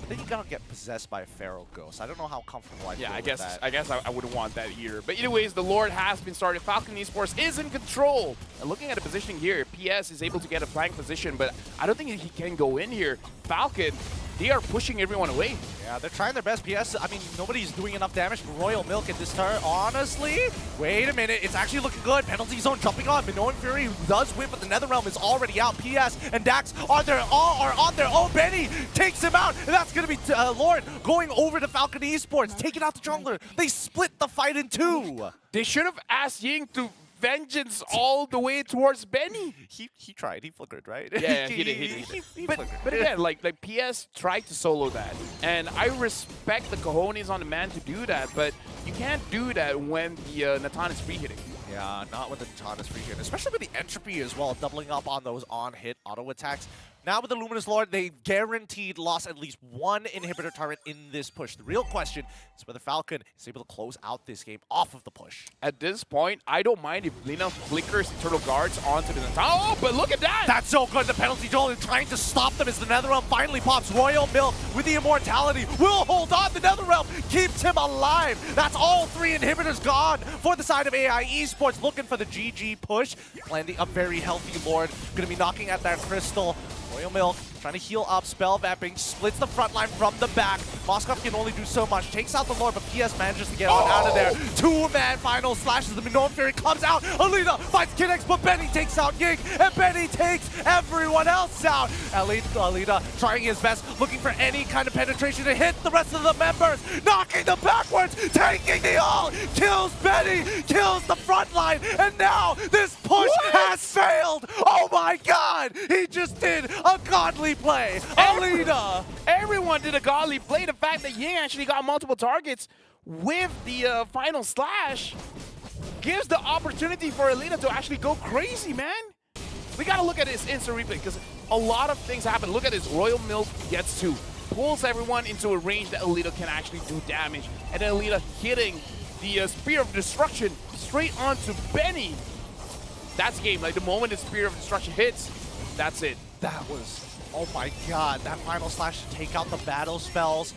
But then you gotta get possessed by a Pharaoh Ghost. I don't know how comfortable I feel Yeah, I with guess that. I wouldn't want that either. But anyways, the Lord has been started. Falcon Esports is in control. And looking at the positioning here, PS is able to get a flank position, but I don't think he can go in here. Falcon, they are pushing everyone away. Yeah, they're trying their best. PS, I mean, nobody's doing enough damage for Royal Milk at this turn. Honestly, wait a minute. It's actually looking good. Penalty zone jumping on. Minoan Fury does win, but the Netherrealm is already out. PS and Dax are on their own. Benny takes him out, and that's going to be Lord going over to Falcon Esports, taking out the jungler. They split the fight in 2. They should have asked Ying to vengeance all the way towards Benny. He tried. He flickered, right? Yeah, he did. He But flickered. again, like PS tried to solo that, and I respect the cojones on the man to do that, but you can't do that when the Natan is free hitting. Yeah, not with the Natan free hit, especially with the entropy as well, doubling up on those on-hit auto attacks. Now with the Luminous Lord, they guaranteed lost at least one inhibitor turret in this push. The real question is whether Falcon is able to close out this game off of the push. At this point, I don't mind if Lina flickers Turtle Guards onto the Natan. Oh, but look at that! That's so good. The penalty Joel is trying to stop them as the Netherrealm finally pops. Royal Milk with the immortality will hold on. The Netherrealm keeps him alive. That's all three inhibitors gone for the side of AI Esports, looking for the GG push. Landing a very healthy Lord. Going to be knocking at that crystal. Royal Milk trying to heal up, spell vamping, splits the front line from the back. Moskov can only do so much, takes out the Lord, but PS manages to get on out of there. Two-man final slashes, the Minoan Fury comes out, Alita fights Kid X, but Benny takes out Ying, and Benny takes everyone else out. Alita trying his best, looking for any kind of penetration to hit the rest of the members, knocking them backwards, taking the ult, kills Benny, kills the front line, and now this push has failed. Oh my god, he just did a godly play. Alita! Everyone did a godly play. The fact that Ying actually got multiple targets with the final slash gives the opportunity for Alita to actually go crazy, man. We gotta look at this instant replay because a lot of things happen. Look at this. Royal Milk gets two, pulls everyone into a range that Alita can actually do damage, and then Alita hitting the Spear of Destruction straight onto Benny. That's game. Like the moment the Spear of Destruction hits, that's it. That was, oh my god, that final slash to take out the battle spells.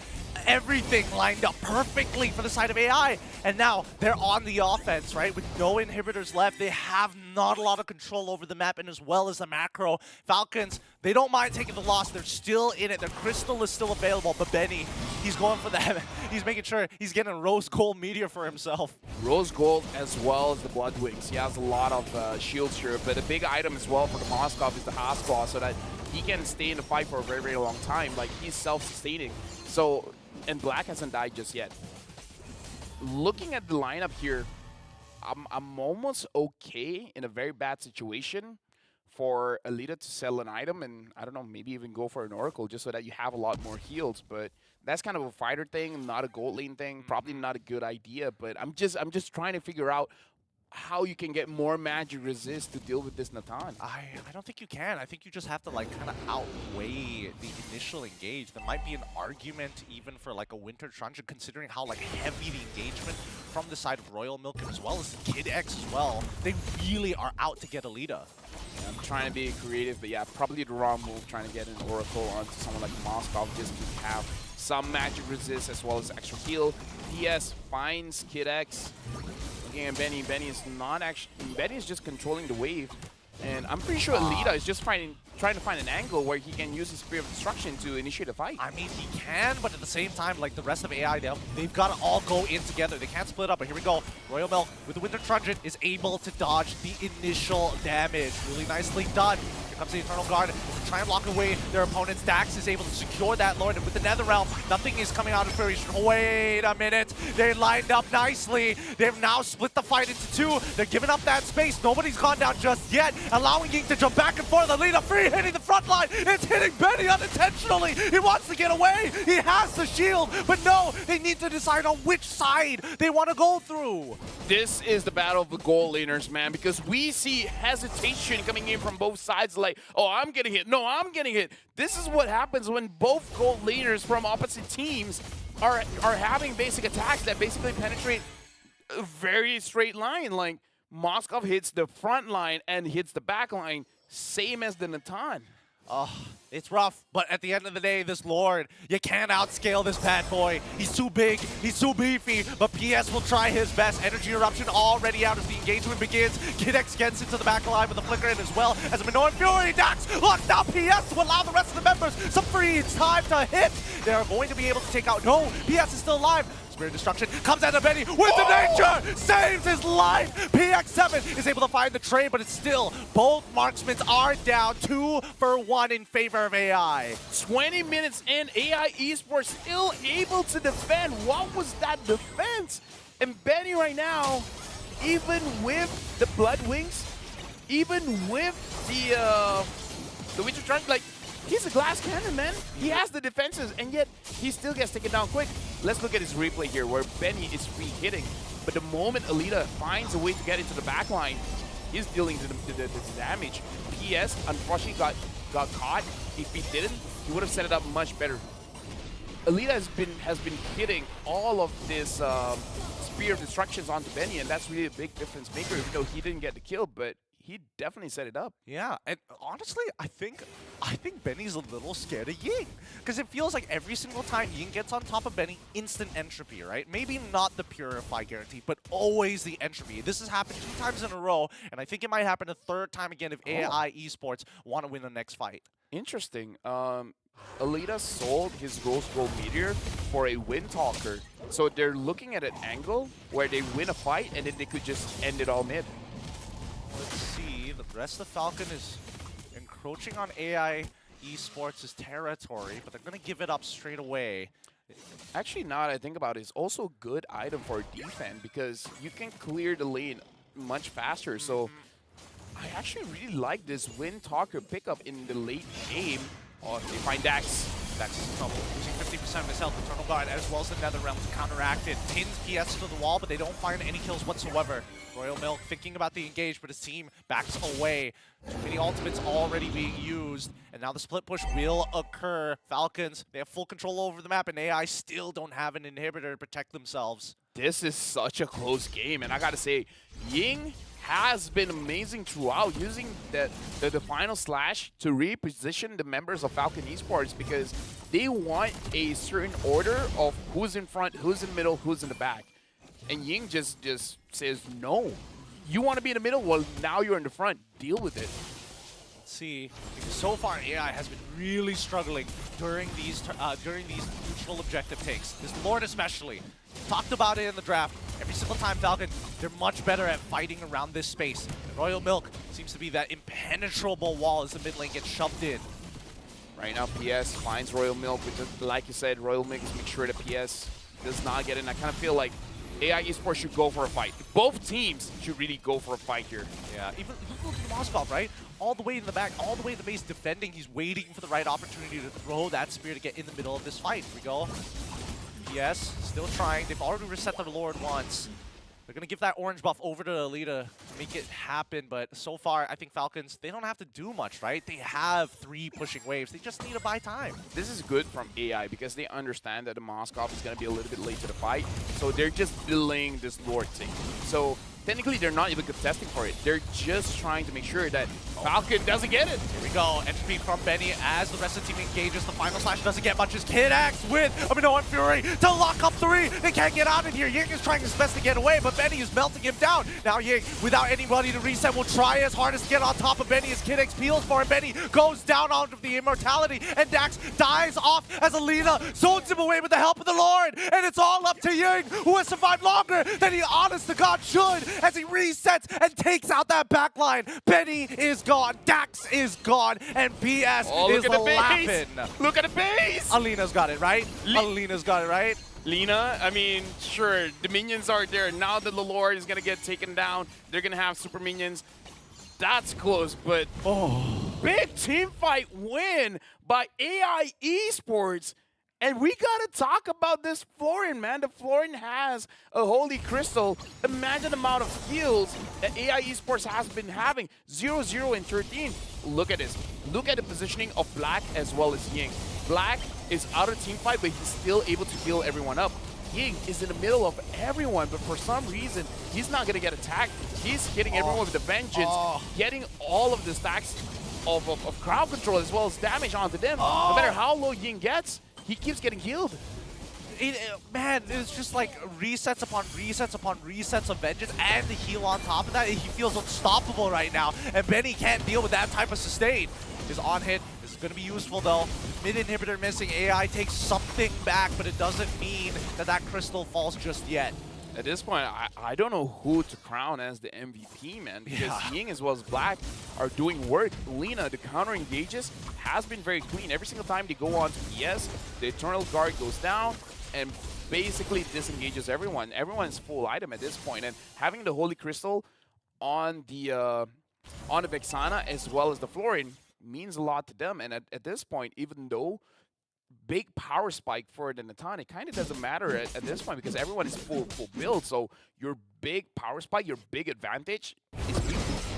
Everything lined up perfectly for the side of AI. And now they're on the offense, right? With no inhibitors left, they have not a lot of control over the map and as well as the macro. Falcons, they don't mind taking the loss. They're still in it. Their crystal is still available, but Benny, he's going for that. He's making sure he's getting a rose gold meteor for himself. Rose gold as well as the Blood Wings. He has a lot of shields here, but a big item as well for the Moskov is the Hospal, so that he can stay in the fight for a very, very long time. Like, he's self-sustaining. So, and Black hasn't died just yet. Looking at the lineup here, I'm almost okay in a very bad situation for Alita to sell an item and, I don't know, maybe even go for an Oracle just so that you have a lot more heals. But that's kind of a fighter thing, not a gold lane thing. Probably not a good idea, but I'm just trying to figure out how you can get more magic resist to deal with this Natan. I don't think you can. I think you just have to like kind of outweigh the initial engage. There might be an argument even for like a Winter Truncheon considering how like heavy the engagement from the side of Royal Milk as well as Kid X as well. They really are out to get Alita. I'm trying to be creative, but yeah, probably the wrong move trying to get an Oracle onto someone like Moskov just to have some magic resist as well as extra heal. PS finds Kid X. Looking at Benny, Benny is not actually, Benny is just controlling the wave. And I'm pretty sure Alita is just trying to find an angle where he can use his Spear of Destruction to initiate a fight. I mean, he can, but at the same time, like the rest of AI, they've got to all go in together. They can't split up, but here we go. Royal Milk with the Winter Truncheon is able to dodge the initial damage. Really nicely done. Here comes the Eternal Guard. They try and lock away their opponents. Dax is able to secure that Lord, and with the Netherrealm, nothing is coming out of creation. Wait a minute. They lined up nicely. They've now split the fight into two. They're giving up that space. Nobody's gone down just yet, allowing Ying to jump back and forth. Alita free hitting the front line. It's hitting Benny unintentionally. He wants to get away. He has the shield, but no, they need to decide on which side they want to go through. This is the battle of the gold laners, man, because we see hesitation coming in from both sides like, oh, I'm getting hit. No, I'm getting hit. This is what happens when both gold laners from opposite teams are having basic attacks that basically penetrate a very straight line. Like, Moskov hits the front line and hits the back line, same as the Natan. Oh, it's rough, but at the end of the day, this Lord, you can't outscale this bad boy. He's too big, he's too beefy, but PS will try his best. Energy Eruption already out as the engagement begins. Kid X gets into the back line with the flicker in as well as a Minoan Fury. Dax locks down PS to allow the rest of the members some free time to hit. They're going to be able to take out, no, PS is still alive. Spear of Destruction comes out of Benny with the nature, saves his life. PX7 is able to find the trade, but it's still, both marksmen are down 2 for 1 in favor of AI. 20 minutes in, AI Esports still able to defend. What was that defense? And Benny right now, even with the Blood Wings, even with the Winter Trunk, like, he's a glass cannon, man. He has the defenses, and yet he still gets taken down quick. Let's look at his replay here, where Benny is free hitting. But the moment Alita finds a way to get into the back line, he's dealing the damage. PS, unfortunately, got caught. If he didn't, he would have set it up much better. Alita has been hitting all of this Spear of Destructions onto Benny, and that's really a big difference maker, even though he didn't get the kill, but he definitely set it up. Yeah, and honestly, I think Benny's a little scared of Ying, because it feels like every single time Ying gets on top of Benny, instant entropy, right? Maybe not the Purify guarantee, but always the entropy. This has happened 2 times in a row, and I think it might happen a 3rd time again if AI Esports want to win the next fight. Interesting. Alita sold his Rose Gold Meteor for a Windtalker, so they're looking at an angle where they win a fight, and then they could just end it all mid. Let's see, the rest of Falcon is encroaching on AI Esports' territory, but they're going to give it up straight away. Actually, now that I think about it, it's also a good item for defense because you can clear the lane much faster. So I actually really like this Windtalker pickup in the late game. Oh, they find Dax. Dax is in trouble, losing 50% of his health. Eternal Guard, as well as the Nether Realm, to counteract it. Pins PS to the wall, but they don't find any kills whatsoever. Royal Milk thinking about the engage, but his team backs away. Too many ultimates already being used, and now the split push will occur. Falcons, they have full control over the map, and AI still don't have an inhibitor to protect themselves. This is such a close game, and I gotta say, Ying has been amazing throughout, using the final slash to reposition the members of Falcon Esports because they want a certain order of who's in front, who's in the middle, who's in the back. And Ying just says, no. You want to be in the middle? Well, now you're in the front. Deal with it. Let's see, because so far AI has been really struggling during these neutral objective takes. This Lord especially. Talked about it in the draft. Every single time Falcon, they're much better at fighting around this space. And Royal Milk seems to be that impenetrable wall as the mid lane gets shoved in. Right now, PS finds Royal Milk, but like you said, Royal Milk is make sure that PS does not get in. I kind of feel like AI Esports should go for a fight. Both teams should really go for a fight here. Yeah, even Moscow, right? All the way in the back, all the way in the base defending. He's waiting for the right opportunity to throw that spear to get in the middle of this fight. Here we go. PS still trying. They've already reset the Lord once. They're going to give that orange buff over to Alita to make it happen, but so far, I think Falcons, they don't have to do much, right? They have 3 pushing waves. They just need to buy time. This is good from AI because they understand that the Moskov is going to be a little bit late to the fight, so they're just delaying this Lord thing. So technically, they're not even contesting for it. They're just trying to make sure that Falcon doesn't get it. Here we go. Entropy from Benny as the rest of the team engages. The final slash doesn't get much as Kid X with Amino and Fury to lock up 3. They can't get out of here. Ying is trying his best to get away, but Benny is melting him down. Now Ying, without anybody to reset, will try his hardest to get on top of Benny as Kid X peels for him. Benny goes down onto the immortality, and Dax dies off as Alina zones him away with the help of the Lord. And it's all up to Ying, who has survived longer than he honest to God should, as he resets and takes out that backline. Benny is gone, Dax is gone, and PS is laughing. Look at the base! Alina's got it, right? Alina's got it, right? Lina, I mean, sure, the minions are there. Now that the Lord is going to get taken down, they're going to have super minions. That's close, but big team fight win by AI Esports. And we got to talk about this Florian, man. The Florian has a Holy Crystal. Imagine the amount of heals that AI Esports has been having. 0-0 and 13. Look at this. Look at the positioning of Black as well as Ying. Black is out of team fight, but he's still able to heal everyone up. Ying is in the middle of everyone, but for some reason, he's not going to get attacked. He's hitting everyone with the Vengeance, getting all of the stacks of crowd control as well as damage onto them. No matter how low Ying gets, he keeps getting healed. Man, it's just like resets upon resets upon resets of Vengeance and the heal on top of that. He feels unstoppable right now, and Benny can't deal with that type of sustain. His on-hit is going to be useful, though. Mid-inhibitor missing. AI takes something back, but it doesn't mean that that crystal falls just yet. At this point, I don't know who to crown as the MVP, man, because Ying as well as Black are doing work. Lina, the counter engages, has been very clean. Every single time they go on to PS, the Eternal Guard goes down. and basically disengages everyone. Everyone's full item at this point, and having the Holy Crystal on the Vexana as well as the Florian means a lot to them. And at this point, even though big power spike for the Natan, it kind of doesn't matter at this point because everyone is full build. So your big power spike, your big advantage is weak.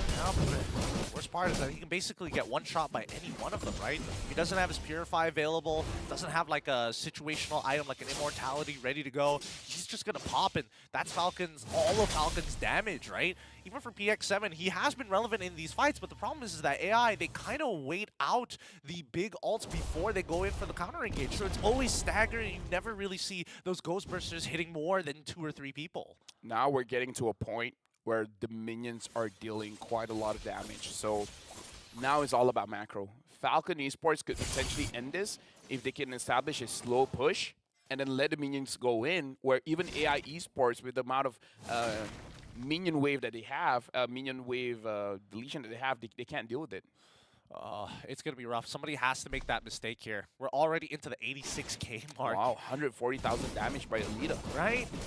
Yeah, but the worst part is that he can basically get one shot by any one of them, right? He doesn't have his Purify available, doesn't have like a situational item like an Immortality ready to go. He's just gonna pop, and that's all of Falcon's damage, right? Even for PX7, he has been relevant in these fights, but the problem is that AI, they kind of wait out the big ults before they go in for the counter engage. So it's always staggering. You never really see those Ghost Bursters hitting more than 2 or 3 people. Now we're getting to a point where the minions are dealing quite a lot of damage. So now it's all about macro. Falcon Esports could potentially end this if they can establish a slow push and then let the minions go in, where even AI Esports, with the amount of minion wave that they have, minion wave deletion that they have, they can't deal with it. It's going to be rough. Somebody has to make that mistake here. We're already into the 86k mark. Wow, 140,000 damage by Alita.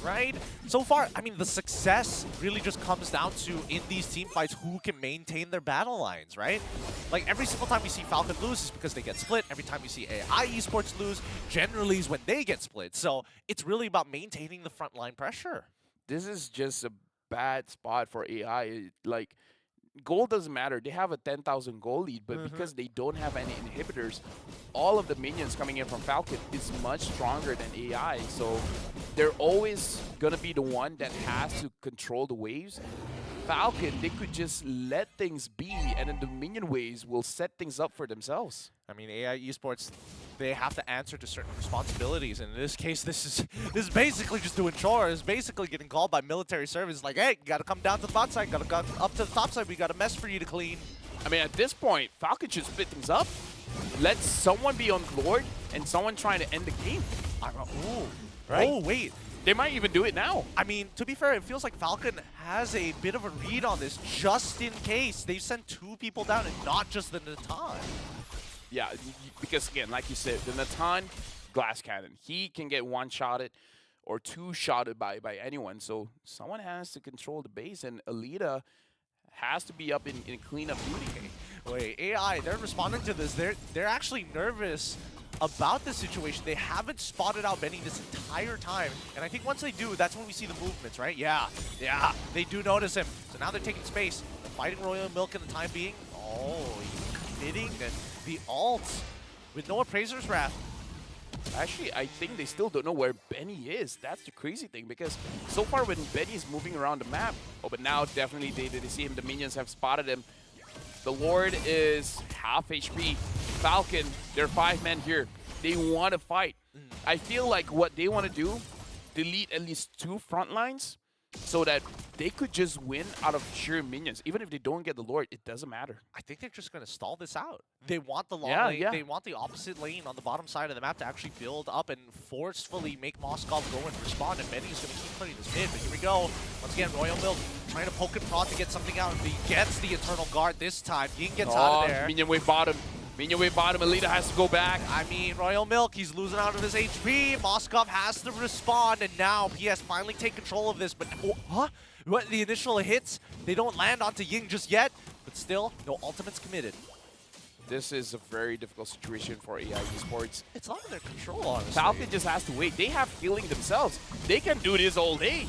Right? So far, I mean, the success really just comes down to, in these team fights, who can maintain their battle lines, right? Like, every single time we see Falcon lose is because they get split. Every time we see AI Esports lose, generally is when they get split. So it's really about maintaining the frontline pressure. This is just a bad spot for AI. Like, gold doesn't matter. They have a 10,000 gold lead, but because they don't have any inhibitors, all of the minions coming in from Falcon is much stronger than AI. So they're always going to be the one that has to control the waves. Falcon, they could just let things be, and then the minion waves will set things up for themselves. I mean, AI Esports, they have to answer to certain responsibilities. And in this case, this is basically just doing chores, basically getting called by military service. Like, hey, you got to come down to the bot side, got to go up to the top side, we got a mess for you to clean. I mean, at this point, Falcon should split things up. Let someone be on Lord and someone trying to end the game. Ooh, right? Oh, wait. They might even do it now. I mean, to be fair, it feels like Falcon has a bit of a read on this, just in case. They've sent 2 people down and not just the Natan. Yeah, because again, like you said, the Natan glass cannon, he can get one-shotted or two-shotted by anyone. So someone has to control the base, and Alita has to be up in cleanup duty. Wait, AI, they're responding to this. They're actually nervous about this situation. They haven't spotted out Benny this entire time, and I think once they do, that's when we see the movements, right? Yeah, they do notice him. So now they're taking space. They're fighting Royal Milk in the time being. Oh, he's hitting the ult with no Appraiser's Wrath. Actually, I think they still don't know where Benny is. That's the crazy thing, because so far when Benny is moving around the map, but now definitely they see him. The minions have spotted him. The Lord is half HP. Falcon, they're 5 men here. They want to fight. I feel like what they want to do, delete at least 2 front lines so that they could just win out of sheer minions. Even if they don't get the Lord, it doesn't matter. I think they're just going to stall this out. They want the long lane. Yeah. They want the opposite lane on the bottom side of the map to actually build up and forcefully make Moskov go and respond. And Benny's going to keep playing this mid. But here we go. Once again, Royal Milk trying to poke and prod to get something out. He gets the Eternal Guard this time. Ying gets out of there. Minion wave bottom. Minion wave bottom. Alita has to go back. I mean, Royal Milk, he's losing out of his HP. Moskov has to respond, and now PS finally take control of this. But, what, the initial hits, they don't land onto Ying just yet, but still, no ultimates committed. This is a very difficult situation for AI Esports. It's not in their control, honestly. Falcon just has to wait. They have healing themselves. They can do this all day.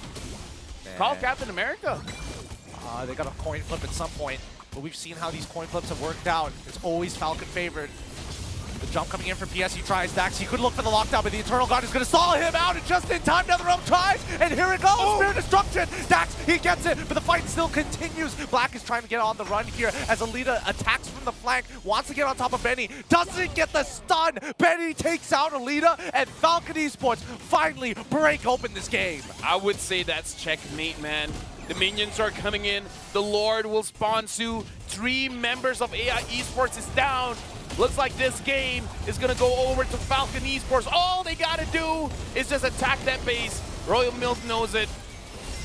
Call Captain America. They got a coin flip at some point, but we've seen how these coin flips have worked out. It's always Falcon favored. The jump coming in for PS, he tries Dax. He could look for the lockdown, but the Eternal God is going to stall him out, and just in time, NetherRealm tries, and here it goes, Spirit Destruction. Dax, he gets it, but the fight still continues. Black is trying to get on the run here as Alita attacks from the flank, wants to get on top of Benny, doesn't get the stun. Benny takes out Alita, and Falcon Esports finally break open this game. I would say that's checkmate, man. The minions are coming in. The Lord will spawn soon. 3 members of AI Esports is down. Looks like this game is going to go over to Falcon Esports. All they got to do is just attack that base. Royal Milk knows it.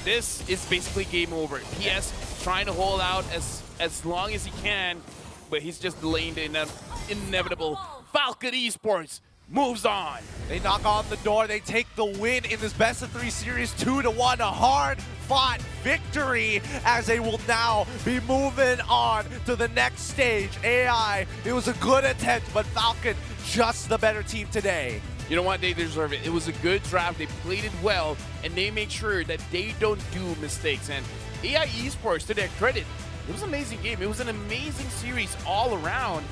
This is basically game over. PS trying to hold out as long as he can, but he's just delaying the inevitable. Falcon Esports moves on. They knock on the door. They take the win in this best of 3 series 2-1. A hard-fought victory as they will now be moving on to the next stage. AI, it was a good attempt, but Falcon just the better team today. You know what? They deserve it. It was a good draft. They played it well, and they make sure that they don't do mistakes. And AI Esports, to their credit, it was an amazing game. It was an amazing series all around.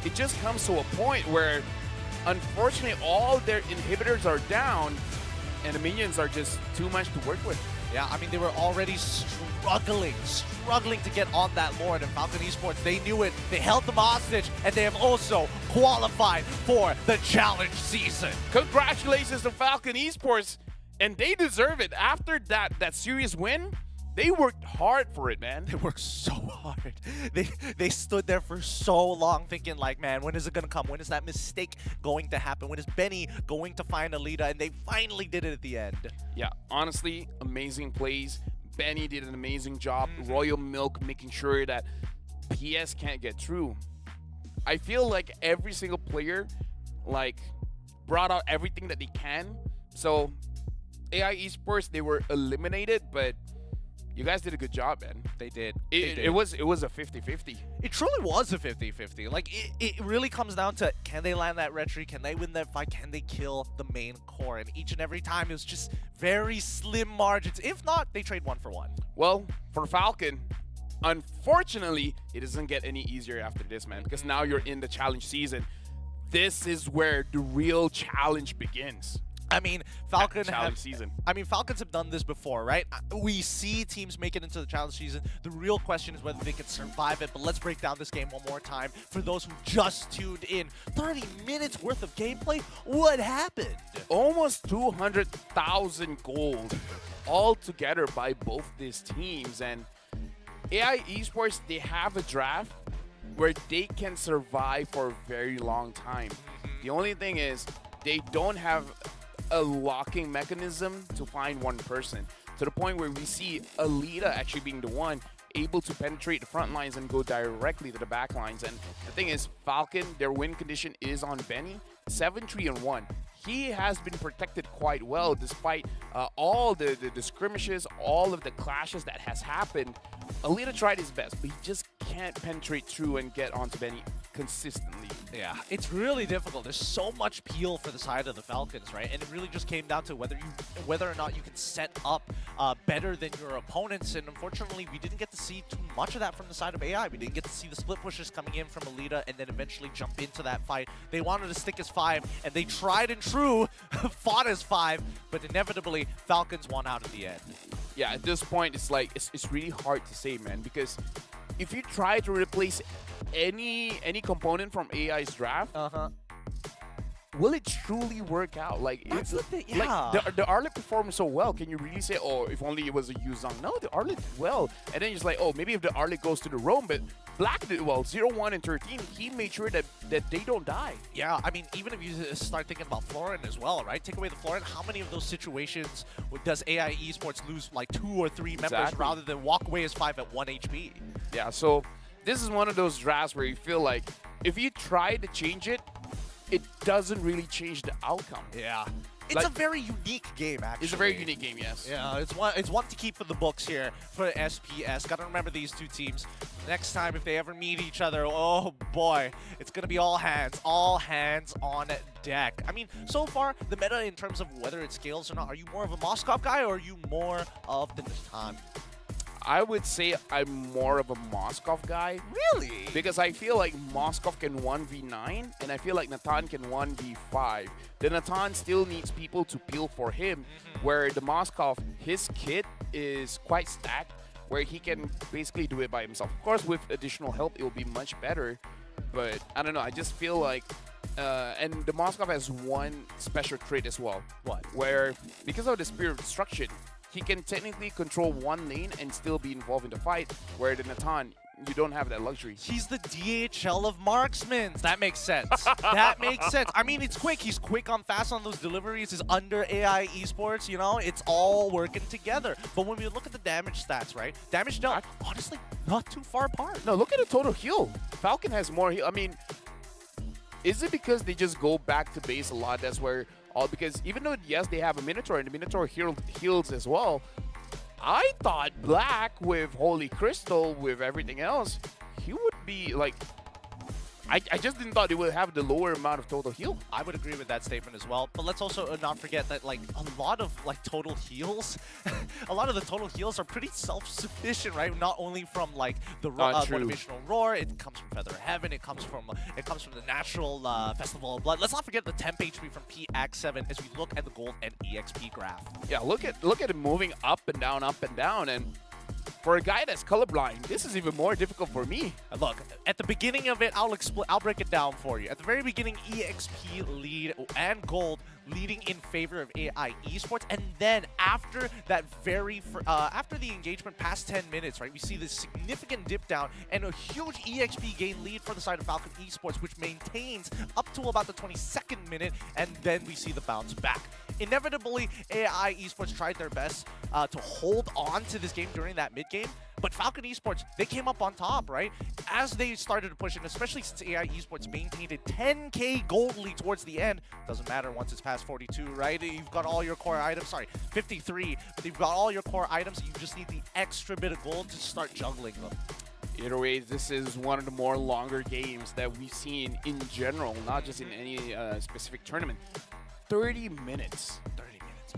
It just comes to a point where, unfortunately, all their inhibitors are down, and the minions are just too much to work with. Yeah, I mean, they were already struggling to get on that Lord, and Falcon Esports, they knew it. They held them hostage, and they have also qualified for the challenge season. Congratulations to Falcon Esports, and they deserve it. After that serious win, they worked hard for it, man. They worked so hard. They stood there for so long thinking like, man, when is it going to come? When is that mistake going to happen? When is Benny going to find Alita? And they finally did it at the end. Yeah, honestly, amazing plays. Benny did an amazing job. Royal Milk making sure that PS can't get through. I feel like every single player brought out everything that they can. So AI Esports, they were eliminated, but you guys did a good job, man. They did. It was a 50-50. It truly was a 50-50. Like, it really comes down to, can they land that retry? Can they win that fight? Can they kill the main core? And each and every time, it was just very slim margins. If not, they trade 1-for-1. Well, for Falcon, unfortunately, it doesn't get any easier after this, man, because now you're in the challenge season. This is where the real challenge begins. I mean, Falcons have done this before, right? We see teams make it into the challenge season. The real question is whether they can survive it, but let's break down this game one more time. For those who just tuned in, 30 minutes worth of gameplay? What happened? Almost 200,000 gold all together by both these teams. And AI Esports, they have a draft where they can survive for a very long time. The only thing is, they don't have a locking mechanism to find one person, to the point where we see Alita actually being the one able to penetrate the front lines and go directly to the back lines. And the thing is, Falcon, their win condition is on Benny, 7-3-1. He has been protected quite well despite all the skirmishes, all of the clashes that has happened. Alita tried his best, but he just can't penetrate through and get onto Benny consistently. Yeah, it's really difficult. There's so much peel for the side of the Falcons, right? And it really just came down to whether or not you can set up better than your opponents. And unfortunately, we didn't get to see too much of that from the side of AI. We didn't get to see the split pushes coming in from Alita and then eventually jump into that fight. They wanted to stick as 5, and they tried and true fought as 5, but inevitably Falcons won out at the end. Yeah, at this point, it's like it's really hard to say, man, because if you try to replace any component from AI's draft, will it truly work out? Like, That's the thing, yeah. Like the Arlet performed so well. Can you really say, oh, if only it was a Yuzong? No, the Arlet did well. And then it's like, oh, maybe if the Arlet goes to the roam, but Black did well. 0-1 and 13, he made sure that they don't die. Yeah, I mean, even if you start thinking about Florin as well, right? Take away the Florin, how many of those situations does AI Esports lose like 2 or 3 members rather than walk away as 5 at 1 HP? Yeah, so this is one of those drafts where you feel like if you try to change it, it doesn't really change the outcome. Yeah. It's a very unique game, actually. It's a very unique game, yes. Yeah, it's one to keep for the books here for SPS. Got to remember these two teams. Next time, if they ever meet each other, oh boy, it's going to be all hands on deck. I mean, so far, the meta in terms of whether it scales or not, are you more of a Moskov guy or are you more of the Natan? I would say I'm more of a Moskov guy. Really? Because I feel like Moskov can 1v9, and I feel like Natan can 1v5. The Natan still needs people to peel for him, where the Moskov, his kit is quite stacked, where he can basically do it by himself. Of course, with additional help, it will be much better. But I don't know, I just feel like and the Moskov has one special trait as well. What? Where, because of the Spear of Destruction, he can technically control one lane and still be involved in the fight, where the Natan, you don't have that luxury. He's the DHL of marksmen. That makes sense. That makes sense. I mean, it's quick. He's quick on fast on those deliveries. He's under AI Esports, you know? It's all working together. But when we look at the damage stats, right? Damage dealt, honestly, not too far apart. No, look at the total heal. Falcon has more heal. I mean, Is it because they just go back to base a lot? That's where because even though yes they have a Minotaur and the Minotaur heals as well, I thought Black with Holy Crystal with everything else, he would be like. I just didn't thought it would have the lower amount of total heal. I would agree with that statement as well. But let's also not forget that like a lot of like total heals, a lot of the total heals are pretty self-sufficient, right? Not only from like the motivational roar, it comes from Feather of Heaven, it comes from the natural Festival of Blood. Let's not forget the temp HP from PX7 as we look at the gold and EXP graph. Yeah, look at it moving up and down, and for a guy that's colorblind, this is even more difficult for me. Look, at the beginning of it, I'll break it down for you. At the very beginning, EXP lead and gold leading in favor of AI Esports, and then after that after the engagement past 10 minutes, right, we see this significant dip down and a huge EXP gain lead for the side of Falcon Esports, which maintains up to about the 22nd minute, and then we see the bounce back. Inevitably, AI Esports tried their best to hold on to this game during that mid-game, but Falcon Esports, they came up on top, right? As they started to push in, especially since AI Esports maintained a 10k gold lead towards the end. Doesn't matter once it's past 42, right? You've got all your core items, sorry, 53, but you've got all your core items, you just need the extra bit of gold to start juggling them. Either way, this is one of the more longer games that we've seen in general, not just in any specific tournament. 30 minutes.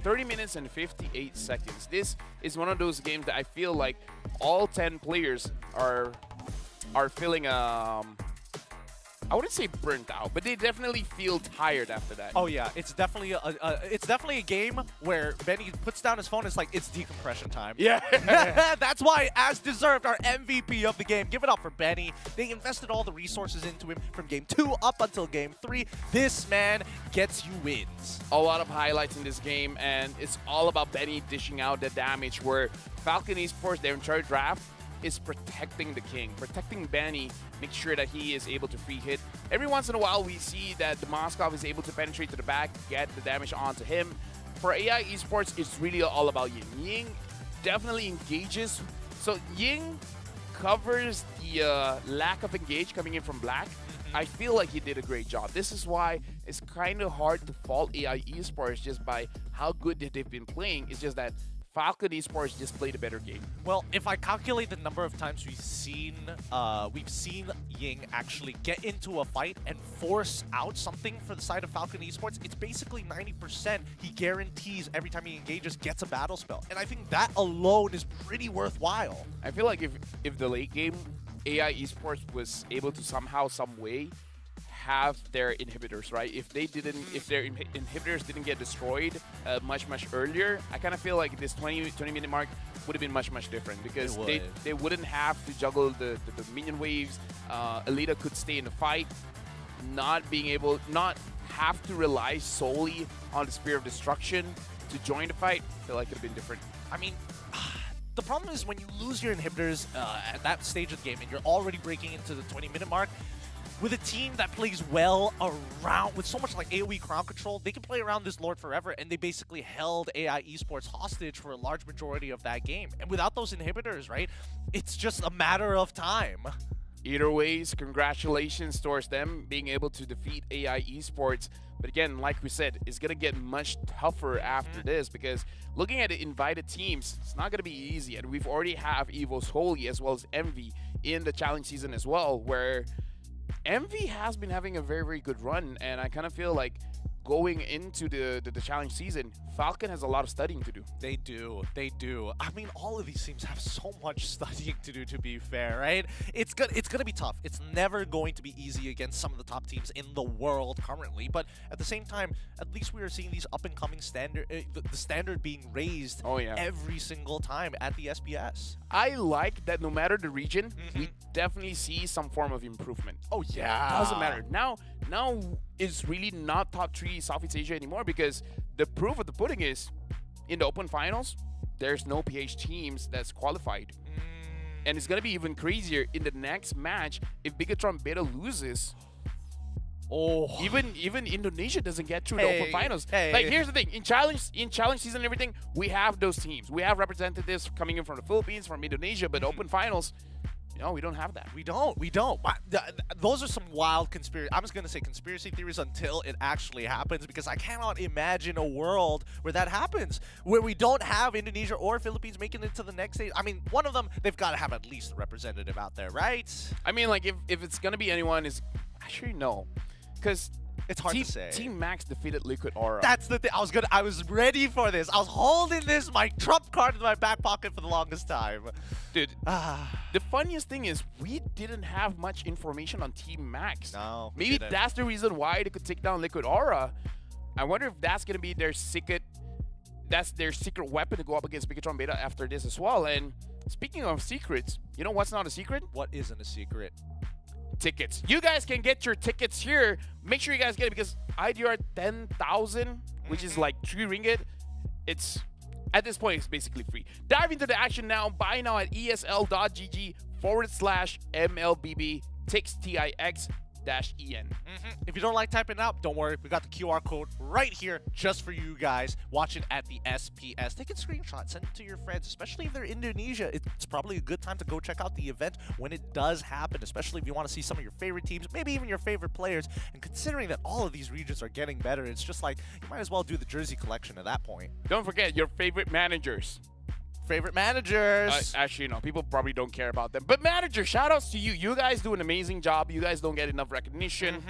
30 minutes and 58 seconds. This is one of those games that I feel like all 10 players are feeling I wouldn't say burnt out, but they definitely feel tired after that. Oh yeah, it's definitely a game where Benny puts down his phone. It's like it's decompression time. Yeah, that's why, as deserved, our MVP of the game. Give it up for Benny. They invested all the resources into him from game 2 up until game 3. This man gets you wins. A lot of highlights in this game, and it's all about Benny dishing out the damage. Where Falcon Esports, their entire draft, is protecting the king, protecting Benny, make sure that he is able to free hit. Every once in a while, we see that the Moskov is able to penetrate to the back, get the damage onto him. For AI Esports, it's really all about Ying. Ying definitely engages. So Ying covers the lack of engage coming in from Black. I feel like he did a great job. This is why it's kind of hard to fault AI Esports just by how good that they've been playing. It's just that Falcon Esports just played a better game. Well, if I calculate the number of times we've seen Ying actually get into a fight and force out something for the side of Falcon Esports, it's basically 90% he guarantees every time he engages gets a battle spell. And I think that alone is pretty worthwhile. I feel like if the late game AI Esports was able to somehow, some way have their inhibitors, right? If their inhibitors didn't get destroyed much earlier, I kind of feel like this 20-minute mark would have been much different, because they wouldn't have to juggle the minion waves. Alita could stay in the fight, not have to rely solely on the Spear of Destruction to join the fight. I feel like it would have been different. I mean, the problem is when you lose your inhibitors at that stage of the game and you're already breaking into the 20-minute mark, with a team that plays well around, with so much like AoE crown control, they can play around this Lord forever, and they basically held AI Esports hostage for a large majority of that game. And without those inhibitors, right, it's just a matter of time. Either ways, congratulations towards them being able to defeat AI Esports. But again, like we said, it's going to get much tougher after this, because looking at the invited teams, it's not going to be easy. And we've already have EVO's Holy as well as Envy in the challenge season as well, where Envy has been having a very good run, and I kind of feel like going into the challenge season, Falcon has a lot of studying to do. They do. I mean, all of these teams have so much studying to do, to be fair, right? It's gonna be tough. It's never going to be easy against some of the top teams in the world currently, but at the same time, at least we are seeing these up-and-coming standard, the standard being raised every single time at the SBS. I like that no matter the region, we definitely see some form of improvement. Oh yeah. Doesn't matter. Now it's really not top 3 Southeast Asia anymore, because the proof of the pudding is in the open finals, there's no PH teams that's qualified. And it's going to be even crazier in the next match if Bigatron Beta loses. Oh, even Indonesia doesn't get through the open finals. Like, here's the thing: in challenge season and everything, we have those teams. We have representatives coming in from the Philippines, from Indonesia, but open finals, No, we don't have that. We don't. But those are some wild conspiracy. I'm just gonna say conspiracy theories until it actually happens, because I cannot imagine a world where that happens, where we don't have Indonesia or Philippines making it to the next stage. I mean, one of them, they've got to have at least a representative out there, right? I mean, like if it's gonna be anyone, is actually no, because It's hard to say. Team Max defeated Liquid Aura. That's the thing. I was ready for this. I was holding this, my trump card in my back pocket for the longest time. Dude, the funniest thing is we didn't have much information on Team Max. No, we Maybe didn't. that's the reason why they could take down Liquid Aura. I wonder if that's gonna be their secret. That's their secret weapon to go up against Bigatron Beta after this as well. And speaking of secrets, you know what's not a secret? What isn't a secret? Tickets. You guys can get your tickets here. Make sure you guys get it, because IDR 10,000, which is like 3 ringgit. It's at this point it's basically free. Dive into the action now. Buy now at esl.gg/MLBB TIX. If you don't like typing it out, don't worry. We got the QR code right here just for you guys watching at the SPS. Take a screenshot, send it to your friends, especially if they're in Indonesia. It's probably a good time to go check out the event when it does happen, especially if you want to see some of your favorite teams, maybe even your favorite players. And considering that all of these regions are getting better, it's just like you might as well do the jersey collection at that point. Don't forget your favorite managers. Favorite managers. Actually, no, people probably don't care about them. But manager, shout outs to you. You guys do an amazing job. You guys don't get enough recognition.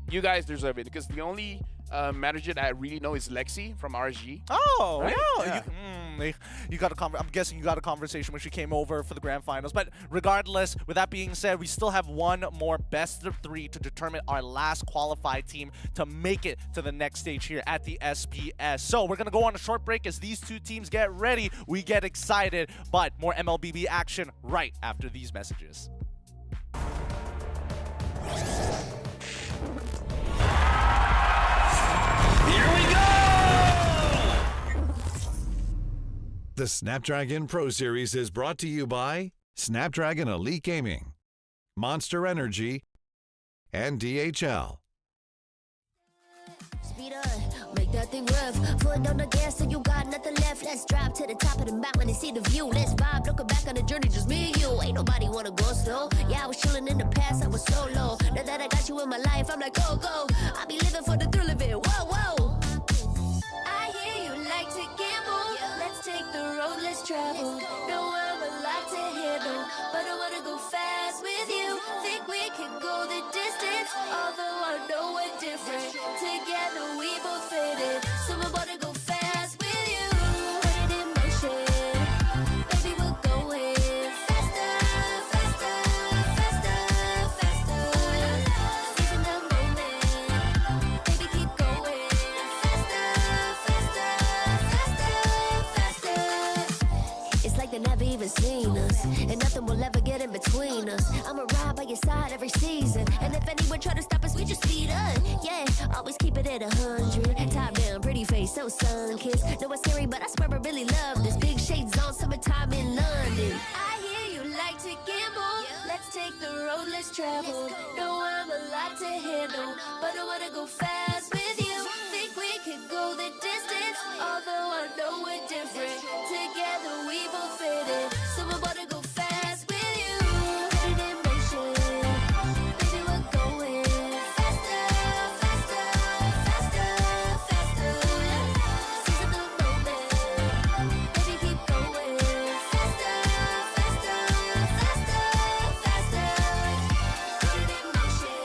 You guys deserve it, because the only manager that I really know is Lexi from RSG. Oh, Right? yeah. You got a I'm guessing you got a conversation when she came over for the grand finals. But regardless, with that being said, we still have one more best of 3 to determine our last qualified team to make it to the next stage here at the SPS. So we're going to go on a short break as these two teams get ready. We get excited, but more MLBB action right after these messages. Here we go! The Snapdragon Pro Series is brought to you by Snapdragon Elite Gaming, Monster Energy, and DHL. Speed up, make that thing rev. Foot on the gas so you got nothing left. Let's drive to the top of the mountain and see the view. Let's vibe, looking back on the journey, just me and you. Ain't nobody wanna go slow. Yeah, I was chilling in the past, I was solo. Now that I got you in my life, I'm like, go, go. I be living for the thrill of it, whoa, whoa. I hear you like to gamble. Let's take the road, let's travel. No, I'm a lot to handle, but I wanna go fast with you. Think we can go the distance, although I know we're different. Together we both fit it, so I wanna go fast with you. Put it in motion, baby, we're going faster, faster, faster, faster. Seizing the moment, baby, keep going faster, faster, faster, faster. It's like they never even seen us, and nothing will ever get in between us. I'ma ride by your side every season, and if anyone try to stop us, we just speed up. Yeah, always keep it at 100. Top down, pretty face, so sun-kissed. Know it's scary, but I swear I really love this. Big shades on, summertime in London. I hear you like to gamble. Let's take the road, let's travel. No, I'm a lot to handle, but I wanna go fast with you. Think we could go the distance, although I know we're different. Together we both fit it, so I wanna go fast with you. Put it in motion, baby, we're going faster, faster, faster, faster. Seizing the moment, baby, keep going faster, faster, faster, faster. Put it in motion,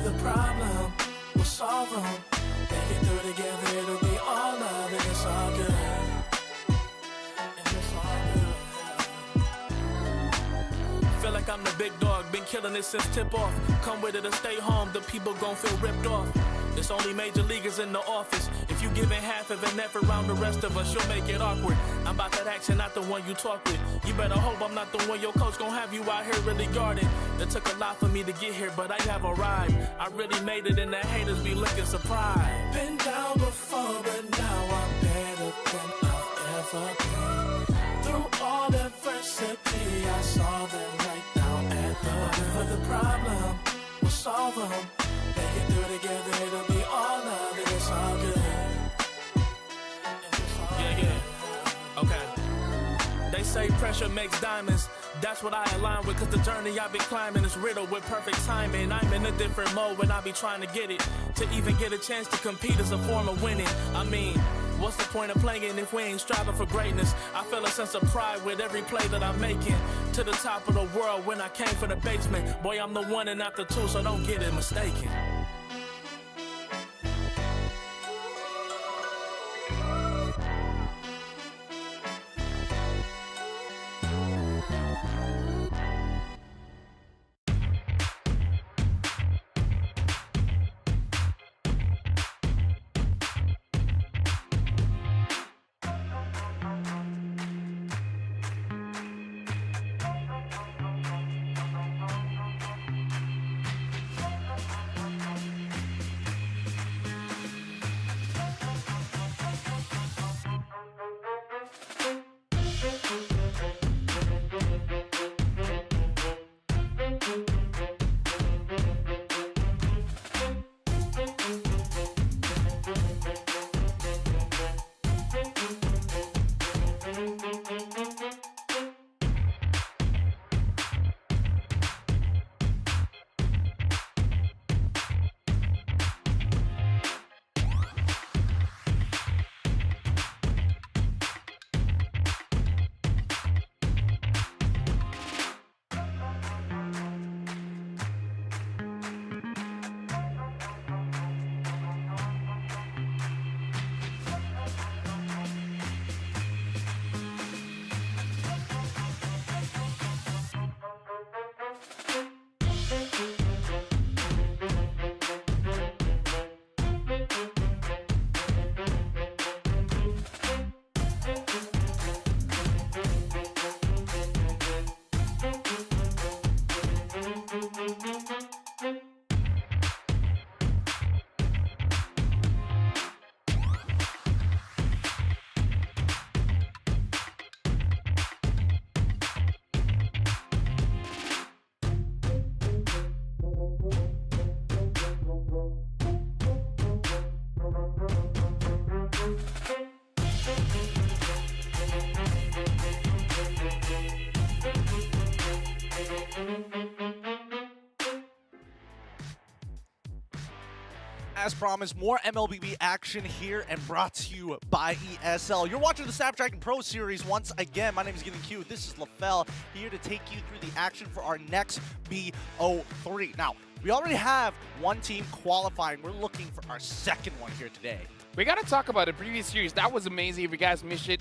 the problem, we'll solve them. Make it through together, it'll be all love, and it's all good. And it's all good. Feel like I'm the big dog, been killing it since tip-off. Come with it or stay home, the people gon' feel ripped off. It's only major leaguers in the office. If you giving half of an effort around the rest of us, you'll make it awkward. I'm about that action, not the one you talk with. You better hope I'm not the one your coach gon' have you out here really guarding. It took a lot for me to get here, but I have arrived. I really made it, and the haters be looking surprised. Been down before, but now I'm better than I've ever been. Through all adversity, I saw them right down at the river. The problem, we'll solve them. Make it through together, it'll be all love, and it's all good. Yeah. Okay. They say pressure makes diamonds. That's what I align with, cause the journey I've been climbing is riddled with perfect timing. I'm in a different mode when I be trying to get it. To even get a chance to compete is a form of winning. I mean, what's the point of playing if we ain't striving for greatness? I feel a sense of pride with every play that I'm making. To the top of the world when I came from the basement. Boy, I'm the one and not the two, so don't get it mistaken. As promised, more MLBB action here and brought to you by ESL. You're watching the Snapdragon Pro Series once again. My name is Getting Q. This is LaFell here to take you through the action for our next BO3. Now, we already have one team qualifying. We're looking for our second one here today. We got to talk about the previous series. That was amazing. If you guys missed it,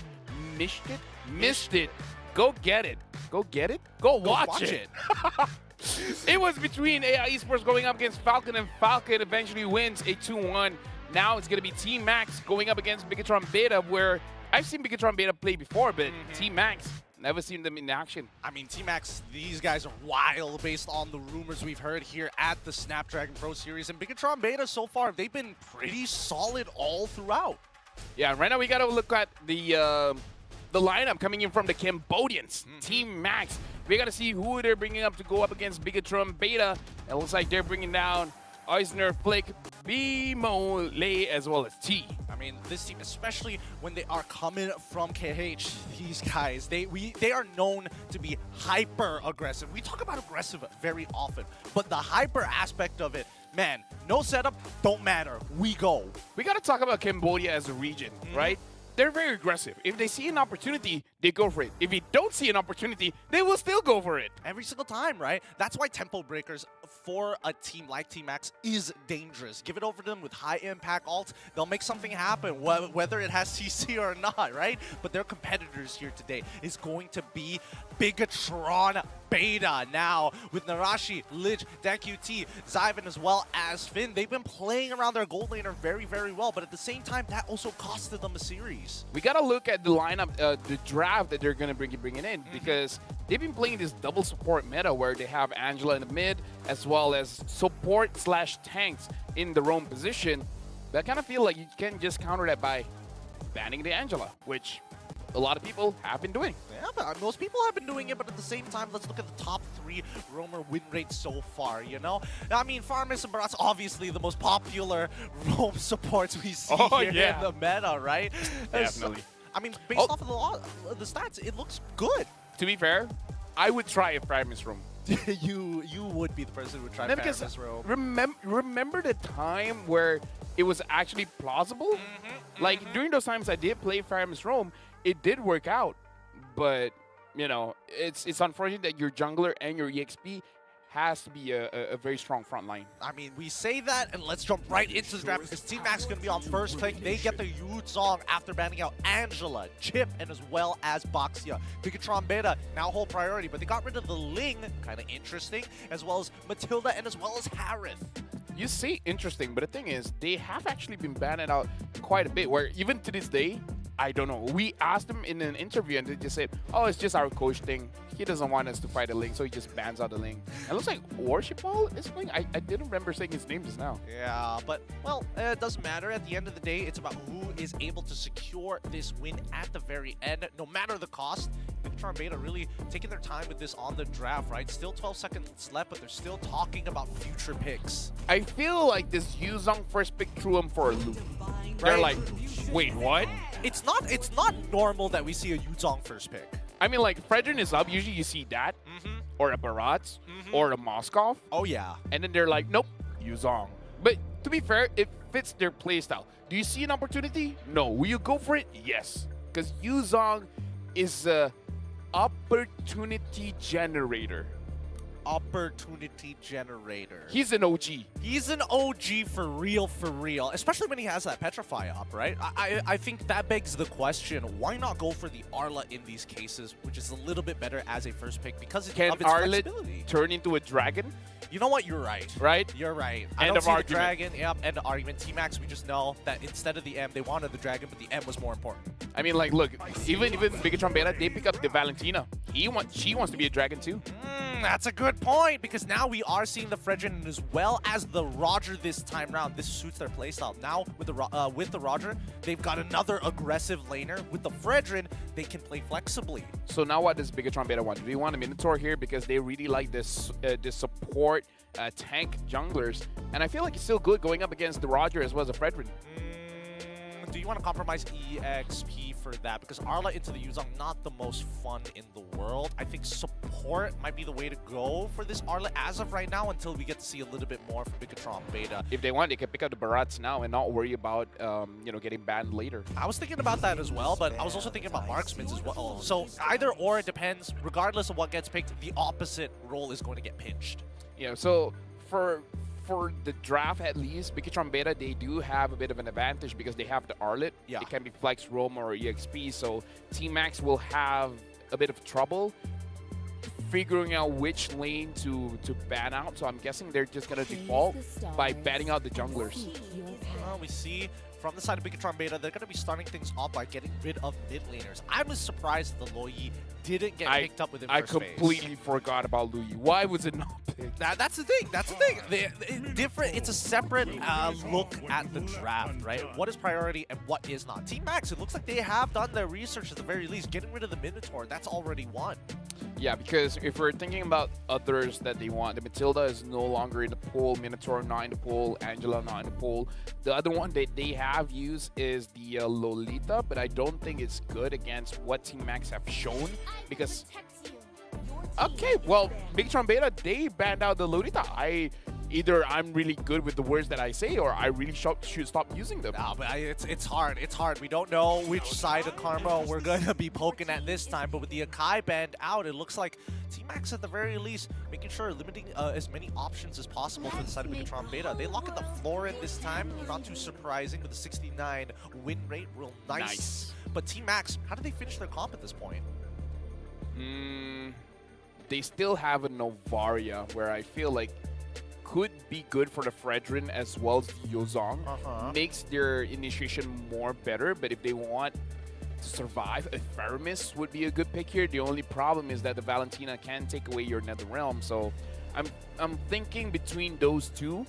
go get it. Go get it? Go watch it. It was between AI Esports going up against Falcon, and Falcon eventually wins a 2-1. Now it's going to be Team Max going up against Bigatron Beta, where I've seen Bigatron Beta play before, but Team Max, never seen them in action. I mean, Team Max, these guys are wild based on the rumors we've heard here at the Snapdragon Pro Series. And Bigatron Beta, so far, they've been pretty solid all throughout. Yeah, right now we got to look at the lineup coming in from the Cambodians. Team Max. We got to see who they're bringing up to go up against Bigatron Beta. It looks like they're bringing down Eisner, Flick, B-Mo, Lei, as well as T. I mean, this team, especially when they are coming from KH, these guys, they are known to be hyper aggressive. We talk about aggressive very often, but the hyper aspect of it, man, no setup, don't matter. We go. We got to talk about Cambodia as a region, right? They're very aggressive. If they see an opportunity, they go for it. If they don't see an opportunity, they will still go for it. Every single time, right? That's why tempo breakers for a team like Team Max is dangerous. Give it over to them with high impact ults. They'll make something happen, whether it has CC or not, right? But their competitors here today is going to be Bigatron Beta. Now, with Narashi, Lich, DanQT, Zyvan, as well as Finn, they've been playing around their gold laner very, very well, but at the same time, that also costed them a series. We gotta look at the lineup, the draft that they're gonna bring it in, because they've been playing this double support meta where they have Angela in the mid as well as support / tanks in the roam position. But I kind of feel like you can just counter that by banning the Angela, which a lot of people have been doing. Yeah, but most people have been doing it, but at the same time, let's look at the top 3 roamer win rates so far, you know? I mean, Farmis and Barat's obviously the most popular roam supports we see here in the meta, right? Definitely. I mean, based off of the stats, it looks good. To be fair, I would try a Farmis room. you would be the person who would try Farmis roam. Remember the time where it was actually plausible? Like, during those times I did play Farmis roam, it did work out, but you know, it's unfortunate that your jungler and your EXP has to be a very strong front line. I mean, we say that, and let's jump right into the draft because Team Max is going to be on first pick. They get the Yude song after banning out Angela, Chip, and as well as Boxia. Bigatron Beta, now whole priority, but they got rid of the Ling, kind of interesting, as well as Matilda and as well as Harith. You say interesting, but the thing is, they have actually been banning out quite a bit, where even to this day, I don't know. We asked them in an interview and they just said, oh, it's just our coach thing. He doesn't want us to fight a Ling, so he just bans out the Ling. It looks like Worshipball is playing. I didn't remember saying his name just now. Yeah, but, well, it doesn't matter. At the end of the day, it's about who is able to secure this win at the very end, no matter the cost. Bigatron Beta really taking their time with this on the draft, right? Still 12 seconds left, but they're still talking about future picks. I feel like this Yuzong first pick threw him for a loop. They're like, wait, what? It's not normal that we see a Yuzong first pick. I mean, like, Fredrin is up. Usually you see that, or a Baratz, or a Moskov. Oh, yeah. And then they're like, nope, Yuzong. But to be fair, it fits their playstyle. Do you see an opportunity? No. Will you go for it? Yes. Because Yuzong is a opportunity generator. Opportunity generator. He's an OG. He's an OG for real, especially when he has that Petrify up, right? I think that begs the question, why not go for the Arla in these cases, which is a little bit better as a first pick because of its flexibility. Turn into a dragon? You know what? You're right. Right? You're right. I don't see the dragon. Yep, end of argument. T-Max, we just know that instead of the M, they wanted the dragon, but the M was more important. I mean, like, look, even Bigatron Beta, they pick up the Valentina. She wants to be a dragon too. That's a good point, because now we are seeing the Fredrin as well as the Roger this time round. This suits their playstyle. Now, with the Roger, they've got another aggressive laner. With the Fredrin, they can play flexibly. So now what does Bigatron Beta want? Do they want a Minotaur here because they really like this support tank junglers? And I feel like it's still good going up against the Roger as well as the Fredrin. Do you want to compromise EXP for that? Because Arla into the Yuzong, not the most fun in the world. I think support might be the way to go for this Arla as of right now until we get to see a little bit more from Bigatron Beta. If they want, they can pick up the Baratz now and not worry about getting banned later. I was thinking about that as well, but I was also thinking about marksmans as well. So either or, it depends. Regardless of what gets picked, the opposite role is going to get pinched. Yeah, so for the draft, at least, Bigatron Beta, they do have a bit of an advantage because they have the Arlet. Yeah. It can be Flex, Roam, or EXP, so Team Max will have a bit of trouble figuring out which lane to ban out. So I'm guessing they're just going to default by banning out the junglers. Well, we see from the side of Bigatron Beta, they're going to be starting things off by getting rid of mid laners. I was surprised the Loyi didn't get picked up within first phase. I completely forgot about Loyi. Why was it not picked? That's the thing. That's the thing. It's a separate look at the draft, right? What is priority and what is not. Team Max, it looks like they have done their research at the very least. Getting rid of the Minotaur, that's already won. Yeah, because if we're thinking about others that they want, the Matilda is no longer in the pool, Minotaur not in the pool, Angela not in the pool. The other one that they have used is the Lolita, but I don't think it's good against what Team Max have shown because... Okay, well, Bigatron Beta, they banned out the Lolita. I either I'm really good with the words that I say, or I really should stop using them. No, but it's hard. It's hard. We don't know which side of karma we're going to be poking at this time. But with the Akai band out, it looks like T-Max at the very least making sure limiting as many options as possible for the side of Megatron Beta. They lock in the floor in this time. Not too surprising with a 69 win rate. Real nice. But T-Max, how did they finish their comp at this point? They still have a Novaria where I feel like could be good for the Fredrin as well as the Yozong. Makes their initiation more better, but if they want to survive, a Theramis would be a good pick here. The only problem is that the Valentina can take away your Netherrealm, so I'm thinking between those two.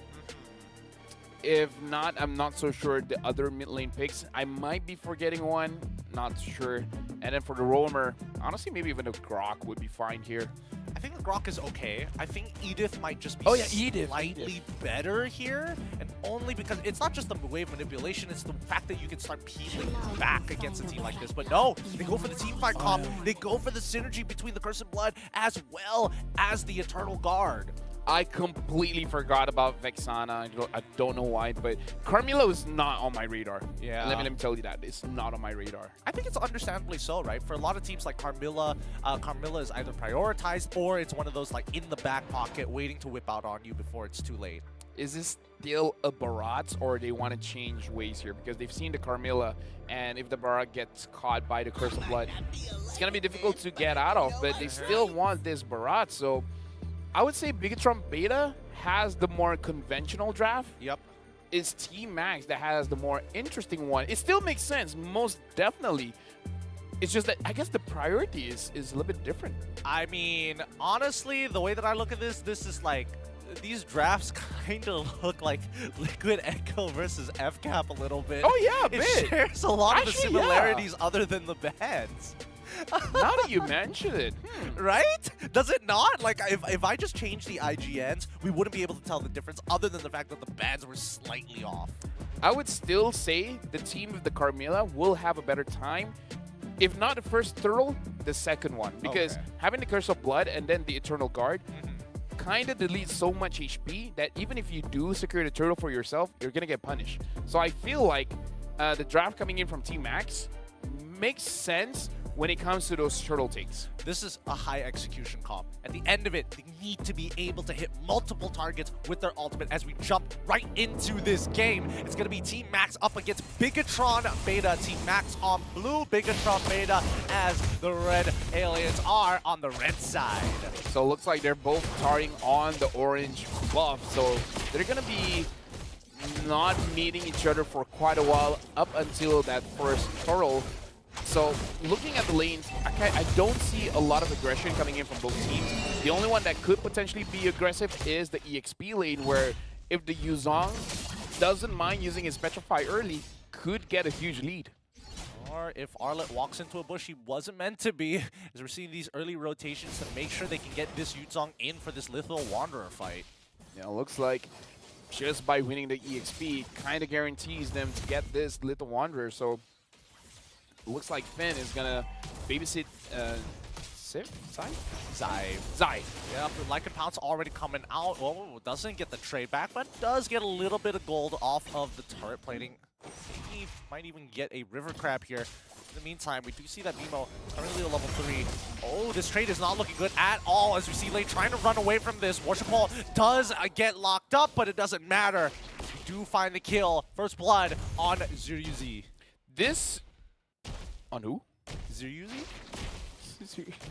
If not, I'm not so sure the other mid lane picks. I might be forgetting one, not sure. And then for the roamer, honestly, maybe even a Grok would be fine here. I think the Grok is okay. I think Edith might just be slightly better here, and only because it's not just the wave manipulation, it's the fact that you can start peeling back against a team like this. But no, they go for the team fight comp. They go for the synergy between the Curse of Blood as well as the Eternal Guard. I completely forgot about Vexana. I don't know why, but Carmilla is not on my radar. Yeah. Let me tell you that. It's not on my radar. I think it's understandably so, right? For a lot of teams like Carmilla, Carmilla is either prioritized or it's one of those like in the back pocket waiting to whip out on you before it's too late. Is this still a Barat, or they want to change ways here? Because they've seen the Carmilla, and if the Barat gets caught by the Curse of Blood, it's going to be difficult to get out of, but they still want this Barat, so I would say Bigatron Beta has the more conventional draft. Yep. It's T-Max that has the more interesting one. It still makes sense, most definitely. It's just that I guess the priority is a little bit different. I mean, honestly, the way that I look at this is like, these drafts kind of look like Liquid Echo versus FCAP a little bit. Oh yeah, a it bit. shares a lot of the Actually, similarities other than the bands. Now that you mention it. Right? Does it not? Like, if I just change the IGNs, we wouldn't be able to tell the difference other than the fact that the bands were slightly off. I would still say the team with the Carmilla will have a better time. If not the first turtle, the second one. Because having the Curse of Blood and then the Eternal Guard kind of deletes so much HP that even if you do secure the turtle for yourself, you're going to get punished. So I feel like the draft coming in from T-Max makes sense when it comes to those turtle takes. This is a high execution comp. At the end of it, they need to be able to hit multiple targets with their ultimate as we jump right into this game. It's going to be Team Max up against Bigatron Beta. Team Max on blue, Bigatron Beta as the red aliens are on the red side. So it looks like they're both tarring on the orange buff. So they're going to be not meeting each other for quite a while up until that first turtle. So looking at the lanes, I don't see a lot of aggression coming in from both teams. The only one that could potentially be aggressive is the EXP lane, where if the Yuzong doesn't mind using his Petrify early, could get a huge lead. Or if Arlet walks into a bush he wasn't meant to be, as we're seeing these early rotations to make sure they can get this Yuzong in for this Lethal Wanderer fight. Yeah, looks like just by winning the EXP, kind of guarantees them to get this Lethal Wanderer. So looks like Finn is gonna babysit Zai. Yeah, the Lycan Pounce already coming out. Oh, doesn't get the trade back, but does get a little bit of gold off of the turret plating. He might even get a River Crab here. In the meantime, we do see that Mimo currently a level 3. Oh, this trade is not looking good at all as we see Lane trying to run away from this. Worship Ball does get locked up, but it doesn't matter. We do find the kill. First blood on Ziryuzi. This on who? Ziryuzi?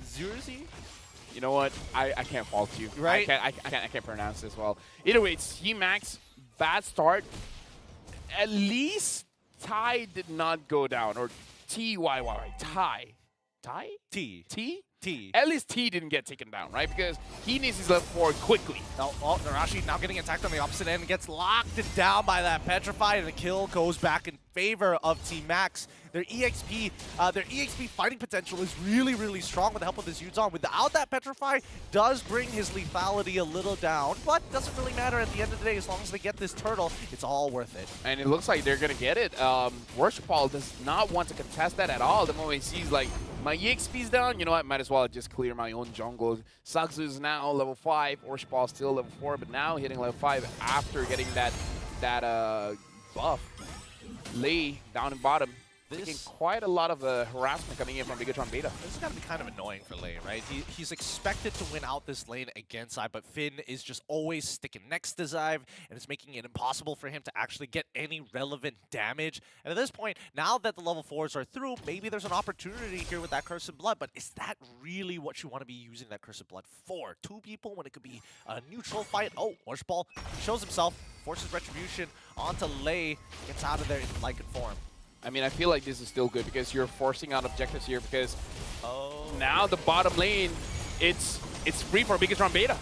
Ziryuzi? You know what? I can't fault you. Right? I can't pronounce this well. Either way, it's T-Max. Bad start. At least Ty did not go down, or T-Y-Y. Ty. T. T? At least T didn't get taken down, right? Because he needs his level 4 quickly. Oh, Narashi now getting attacked on the opposite end, gets locked down by that Petrify, and the kill goes back in favor of Team Max. Their EXP fighting potential is really, really strong with the help of his Yuzon. Without that Petrify, does bring his lethality a little down, but doesn't really matter at the end of the day. As long as they get this turtle, it's all worth it. And it looks like they're going to get it. Worshipal does not want to contest that at all. The moment he sees, like, my EXP's down, you know what, might as well just clear my own jungle. Saksu is now level 5, Worshipal still level 4, but now hitting level 5 after getting that buff. Lei down in bottom. Taking quite a lot of harassment coming in from Bigatron Beta. This is going to be kind of annoying for Lei, right? He's expected to win out this lane against Zyve, but Finn is just always sticking next to Zyve, and it's making it impossible for him to actually get any relevant damage. And at this point, now that the level 4s are through, maybe there's an opportunity here with that Cursed Blood, but is that really what you want to be using that Cursed Blood for? 2 people when it could be a neutral fight? Oh, Worshipal shows himself, forces Retribution onto Lei, gets out of there in Lycan form. I mean, I feel like this is still good because you're forcing out objectives here because now the bottom lane, it's free for Bigatron Beta.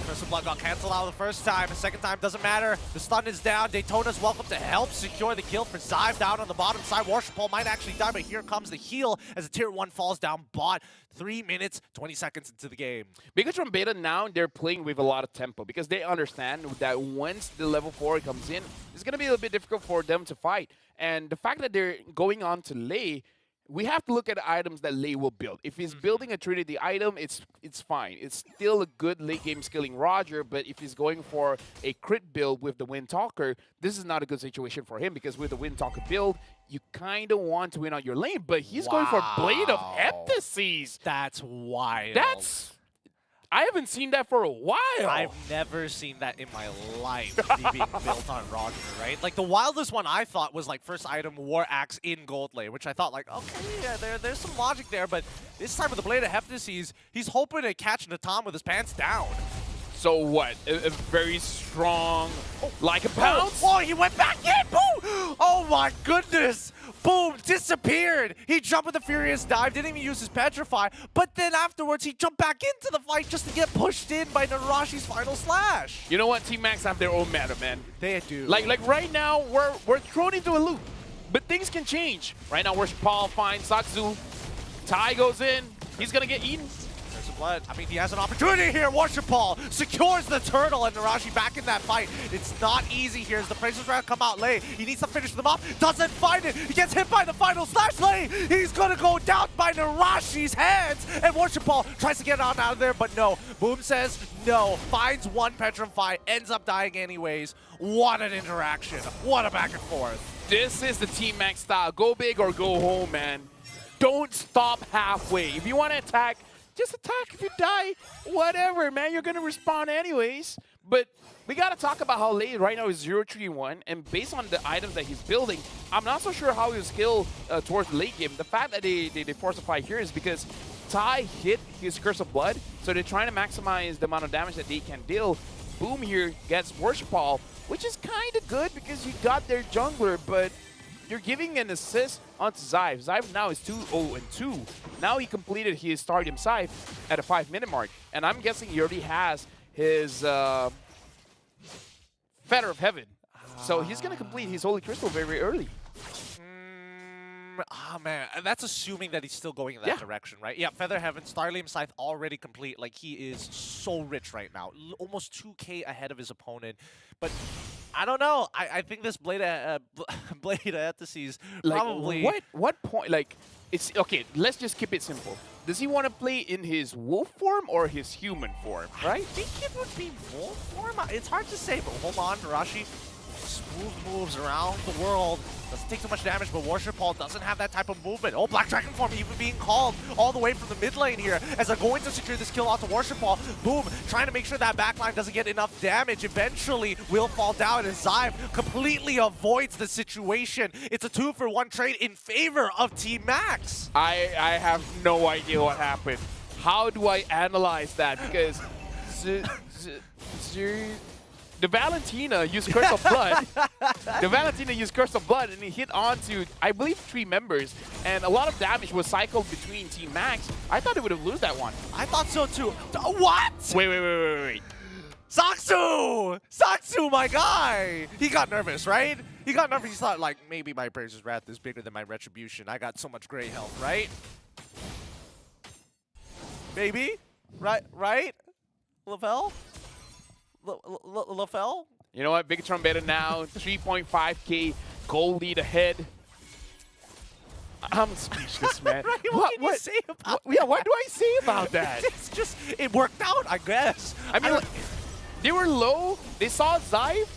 Cursed Blood got canceled out the first time. The second time doesn't matter. The stun is down. Daytona's welcome to help secure the kill for Zyve down on the bottom side. Worshipal might actually die, but here comes the heal as the tier 1 falls down bot. 3 minutes, 20 seconds into the game. Bigatron Beta now, they're playing with a lot of tempo because they understand that once the level 4 comes in, it's going to be a little bit difficult for them to fight. And the fact that they're going on to Lei, we have to look at the items that Lei will build. If he's building a Trinity item, it's fine. It's still a good late game skilling Roger, but if he's going for a crit build with the Wind Talker, this is not a good situation for him because with the Wind Talker build, you kind of want to win on your lane, but he's going for Blade of Heptases. That's wild. I haven't seen that for a while. I've never seen that in my life being built on Roger, right? Like, the wildest one I thought was, like, first item War Axe in Gold Lane, which I thought, like, okay, yeah, there's some logic there, but this time with the Blade of Heptases, he's hoping to catch Natam with his pants down. So what? A very strong, like a bounce? Oh, he went back in! Boom! Oh my goodness! Boom! Disappeared! He jumped with a Furious Dive, didn't even use his Petrify, but then afterwards he jumped back into the fight just to get pushed in by Narashi's final slash. You know what? Team Max have their own meta, man. They do. Like right now, we're thrown into a loop, but things can change. Right now, Worshipal finds Saksu. Tai goes in. He's gonna get eaten. Blood. I mean, he has an opportunity here. Worshipal secures the turtle, and Narashi back in that fight. It's not easy here as the Praises Round come out late. He needs to finish them off. Doesn't find it. He gets hit by the final slash lane. He's gonna go down by Narashi's hands, and Worshipal tries to get on out of there, but no. Boom says no. Finds one Petrify, ends up dying anyways. What an interaction. What a back and forth. This is the Team Max style. Go big or go home, man. Don't stop halfway. If you want to attack, just attack. If you die, whatever, man. You're going to respawn anyways. But we got to talk about how Lei right now is 0-3-1. And based on the items that he's building, I'm not so sure how he'll skill towards the late game. The fact that they force a fight here is because Tai hit his Curse of Blood. So they're trying to maximize the amount of damage that they can deal. Boom here gets Worshipal, which is kind of good because you got their jungler, but you're giving an assist onto Zyve. Zyve now is 2-0-2. Now he completed his Stardom Scythe at a 5-minute mark. And I'm guessing he already has his Fetter of Heaven. So he's going to complete his Holy Crystal very, very early. Oh man, that's assuming that he's still going in that direction, right? Yeah, Feather Heaven, Starlium Scythe already complete. Like, he is so rich right now. Almost 2K ahead of his opponent. But I don't know. I think this Blade of Heptases probably... What point? Like, it's... Okay, let's just keep it simple. Does he want to play in his wolf form or his human form, right? I think it would be wolf form. It's hard to say, but hold on, Narashi. Smooth moves around the world. Doesn't take too much damage, but Worshipal doesn't have that type of movement. Oh, Black Dragon form even being called all the way from the mid lane here as they're going to secure this kill onto Worshipal. Boom, trying to make sure that backline doesn't get enough damage. Eventually will fall down as Zyve completely avoids the situation. It's a 2-for-1 trade in favor of Team Max. I have no idea what happened. How do I analyze that? Because the Valentina used Curse of Blood. The Valentina used Curse of Blood, and he hit onto, I believe, 3 members. And a lot of damage was cycled between Team Max. I thought they would have lost that one. I thought so too. What? Wait. Saksu! Saksu, my guy! He got nervous, right? He got enough. He thought, like, maybe my Praise's Wrath is bigger than my Retribution. I got so much gray health, right? Maybe? Right? Lavelle? Lavelle? You know what? Big Trombetta now, 3.5K goal lead ahead. I'm speechless, man. Right? What can you say about Yeah, what do I say about that? It's just, it worked out, I guess. I mean, like, they were low. They saw Zyve.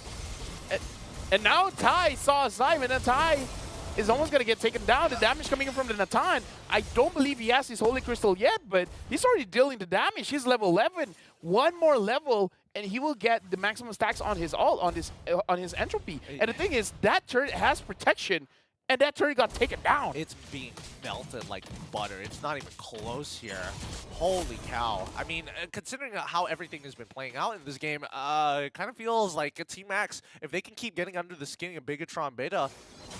And now Ty saw Zyve, and then Ty is almost going to get taken down. The damage coming in from the Natan. I don't believe he has his Holy Crystal yet, but he's already dealing the damage. He's level 11. One more level, and he will get the maximum stacks on his ult, on his entropy. And the thing is, that turret has protection, and that turret got taken down. It's being melted like butter. It's not even close here. Holy cow. I mean, considering how everything has been playing out in this game, it kind of feels like Team Max, if they can keep getting under the skin of Bigatron Beta,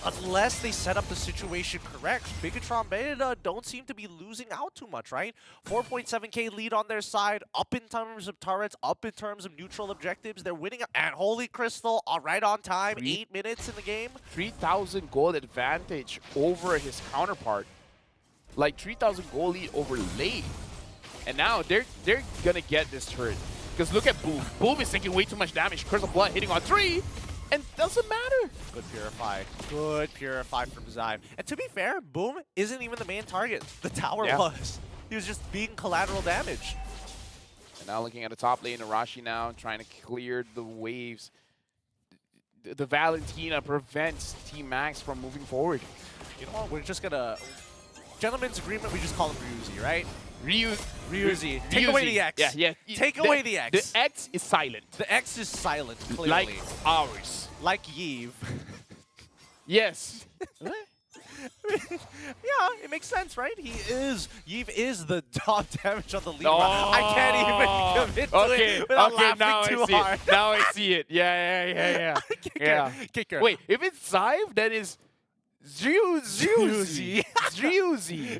unless they set up the situation correct, Bigatron Beta don't seem to be losing out too much, right? 4.7K lead on their side, up in terms of turrets, up in terms of neutral objectives. They're winning at Holy Crystal right on time, 8 minutes in the game. 3,000 gold advantage over his counterpart. Like 3,000 gold lead over late. And now they're gonna get this turret. Because look at Boom. Boom is taking way too much damage. Curse of Blood hitting on 3. And doesn't matter. Good Purify. Good Purify from Zyve. And to be fair, Boom isn't even the main target. The tower was. He was just being collateral damage. And now looking at the top lane, Arashi now trying to clear the waves. The Valentina prevents Team Max from moving forward. You know what? We're just gonna... Gentlemen's agreement, we just call him Ryuzi, right? Ryuzi. Take away the X. Yeah. Take away the X. The X is silent. The X is silent, clearly. Like ours. Like Yves. Yes. Yeah, it makes sense, right? Yves is the top damage on the lead. I can't even commit to it without laughing too hard. Now I see it. Yeah. Kicker. Wait, if it's Zyve, then it's Ryuzi.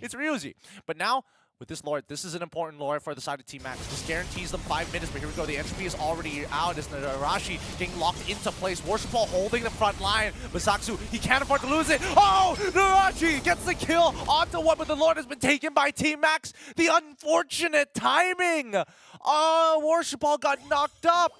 It's Ryuzi. But now, with this lore, this is an important lore for the side of Team Max. This guarantees them 5 minutes, but here we go. The entropy is already out as Arashi getting locked into place. Worship Ball holding the front line. But Zaksu, he can't afford to lose it. Oh, Arashi gets the kill onto one, but the lord has been taken by Team Max. The unfortunate timing. Worship Ball got knocked up.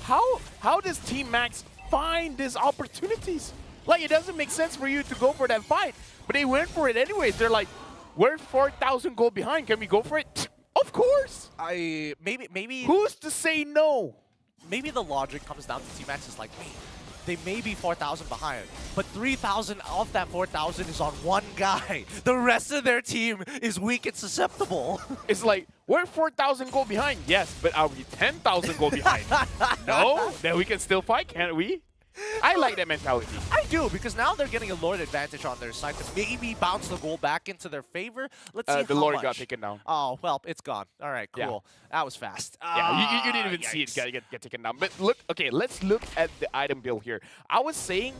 How does Team Max find these opportunities? Like, it doesn't make sense for you to go for that fight, but they went for it anyways. They're like, we're 4,000 gold behind. Can we go for it? Of course. Maybe. Who's to say no? Maybe the logic comes down to Team Max is like, wait, they may be 4,000 behind, but 3,000 of that 4,000 is on one guy. The rest of their team is weak and susceptible. It's like, we're 4,000 gold behind. Yes, but are we 10,000 gold behind? No? Then we can still fight, can't we? I like that mentality. I do, because now they're getting a Lord advantage on their side to maybe bounce the goal back into their favor. Let's see the how Lord much. got taken down. Oh, well, it's gone. All right, cool. Yeah. That was fast. Yeah, you didn't even see it get taken down. But look, okay, let's look at the item build here. I was saying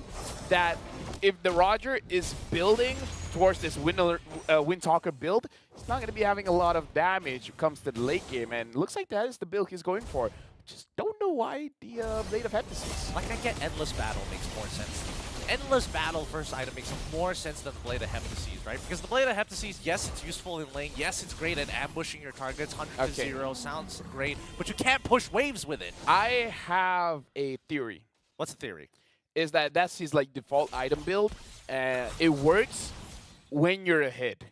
that if the Roger is building towards this Windtalker build, he's not going to be having a lot of damage when it comes to the late game. And looks like that is the build he's going for. Just don't know why the Blade of Heptasis. Like, I get Endless Battle makes more sense. Endless Battle first item makes more sense than the Blade of Heptasis, right? Because the Blade of Heptasis, yes, it's useful in lane. Yes, it's great at ambushing your targets. 100 to 0 sounds great, but you can't push waves with it. I have a theory. What's the theory? Is that that's his like default item build. It works when you're ahead.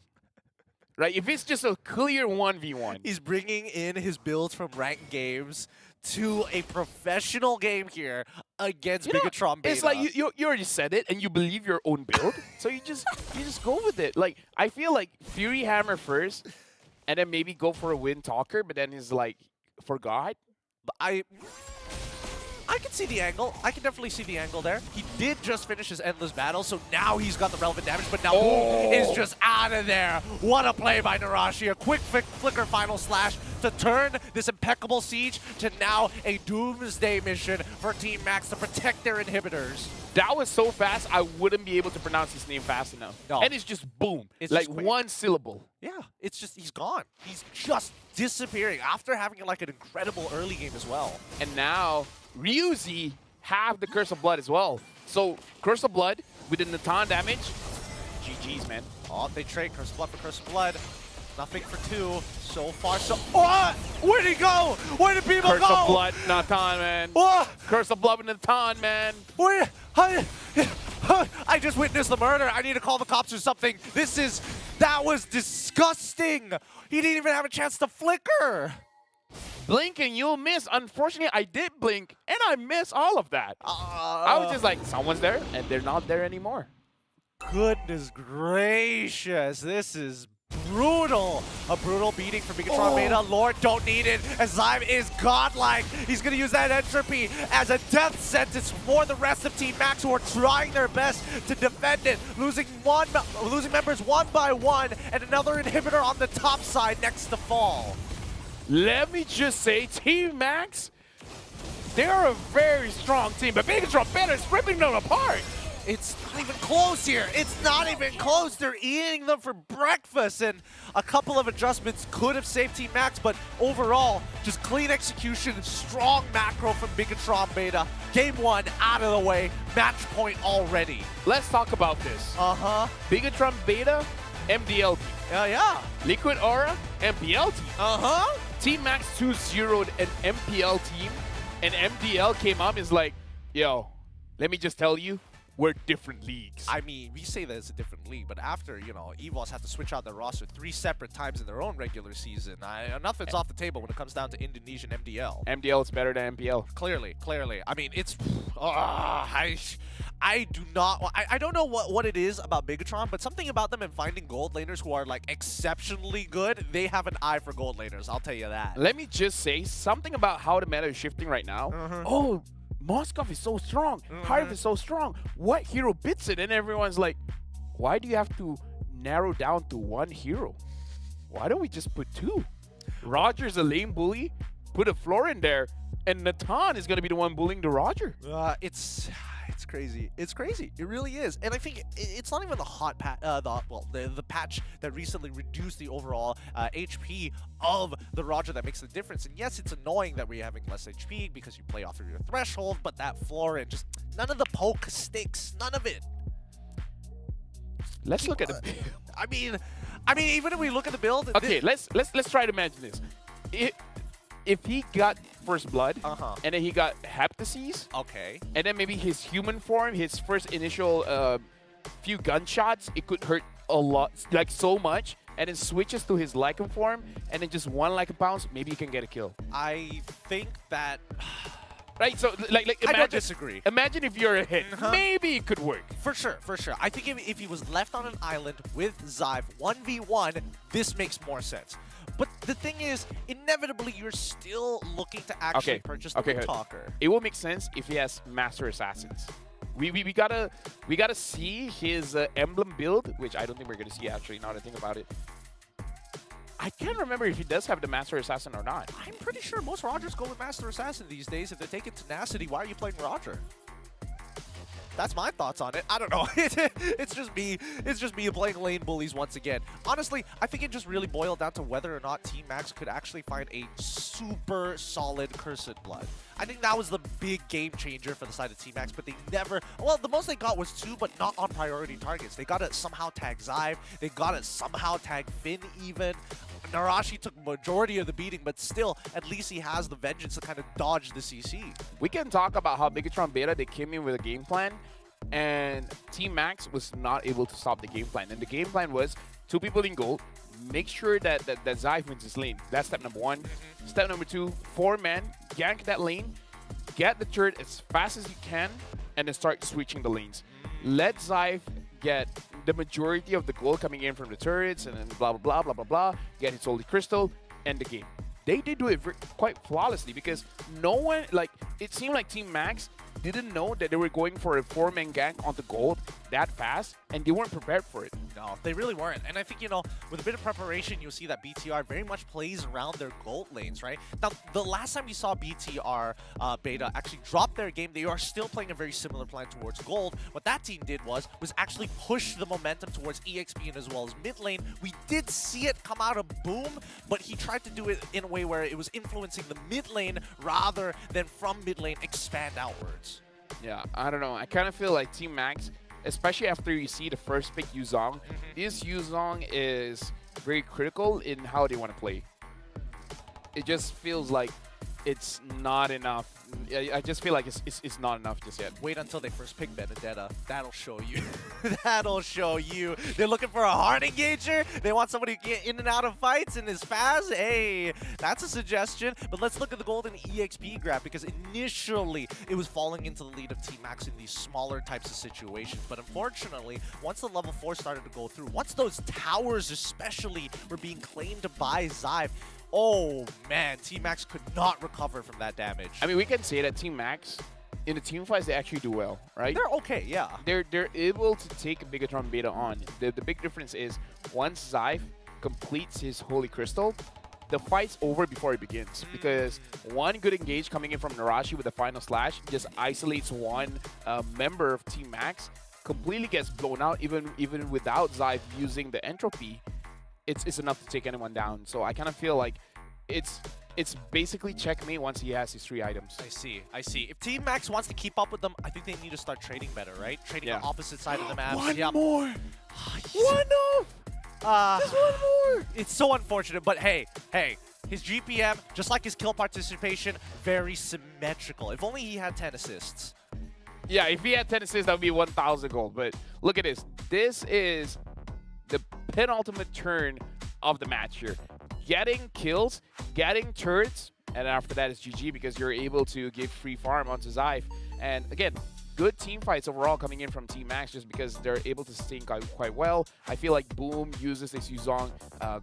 Right? If it's just a clear 1v1. He's bringing in his builds from ranked games to a professional game here against Bigatron Beta. It's like you already said it and you believe your own build, so you just go with it. Like, I feel like Fury Hammer first, and then maybe go for a Windtalker, but then he's like forgot. I can see the angle. I can definitely see the angle there. He did just finish his Endless Battle, so now he's got the relevant damage, but now Boom is just out of there. What a play by Narashi. A quick flicker final slash to turn this impeccable siege to now a doomsday mission for Team Max to protect their inhibitors. That was so fast, I wouldn't be able to pronounce his name fast enough. No. And it's just boom. It's like just quick. one syllable. Yeah, it's just, he's gone. He's just disappearing after having like an incredible early game as well. And now Ryuzi have the Curse of Blood as well. So Curse of Blood with the Natan damage. GG's, man. Oh, they trade Curse of Blood for Curse of Blood. Nothing for 2 so far. So, oh, where'd he go? Where did people Curse go? of Blood, Natan, man. Oh, Curse of Blood with Natan, man. where? I just witnessed the murder. I need to call the cops or something. That was disgusting. He didn't even have a chance to flicker. Blink and you'll miss. Unfortunately, I did blink and I missed all of that. I was just like, someone's there and they're not there anymore. Goodness gracious, this is brutal. A brutal beating from Megatron Beta. Lord, don't need it, as Zyme is godlike. He's going to use that entropy as a death sentence for the rest of Team Max, who are trying their best to defend it. Losing members one by one, and another inhibitor on the top side next to fall. Let me just say, Team Max, they're a very strong team, but Megatron Beta is ripping them apart. It's not even close here. It's not even close. They're eating them for breakfast, and a couple of adjustments could have saved Team Max, but overall, just clean execution, strong macro from Megatron Beta. Game 1 out of the way, match point already. Let's talk about this. Megatron Beta, MDL team. Yeah. Liquid Aura, MPL team. Team Max 2-0'd an MPL team, and MDL came up and is like, yo, let me just tell you, we're different leagues. I mean, we say that it's a different league, but after, EVOS had to switch out their roster 3 separate times in their own regular season, nothing's off the table when it comes down to Indonesian MDL. MDL is better than MPL. Clearly. I mean, it's... I do not... I don't know what it is about Megatron, but something about them and finding gold laners who are, like, exceptionally good, they have an eye for gold laners, I'll tell you that. Let me just say something about how the meta is shifting right now. Oh, Moskov is so strong. Hive is so strong. What hero bits it? And everyone's like, why do you have to narrow down to one hero? Why don't we just put 2? Roger's a lane bully. Put a floor in there. And Natan is going to be the one bullying the Roger. It's crazy. It's crazy. It really is. And I think it's not even the hot patch, the patch that recently reduced the overall HP of the Roger that makes the difference. And yes, it's annoying that we're having less HP because you play off of your threshold, but that floor and just none of the poke sticks. None of it. Let's look at the build. I mean, even if we look at the build. Okay, let's try to imagine this. If he got first blood, and then he got hep disease, okay, and then maybe his human form, his first initial few gunshots, it could hurt a lot, like so much, and then switches to his Lycan form, and then just 1 Lycan bounce, maybe he can get a kill. I think that... Right, so like imagine, I don't disagree. Imagine if you're a hit, maybe it could work. For sure. I think if he was left on an island with Zyve 1v1, this makes more sense. But the thing is, inevitably, you're still looking to actually purchase the Talker. It will make sense if he has Master Assassins. We gotta see his emblem build, which I don't think we're gonna see actually. Now that I think about it, I can't remember if he does have the Master Assassin or not. I'm pretty sure most Rogers go with Master Assassin these days. If they're taking Tenacity, why are you playing Roger? That's my thoughts on it. I don't know. It's just me. It's just me playing lane bullies once again. Honestly, I think it just really boiled down to whether or not Team Max could actually find a super solid Cursed Blood. I think that was the big game changer for the side of Team Max, but they never... Well, the most they got was 2, but not on priority targets. They got to somehow tag Zyve. They got to somehow tag Finn even. Narashi took majority of the beating, but still, at least he has the vengeance to kind of dodge the CC. We can talk about how Megatron Beta, they came in with a game plan, and Team Max was not able to stop the game plan. And the game plan was 2 people in gold, make sure that Zyve wins his lane. That's step number 1. Step number 2, 4-man, gank that lane, get the turret as fast as you can, and then start switching the lanes. Let Zyve get the majority of the gold coming in from the turrets, and then blah, blah, blah, blah, blah, blah, get his Holy Crystal, end the game. They did do it quite flawlessly because no one, like, it seemed like Team Max didn't know that they were going for a 4-man gank onto gold that fast, and they weren't prepared for it. No, they really weren't. And I think, with a bit of preparation, you'll see that BTR very much plays around their gold lanes, right? Now, the last time we saw BTR Beta actually drop their game, they are still playing a very similar plan towards gold. What that team did was actually push the momentum towards EXP and as well as mid lane. We did see it come out of Boom, but he tried to do it in a way where it was influencing the mid lane rather than from mid lane expand outwards. Yeah, I don't know. I kind of feel like Team Max, especially after you see the first pick Yuzong, this Yuzong is very critical in how they want to play. It just feels like it's not enough. I just feel like it's not enough just yet. Wait until they first pick Benedetta. That'll show you. That'll show you. They're looking for a hard engager. They want somebody to get in and out of fights and is fast. Hey, that's a suggestion. But let's look at the golden EXP graph, because initially it was falling into the lead of Team Max in these smaller types of situations. But unfortunately, once the level 4 started to go through, once those towers especially were being claimed by Xive, oh man, Team Max could not recover from that damage. I mean, we can say that Team Max, in the team fights, they actually do well, right? They're okay, yeah. They're able to take a Bigatron beta on. The big difference is once Xive completes his Holy Crystal, the fight's over before it begins. Because one good engage coming in from Narashi with the final slash just isolates one member of Team Max, completely gets blown out even without Xive using the entropy. It's enough to take anyone down. So I kind of feel like it's basically checkmate once he has his 3 items. I see. If Team Max wants to keep up with them, I think they need to start trading better, right? Trading the opposite side of the map. One Yep. more! One off! Just one more! It's so unfortunate, but hey, his GPM, just like his kill participation, very symmetrical. If only he had 10 assists. Yeah, if he had 10 assists, that would be 1,000 gold. But look at this. This is the penultimate turn of the match here. Getting kills, getting turrets, and after that it's GG because you're able to give free farm onto Xive. And again, good team fights overall coming in from Team Max just because they're able to stay quite well. I feel like Boom uses this Yuzong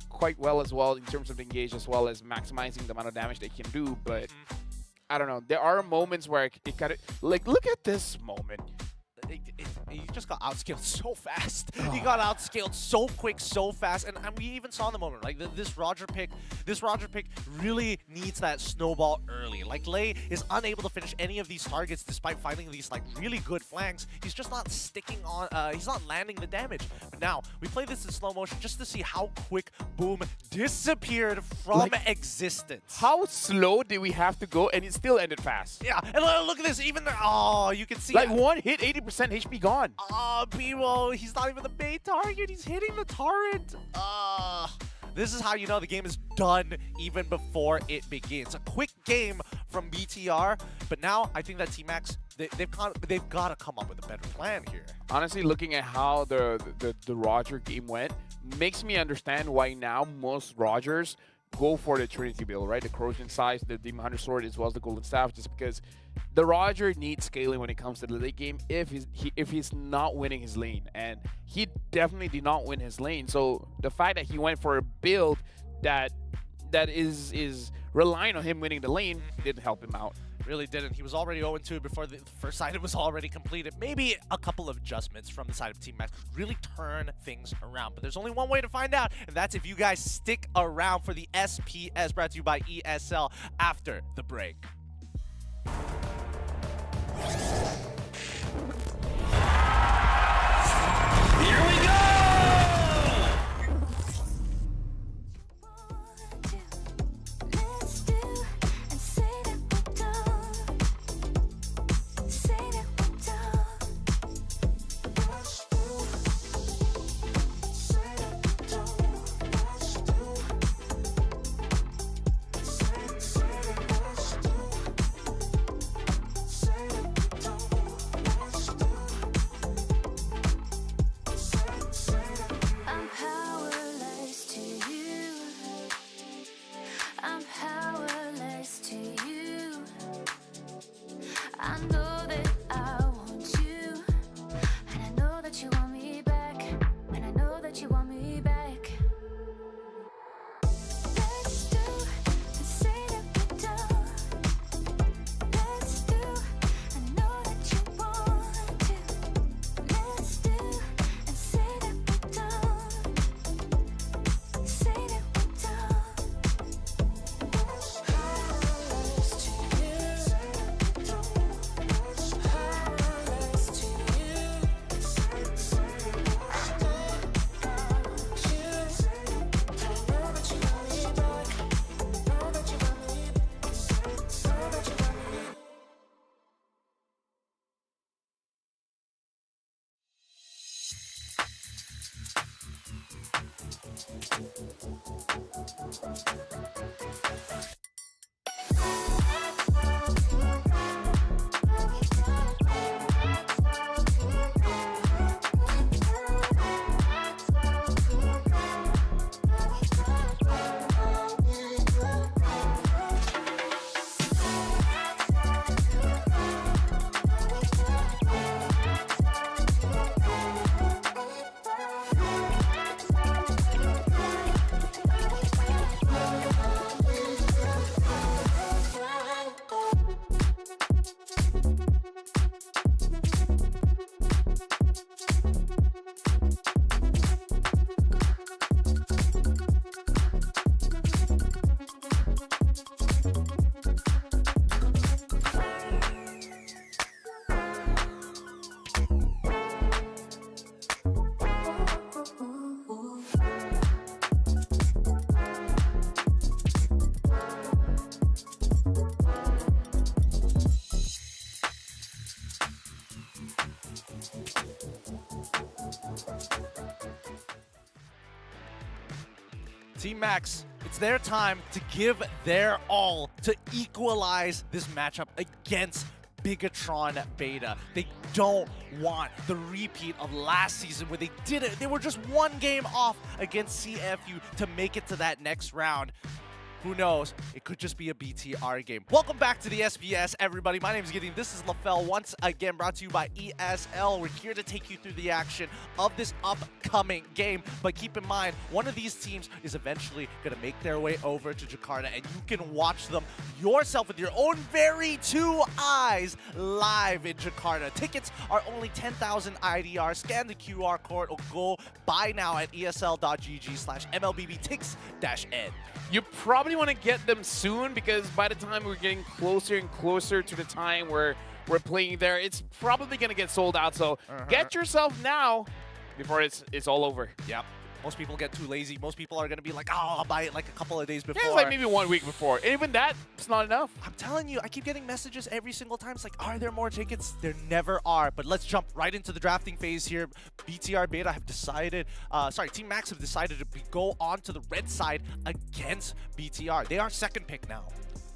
quite well as well in terms of the engage, as well as maximizing the amount of damage they can do. But I don't know. There are moments where it kind of, like, look at this moment. He just got outscaled so fast. He got outscaled so quick, so fast, and we even saw in the moment, like this Roger pick really needs that snowball early. Like Lei is unable to finish any of these targets despite finding these like really good flanks. He's just not sticking on. He's not landing the damage. But now we play this in slow motion just to see how quick Boom disappeared from existence. How slow did we have to go, and it still ended fast? Yeah, and look at this. Even there, oh, you can see like one hit, 80% HP gone. Bimo, he's not even the main target. He's hitting the turret. This is how you know the game is done even before it begins. A quick game from BTR, but now I think that Team Max, they've got to come up with a better plan here. Honestly, looking at how the Roger game went, makes me understand why now most Rogers go for the Trinity build, right? The Corrosion Size, the Demon Hunter Sword, as well as the Golden Staff, just because the Roger needs scaling when it comes to the late game if he's not winning his lane. And he definitely did not win his lane. So the fact that he went for a build that is relying on him winning the lane didn't help him out. Really didn't. He was already 0-2 before the first item was already completed. Maybe a couple of adjustments from the side of Team Max could really turn things around. But there's only one way to find out, and that's if you guys stick around for the SPS brought to you by ESL after the break. Here we go! Let's do and say that we're done. Say that we're done. Let's do. Say that we're done. Let's do. Say that let's do. Say that we're done. Team Max, it's their time to give their all to equalize this matchup against Bigatron Beta. They don't want the repeat of last season where they did it. They were just one game off against CFU to make it to that next round. Who knows? It could just be a BTR game. Welcome back to the SBS, everybody. My name is Gideon. This is LaFell, once again brought to you by ESL. We're here to take you through the action of this upcoming game. But keep in mind, one of these teams is eventually going to make their way over to Jakarta, and you can watch them yourself with your own very two eyes live in Jakarta. Tickets are only 10,000 IDR. Scan the QR code or go buy now at esl.gg/MLBBTix-N. You probably want to get them soon, because by the time we're getting closer and closer to the time where we're playing there, it's probably going to get sold out. So get yourself now before it's all over. Yep. Most people get too lazy. Most people are going to be like, oh, I'll buy it like a couple of days before. Yeah, it's like maybe 1 week before. And even that's not enough. I'm telling you, I keep getting messages every single time. It's like, are there more tickets? There never are. But let's jump right into the drafting phase here. BTR Beta have decided, Team Max have decided to go on to the red side against BTR. They are second pick now.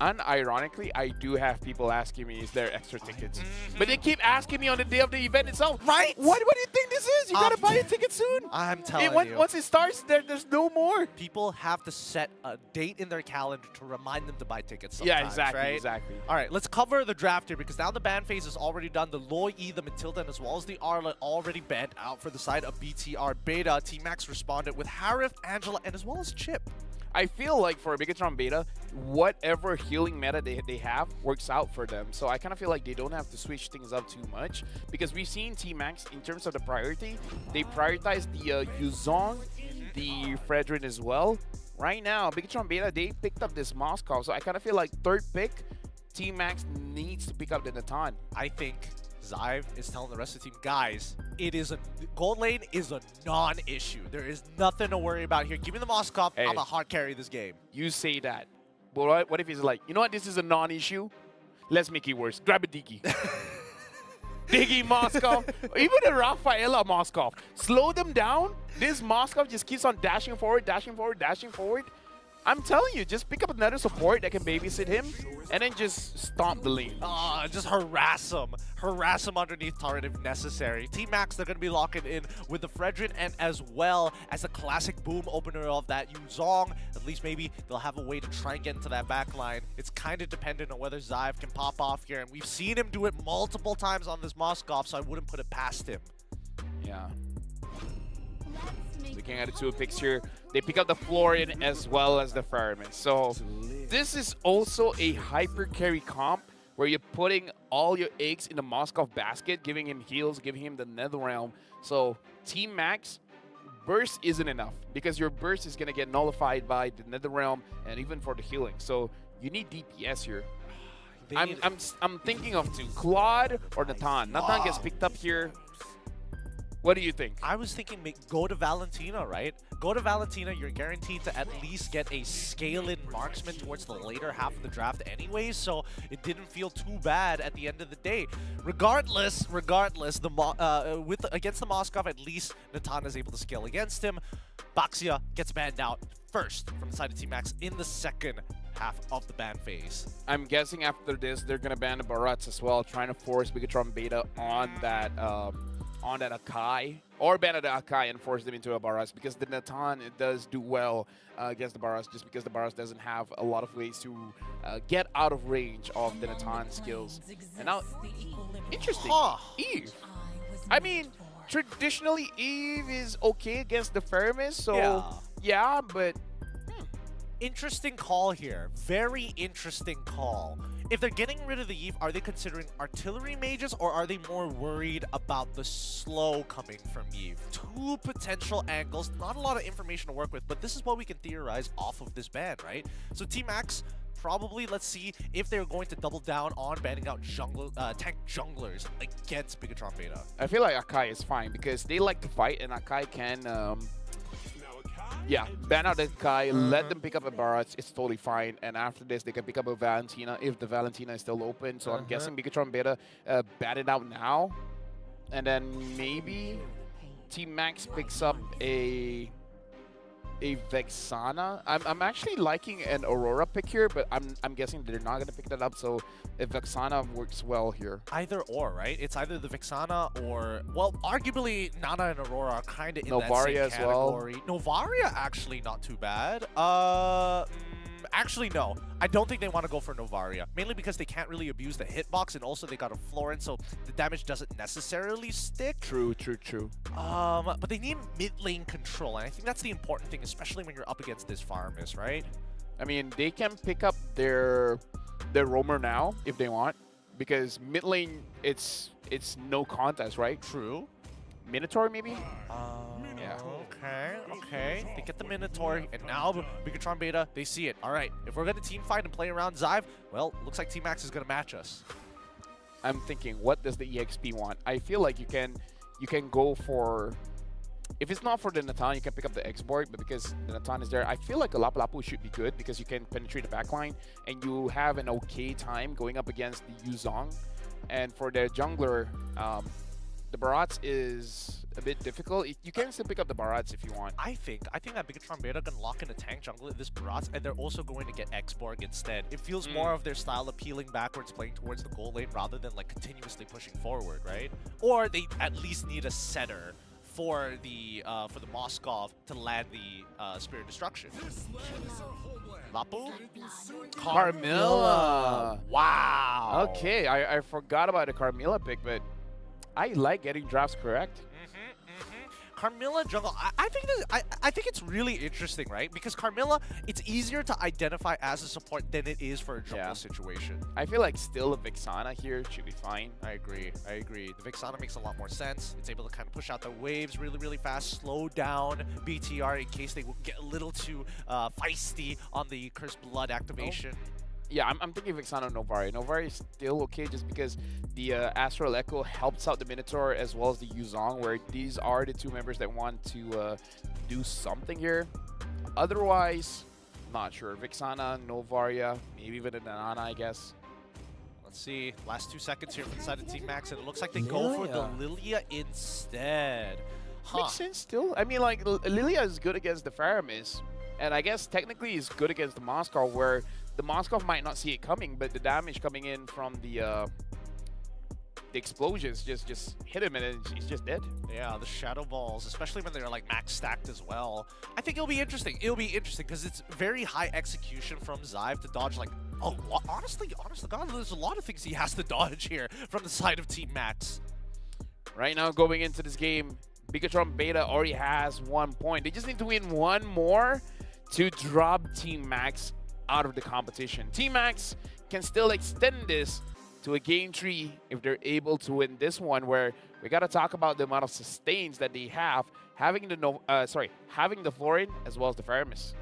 Unironically, I do have people asking me, is there extra tickets? But they keep asking me on the day of the event itself. Right? What do you think this is? You gotta buy a ticket soon. I'm telling you. Once it starts, there's no more. People have to set a date in their calendar to remind them to buy tickets sometimes, Yeah, exactly, right? exactly. All right, let's cover the draft here, because now the ban phase is already done. The Loi, the Matilda, as well as the Arla already banned out for the side of BTR Beta. Team Max responded with Harith, Angela, and as well as Chip. I feel like for Bigatron Beta, whatever healing meta they have works out for them. So I kind of feel like they don't have to switch things up too much, because we've seen Team Max, in terms of the priority, they prioritize the Yuzong, the Fredrin as well. Right now, Bigatron Beta, they picked up this Moscow. So I kind of feel like third pick, Team Max needs to pick up the Natan. I think Zive is telling the rest of the team, guys, gold lane is a non-issue. There is nothing to worry about here. Give me the Moskov. Hey. I'm a hard carry this game. You say that. But what if he's like, you know what, this is a non-issue? Let's make it worse. Grab a Diggy. Diggy Moskov. Even a Rafaela Moskov. Slow them down. This Moskov just keeps on dashing forward, dashing forward, dashing forward. I'm telling you, just pick up another support that can babysit him, and then just stomp the lane. Just harass him. Harass him underneath turret if necessary. Team Max, they're going to be locking in with the Fredrin, and as well as the classic boom opener of that Yuzong. At least maybe they'll have a way to try and get into that back line. It's kind of dependent on whether Zive can pop off here, and we've seen him do it multiple times on this Moskov, so I wouldn't put it past him. Yeah. Looking at the two picks here, they pick up the Florian as well as the Fireman. So this is also a hyper carry comp where you're putting all your eggs in the Moskov basket, giving him heals, giving him the Netherrealm. So Team Max, burst isn't enough, because your burst is going to get nullified by the Netherrealm and even for the healing. So you need DPS here. I'm thinking of two, Claude or Natan. Natan gets picked up here. What do you think? I was thinking go to Valentina, right? Go to Valentina, you're guaranteed to at least get a scale-in marksman towards the later half of the draft anyways, so it didn't feel too bad at the end of the day. Regardless, against the Moskov, at least Natan is able to scale against him. Baxia gets banned out first from the side of Team Max in the second half of the ban phase. I'm guessing after this, they're going to ban the Barats as well, trying to force Bigatron Beta on that Akai, or ban the Akai and force them into a Baras, because the Natan, it does do well against the Baras, just because the Baras doesn't have a lot of ways to get out of range of the Natan skills. And now, interesting, Eve. I mean, traditionally Eve is okay against the Fermis, so yeah, but interesting call here. Very interesting call. If they're getting rid of the Eve, are they considering artillery mages, or are they more worried about the slow coming from Eve? Two potential angles, not a lot of information to work with, but this is what we can theorize off of this ban, right? So Team Max, probably, let's see if they're going to double down on banning out tank junglers against Bigatron Beta. I feel like Akai is fine, because they like to fight, and Akai can Yeah, ban out the Kai, let them pick up a Barats, it's totally fine. And after this, they can pick up a Valentina if the Valentina is still open. So I'm guessing Bigatron Beta bat it out now. And then maybe Team Max picks up a Vexana. I'm actually liking an Aurora pick here, but I'm guessing they're not gonna pick that up. So if Vexana works well here, Either or, right? It's either the Vexana or, well, arguably Nana and Aurora are kind of in Novaria that same as well. category. Novaria actually not too bad. Actually, no. I don't think they want to go for Novaria, mainly because they can't really abuse the hitbox, and also they got a Florence, so the damage doesn't necessarily stick. True. But they need mid lane control, and I think that's the important thing, especially when you're up against this Farmus, right? I mean, they can pick up their roamer now if they want, because mid lane it's no contest, right? True. Minotaur maybe? Yeah. Okay. They get the Minotaur, and now Bigatron Beta, they see it. All right, if we're going to team fight and play around Zyve, well, looks like Team Max is going to match us. I'm thinking, what does the EXP want? I feel like you can go for, if it's not for the Natan, you can pick up the X-Borg, but because the Natan is there, I feel like a Lapu Lapu should be good because you can penetrate the backline and you have an okay time going up against the Yuzong. And for the jungler, the Barats is a bit difficult. You can still pick up the Barats if you want. I think that Bigatron Beta can lock in a tank jungle at this Barats, and they're also going to get X-Borg instead. It feels more of their style of peeling backwards, playing towards the goal lane, rather than like continuously pushing forward, right? Or they at least need a setter for the Moskov to land the Spirit Destruction. Lapu? Carmilla! Wow! Okay, I forgot about the Carmilla pick, but I like getting drafts correct. Carmilla jungle, I think it's really interesting, right? Because Carmilla, it's easier to identify as a support than it is for a jungle situation. I feel like still a Vexana here should be fine. I agree. The Vexana makes a lot more sense. It's able to kind of push out the waves really fast, slow down BTR in case they get a little too feisty on the Cursed Blood activation. Yeah, I'm thinking Vexana Novaria. Novaria is still okay just because the Astral Echo helps out the Minotaur as well as the Yuzong, where these are the two members that want to do something here. Otherwise, not sure. Vexana, Novaria, maybe even a Nana, I guess. Let's see. Last 2 seconds here from the side of Team Max, and it looks like they go for the Lilia instead. Makes sense still. I mean, like, Lilia is good against the Faramis, and I guess technically is good against the Moskov, where the Moskov might not see it coming, but the damage coming in from the explosions just hit him and he's just dead. Yeah, the Shadow Balls, especially when they're like max stacked as well. I think it'll be interesting. It'll be interesting because it's very high execution from Zyve to dodge like, oh, honestly, God, there's a lot of things he has to dodge here from the side of Team Max. Right now, going into this game, Bigatron Beta already has 1 point. They just need to win one more to drop Team Max out of the competition. Team Max can still extend this to a game 3 if they're able to win this one, where we got to talk about the amount of sustains that they have, having the Florin as well as the Faramis.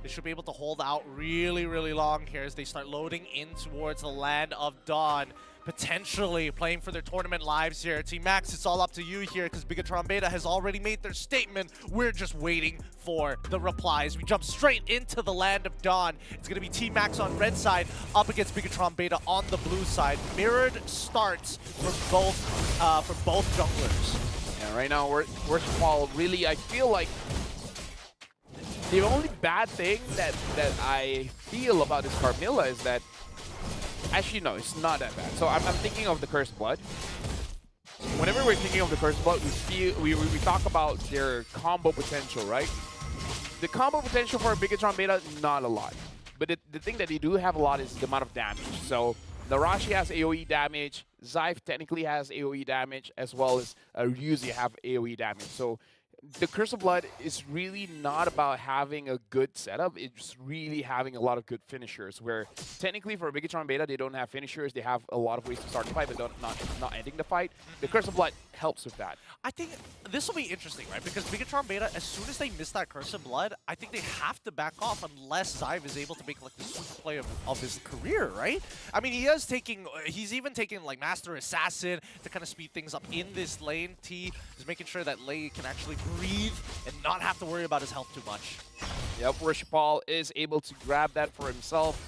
They should be able to hold out really long here as they start loading in towards the land of Dawn, potentially playing for their tournament lives here. Team Max, it's all up to you here because Bigatron Beta has already made their statement. We're just waiting for the replies. We jump straight into the land of Dawn. It's going to be Team Max on red side up against Bigatron Beta on the blue side. Mirrored starts for both junglers. Yeah, right now, worst of all, really, I feel like the only bad thing that I feel about this Carmilla is that, actually no, it's not that bad. So I'm thinking of the Cursed Blood. Whenever we're thinking of the Cursed Blood, we talk about their combo potential, right? The combo potential for Bigatron Beta, not a lot. But the thing that they do have a lot is the amount of damage. So Narashi has AoE damage, Zyve technically has AoE damage, as well as Ryuzi have AoE damage. So the Curse of Blood is really not about having a good setup, it's really having a lot of good finishers, where technically for Bigatron Beta, they don't have finishers, they have a lot of ways to start the fight, but not ending the fight. The Curse of Blood helps with that. I think this will be interesting, right? Because Bigatron Beta, as soon as they miss that Curse of Blood, I think they have to back off unless Zyve is able to make like the super play of his career, right? I mean, he's even taking like Master Assassin to kind of speed things up in this lane. T is making sure that Lei can actually breathe and not have to worry about his health too much. Yep, Worshipal is able to grab that for himself.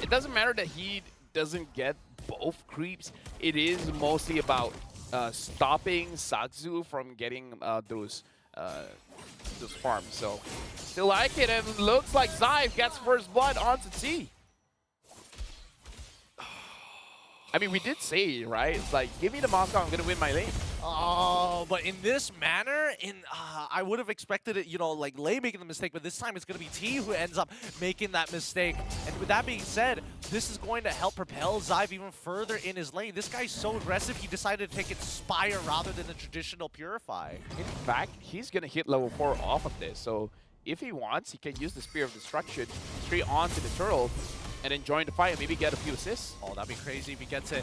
It doesn't matter that he doesn't get both creeps. It is mostly about stopping Sakzu from getting those farms. So, still like it, and looks like Xive gets first blood onto T. I mean, we did say, right? It's like, give me the Moscow, I'm going to win my lane. Oh, but in this manner, I would have expected it, you know, like Lei making the mistake, but this time it's going to be T who ends up making that mistake. And with that being said, this is going to help propel Xive even further in his lane. This guy's so aggressive, he decided to take Inspire rather than the traditional Purify. In fact, he's going to hit level 4 off of this. So if he wants, he can use the Spear of Destruction straight onto the turtle and then join the fight and maybe get a few assists. Oh, that'd be crazy if he gets it.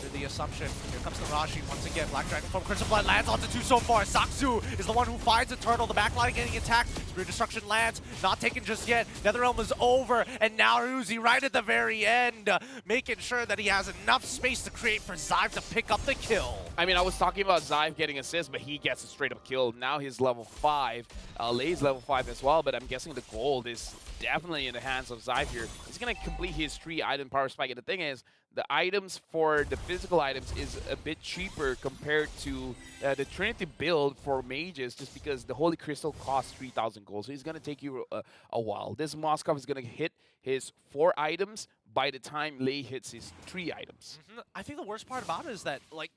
Through the assumption. Here comes the Rashi once again. Black Dragon from Crimson Blood lands onto 2 so far. Sakzu is the one who finds the turtle. The backline getting attacked. Spear Destruction lands. Not taken just yet. Netherrealm is over. And now Ruzi right at the very end, making sure that he has enough space to create for Xive to pick up the kill. I mean, I was talking about Xive getting assists, but he gets a straight up kill. Now he's level 5. Lei's level 5 as well, but I'm guessing the gold is definitely in the hands of Xive here. He's going to complete his 3-item power spike. And the thing is, the items for the physical items is a bit cheaper compared to the Trinity build for mages, just because the Holy Crystal costs 3,000 gold. So it's going to take you a while. This Moskov is going to hit his 4 items by the time Lei hits his 3 items. I think the worst part about it is that, like,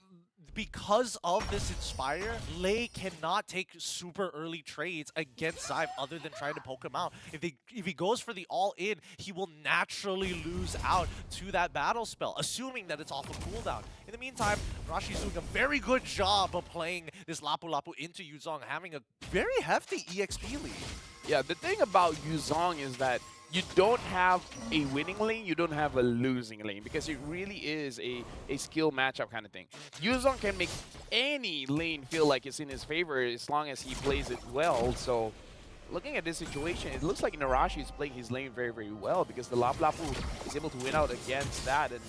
because of this Inspire, Lei cannot take super early trades against Xive other than trying to poke him out. If he goes for the all-in, he will naturally lose out to that battle spell, assuming that it's off of cooldown. In the meantime, Rashi's doing a very good job of playing this Lapu Lapu into Yuzong, having a very hefty EXP lead. Yeah, the thing about Yuzong is that you don't have a winning lane, you don't have a losing lane, because it really is a skill matchup kind of thing. Yuzong can make any lane feel like it's in his favor as long as he plays it well. So looking at this situation, it looks like Narashi is playing his lane very, very well, because the Lapu Lapu is able to win out against that. And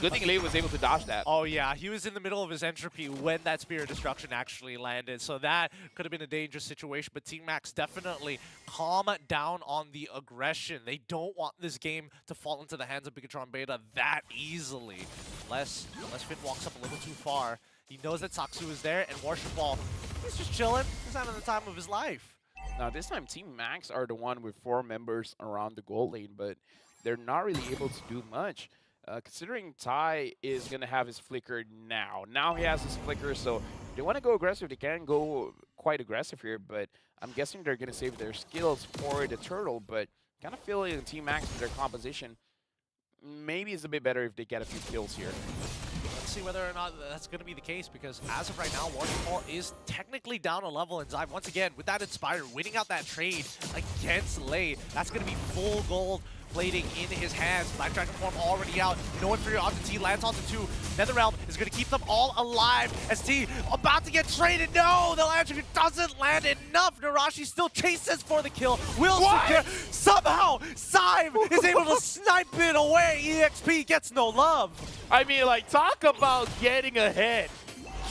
good thing Lei was able to dodge that. Oh yeah, he was in the middle of his entropy when that Spear of Destruction actually landed, so that could have been a dangerous situation, but Team Max definitely calm down on the aggression. They don't want this game to fall into the hands of Bigatron Beta that easily. Unless Finn walks up a little too far. He knows that Saksu is there, and Worship Ball, he's just chilling. He's having the time of his life. Now this time Team Max are the one with 4 members around the gold lane, but they're not really able to do much. Considering Tai is going to have his flicker now. Now he has his flicker, so if they want to go aggressive, they can go quite aggressive here, but I'm guessing they're going to save their skills for the turtle, but kind of feeling Team Max with their composition, maybe it's a bit better if they get a few kills here. Let's see whether or not that's going to be the case, because as of right now, Waterfall is technically down a level, and Xive, once again, with that Inspire, winning out that trade against Lei, that's going to be full gold plating in his hands. Black Dragon form already out. No inferior onto T, lands onto 2. Netherrealm is going to keep them all alive as T about to get traded. No, the land doesn't land enough. Narashi still chases for the kill. Will secure. Somehow, Xive is able to snipe it away. EXP gets no love. I mean, like, talk about getting ahead.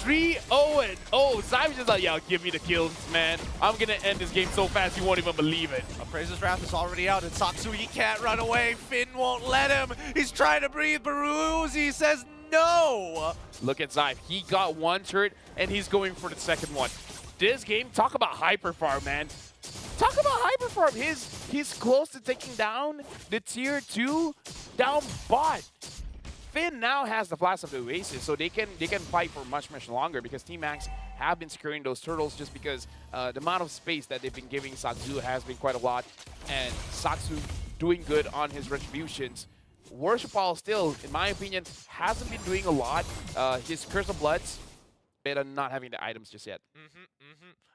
3-0-0. Xive is just like, yo, give me the kills, man. I'm going to end this game so fast you won't even believe it. Appraiser's Wrath is already out, and Saksu, he can't run away. Finn won't let him. He's trying to breathe, but Ruzi says no. Look at Xive. He got 1 turret, and he's going for the second one. This game, talk about hyperfarm, man. Talk about hyperfarm. He's close to taking down the tier 2 down bot. Finn now has the Flash of the Oasis, so they can fight for much longer, because Team Max have been securing those turtles just because the amount of space that they've been giving Sakzu has been quite a lot, and Sakzu doing good on his retributions. Worshipal still, in my opinion, hasn't been doing a lot. His Curse of Bloods, but not having the items just yet.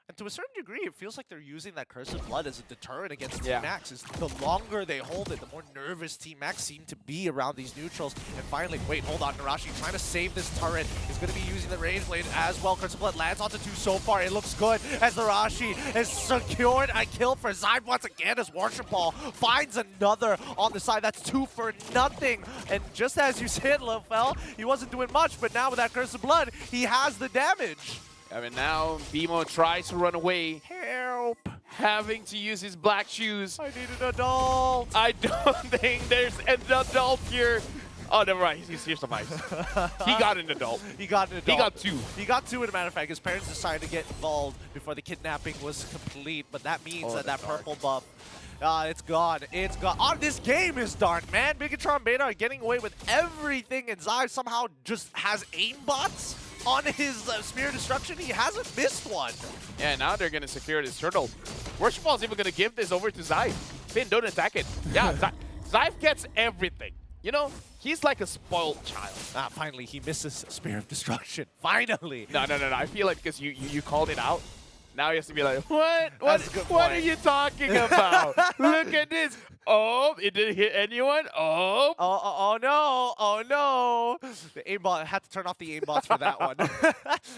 And to a certain degree, it feels like they're using that Curse of Blood as a deterrent against Team Max. The longer they hold it, the more nervous Team Max seem to be around these neutrals. And finally, wait, hold on, Narashi trying to save this turret. He's going to be using the Rage Blade as well. Curse of Blood lands onto 2 so far. It looks good as Narashi has secured a kill for Xive once again as Worship Ball finds another on the side. That's 2 for nothing. And just as you said, Lofel, he wasn't doing much, but now with that Curse of Blood, he has the damage. I mean, now BMO tries to run away, Help! having to use his black shoes. I need an adult. I don't think there's an adult here. Oh, never mind. Here's some ice. He got an adult. He got an adult. He got two. He got two, as a matter of fact. His parents decided to get involved before the kidnapping was complete, but that means that purple buff, it's gone. It's gone. Oh, this game is done, man. Bigatron Beta are getting away with everything, and Zai somehow just has aimbots on his Spear of Destruction. He hasn't missed one. Yeah, now they're going to secure this turtle. Worship Ball's even going to give this over to Zai. Finn, don't attack it. Yeah, Zai gets everything. You know, he's like a spoiled child. Finally, he misses Spear of Destruction. Finally. No. I feel like because you called it out, now he has to be like, what? That's a good What point. are you talking about? Look at this. Oh, it didn't hit anyone. Oh. Oh no! Oh no! The aimbot had to turn off the aimbots for that one.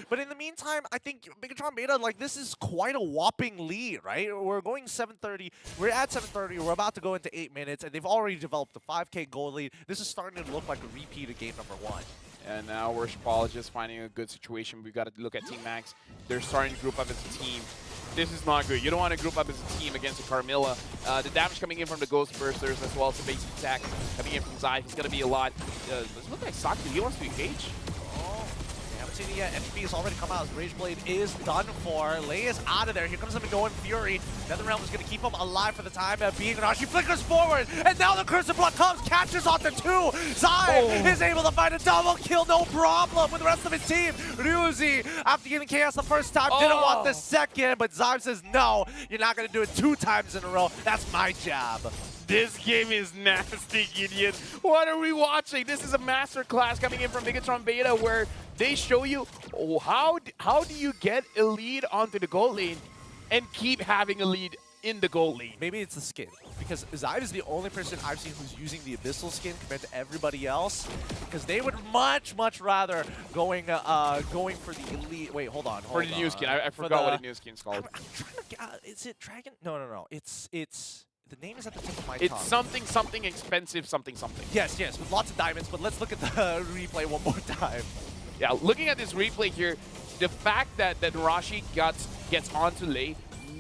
But in the meantime, I think Bigatron Beta, like, this is quite a whopping lead, right? We're going 7:30. We're at 7:30. We're about to go into 8 minutes, and they've already developed a 5K goal lead. This is starting to look like a repeat of game number 1. And now Worship Ball is just finding a good situation. We've got to look at Team Max. They're starting to group up as a team. This is not good. You don't want to group up as a team against a Carmilla. The damage coming in from the Ghost Bursters as well as the basic attack coming in from Zai is going to be a lot. Does it look like Saki? He wants to engage? Oh, we haven't seen it yet. MVP has already come out. His Rage Blade is done for. Lei is out of there. Here comes him going Fury. Netherrealm is going to keep him alive for the time being. She flickers forward, and now the Curse of Blood comes, catches onto 2. Zai is able to find a double kill, no problem, with the rest of his team. Ryuzi, after getting Chaos the first time, didn't want the second, but Zai says, no, you're not going to do it 2 times in a row. That's my job. This game is nasty, Gideon. What are we watching? This is a masterclass coming in from Bigatron Beta where they show you how do you get a lead onto the goal lane and keep having a lead in the goal lane. Maybe it's the skin, because Zai is the only person I've seen who's using the Abyssal skin compared to everybody else, because they would much rather going for the elite. Wait, hold on. For the new skin. I forgot what the new skin's called. I'm trying to get, is it Dragon? No. It's the name is at the tip of my It's tongue. something expensive, something. Yes, with lots of diamonds, but let's look at the replay one more time. Yeah, looking at this replay here, the fact that Rashi gets onto Lei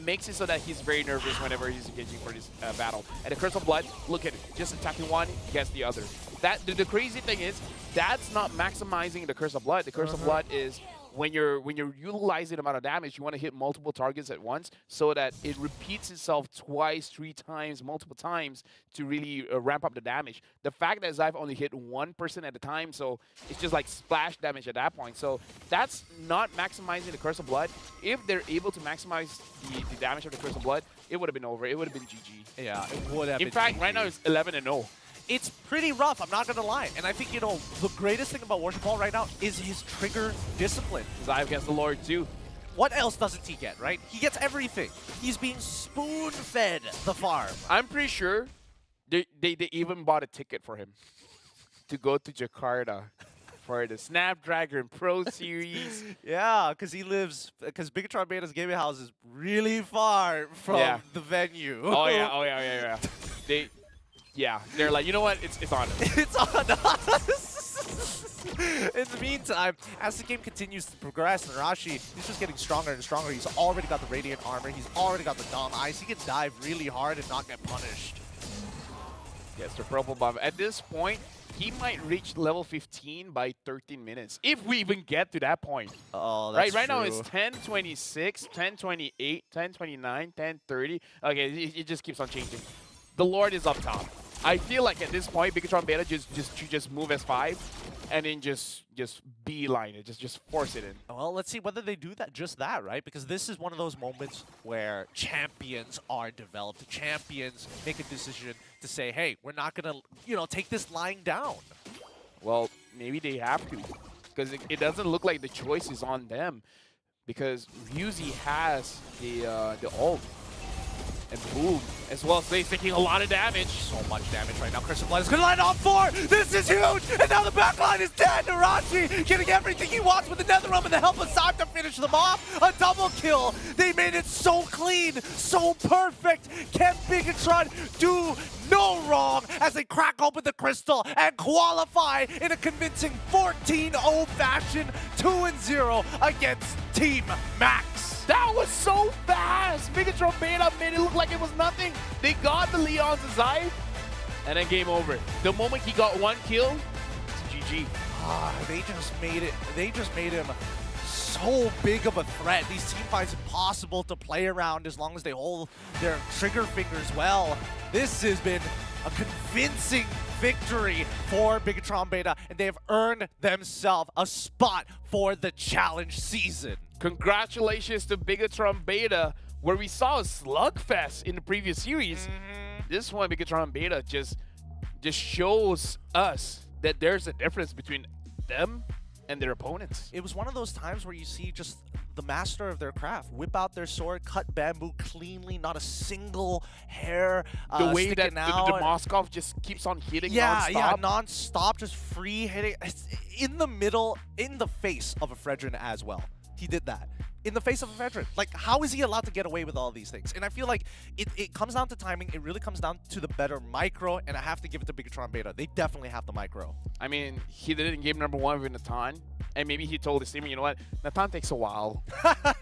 makes it so that he's very nervous whenever he's engaging for this battle. And the Curse of Blood, look at it, just attacking one, gets the other. The crazy thing is, that's not maximizing the Curse of Blood. The Curse of Blood is when you're utilizing the amount of damage, you want to hit multiple targets at once so that it repeats itself twice, 3 times, multiple times to really ramp up the damage. The fact that Zai've only hit 1% at a time, so it's just like splash damage at that point. So that's not maximizing the Curse of Blood. If they're able to maximize the damage of the Curse of Blood, it would have been over. It would have been GG. Yeah, it would have been In fact, GG. right now it's 11-0. It's pretty rough, I'm not going to lie. And I think, you know, the greatest thing about Worship Ball right now is his trigger discipline. Zai gets the Lord too. What else doesn't he get, right? He gets everything. He's being spoon-fed the farm. I'm pretty sure they even bought a ticket for him to go to Jakarta for the Snapdragon Pro Series. Yeah, because because Bigatron Beta's gaming house is really far from the venue. Oh yeah. They're like, you know what? It's on us. It's on us. In the meantime, as the game continues to progress, and Rashi, he's just getting stronger and stronger. He's already got the Radiant Armor. He's already got the Dom Ice. He can dive really hard and not get punished. Yes, the purple buff. At this point, he might reach level 15 by 13 minutes. If we even get to that point. Oh, that's right now true. it's 10:26, 10:28, 10:29, 10:30. Okay, it just keeps on changing. The Lord is up top. I feel like at this point, Bigatron Beta just move S5 and then just beeline it, just force it in. Well, let's see whether they do that, right? Because this is one of those moments where champions are developed. Champions make a decision to say, hey, we're not going to, take this lying down. Well, maybe they have to, because it doesn't look like the choice is on them, because Ryuzi has the ult. And boom, as well, Slade's taking a lot of damage. So much damage right now. Crystal Blood is going to line on 4. This is huge. And now the backline is dead. Narachi getting everything he wants with the Nether Realm and the help of Saib to finish them off. A double kill. They made it so clean, so perfect. Can Bigatron do no wrong as they crack open the crystal and qualify in a convincing 14-0 fashion, 2-0 against Team Max. That was so fast! Bigatron Beta made it look like it was nothing. They got the Leon's Zai, and then game over. The moment he got 1 kill, it's GG. They just made it. They just made him so big of a threat. These team fights impossible to play around as long as they hold their trigger fingers well. This has been a convincing victory for Bigatron Beta, and they have earned themselves a spot for the challenge season. Congratulations to Bigatron Beta, where we saw a slugfest in the previous series. This one, Bigatron Beta, just shows us that there's a difference between them and their opponents. It was one of those times where you see just the master of their craft whip out their sword, cut bamboo cleanly, not a single hair The way that sticking out. the Moskov just keeps on hitting Yeah, non-stop. non-stop, just free hitting. It's in the middle, in the face of a Fredrin as well. He did that. In the face of a veteran. Like, how is he allowed to get away with all these things? And I feel like it comes down to timing. It really comes down to the better micro, and I have to give it to Bigatron Beta. They definitely have the micro. I mean, he did it in game number 1 with Natan, and maybe he told his team, you know what, Natan takes a while.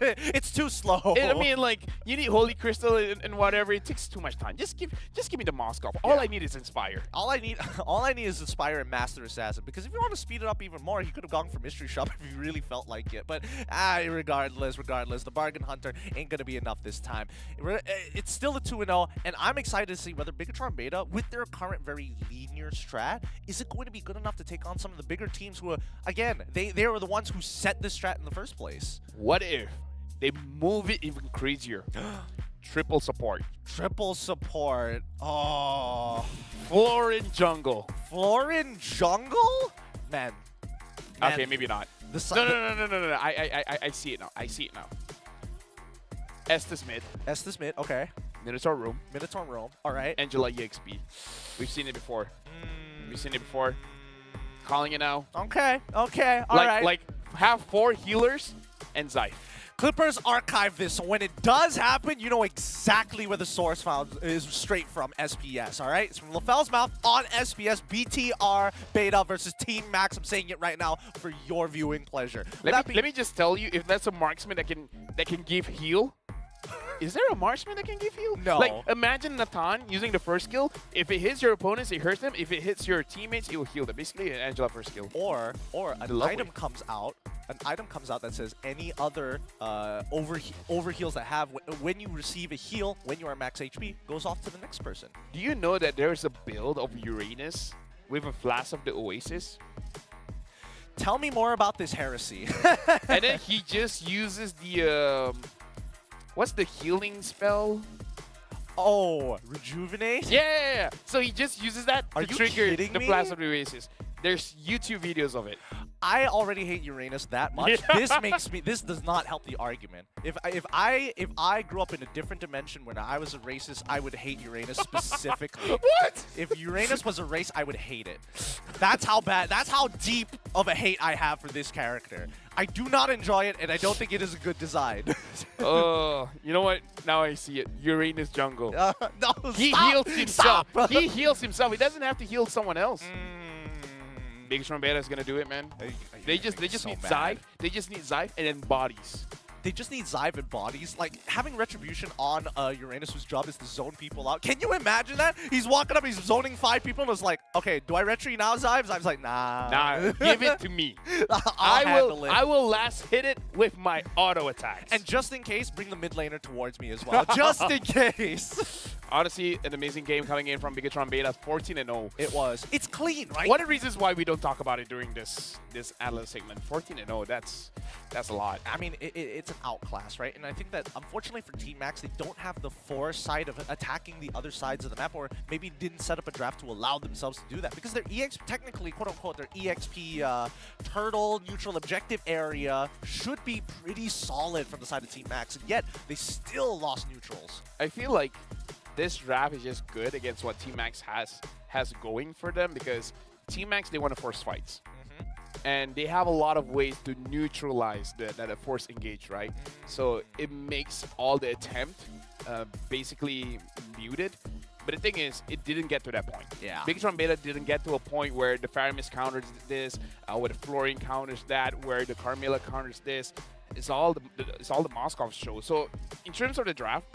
It's too slow. I mean, like, you need Holy Crystal and whatever. It takes too much time. Just give me the Moskov. All I need is Inspire. All I need is Inspire and Master Assassin, because if you want to speed it up even more, he could have gone for Mystery Shop if he really felt like it. But regardless, the Bargain Hunter ain't going to be enough this time. It's still a 2-0, and I'm excited to see whether Bigatron Beta, with their current very linear strat, is it going to be good enough to take on some of the bigger teams who, again, they were the ones who set this strat in the first place. What if they move it even crazier? Triple support. Triple support. Oh. Floor in jungle. Floor in jungle? Man. Okay, maybe not. No. I see it now. Estes mid. Estes mid, okay. Minotaur room. Minotaur roam, all right. Angela EXP. We've seen it before. Calling it now. Okay, all right. Like, have 4 healers and Zyph. Clippers archive this, so when it does happen, you know exactly where the source file is straight from SPS, all right? It's from LaFell's mouth on SPS, BTR Beta versus Team Max. I'm saying it right now for your viewing pleasure. Let me just tell you, if that's a marksman that can give heal, is there a marksman that can give heal? No. Like, imagine Natan using the first skill. If it hits your opponents, it hurts them. If it hits your teammates, it will heal them. Basically, an Angela first skill. Or an item comes out. An item comes out that says any other overheals that have when you receive a heal when you are max HP goes off to the next person. Do you know that there's a build of Uranus with a Flash of the Oasis? Tell me more about this heresy. And then he just uses the what's the healing spell? Oh, rejuvenate? Yeah. So he just uses that Are to you trigger kidding the me? Flash of the Oasis. There's YouTube videos of it. I already hate Uranus that much. This does not help the argument. If I grew up in a different dimension when I was a racist, I would hate Uranus specifically. What? If Uranus was a race, I would hate it. That's how bad, that's how deep of a hate I have for this character. I do not enjoy it, and I don't think it is a good design. Oh, you know what? Now I see it. Uranus jungle. No, He stop, heals himself. stop. He heals himself. He doesn't have to heal someone else. Bigatron Beta is gonna do it, man. They just so need mad. Zyph. They just need Zyph and then bodies. They just need Zyve and bodies. Like, having Retribution on Uranus, whose job is to zone people out. Can you imagine that? He's walking up, he's zoning 5 people, and it's like, okay, do I retry now, Zyve? Zyve's like, nah. Nah, give it to me. I'll handle it. I will last hit it with my auto attacks. And just in case, bring the mid laner towards me as well. Just in case. honestly, an amazing game coming in from Bigatron Beta, 14-0. It was. It's clean, right? One of the reasons why we don't talk about it during this analyst segment, 14-0, that's a lot. I mean, it's an outclass, right? And I think that, unfortunately for Team Max, they don't have the foresight of attacking the other sides of the map, or maybe didn't set up a draft to allow themselves to do that. Because their technically, quote-unquote, their EXP turtle neutral objective area should be pretty solid from the side of Team Max, and yet they still lost neutrals. I feel like this draft is just good against what Team Max has going for them, because Team Max, they want to force fights. And they have a lot of ways to neutralize that force engage, right? So it makes all the attempt basically muted. But the thing is, it didn't get to that point. Yeah. Bigatron Beta didn't get to a point where the Faramis counters this, where the Florian counters that, where the Carmilla counters this. It's all the Moskov show. So in terms of the draft,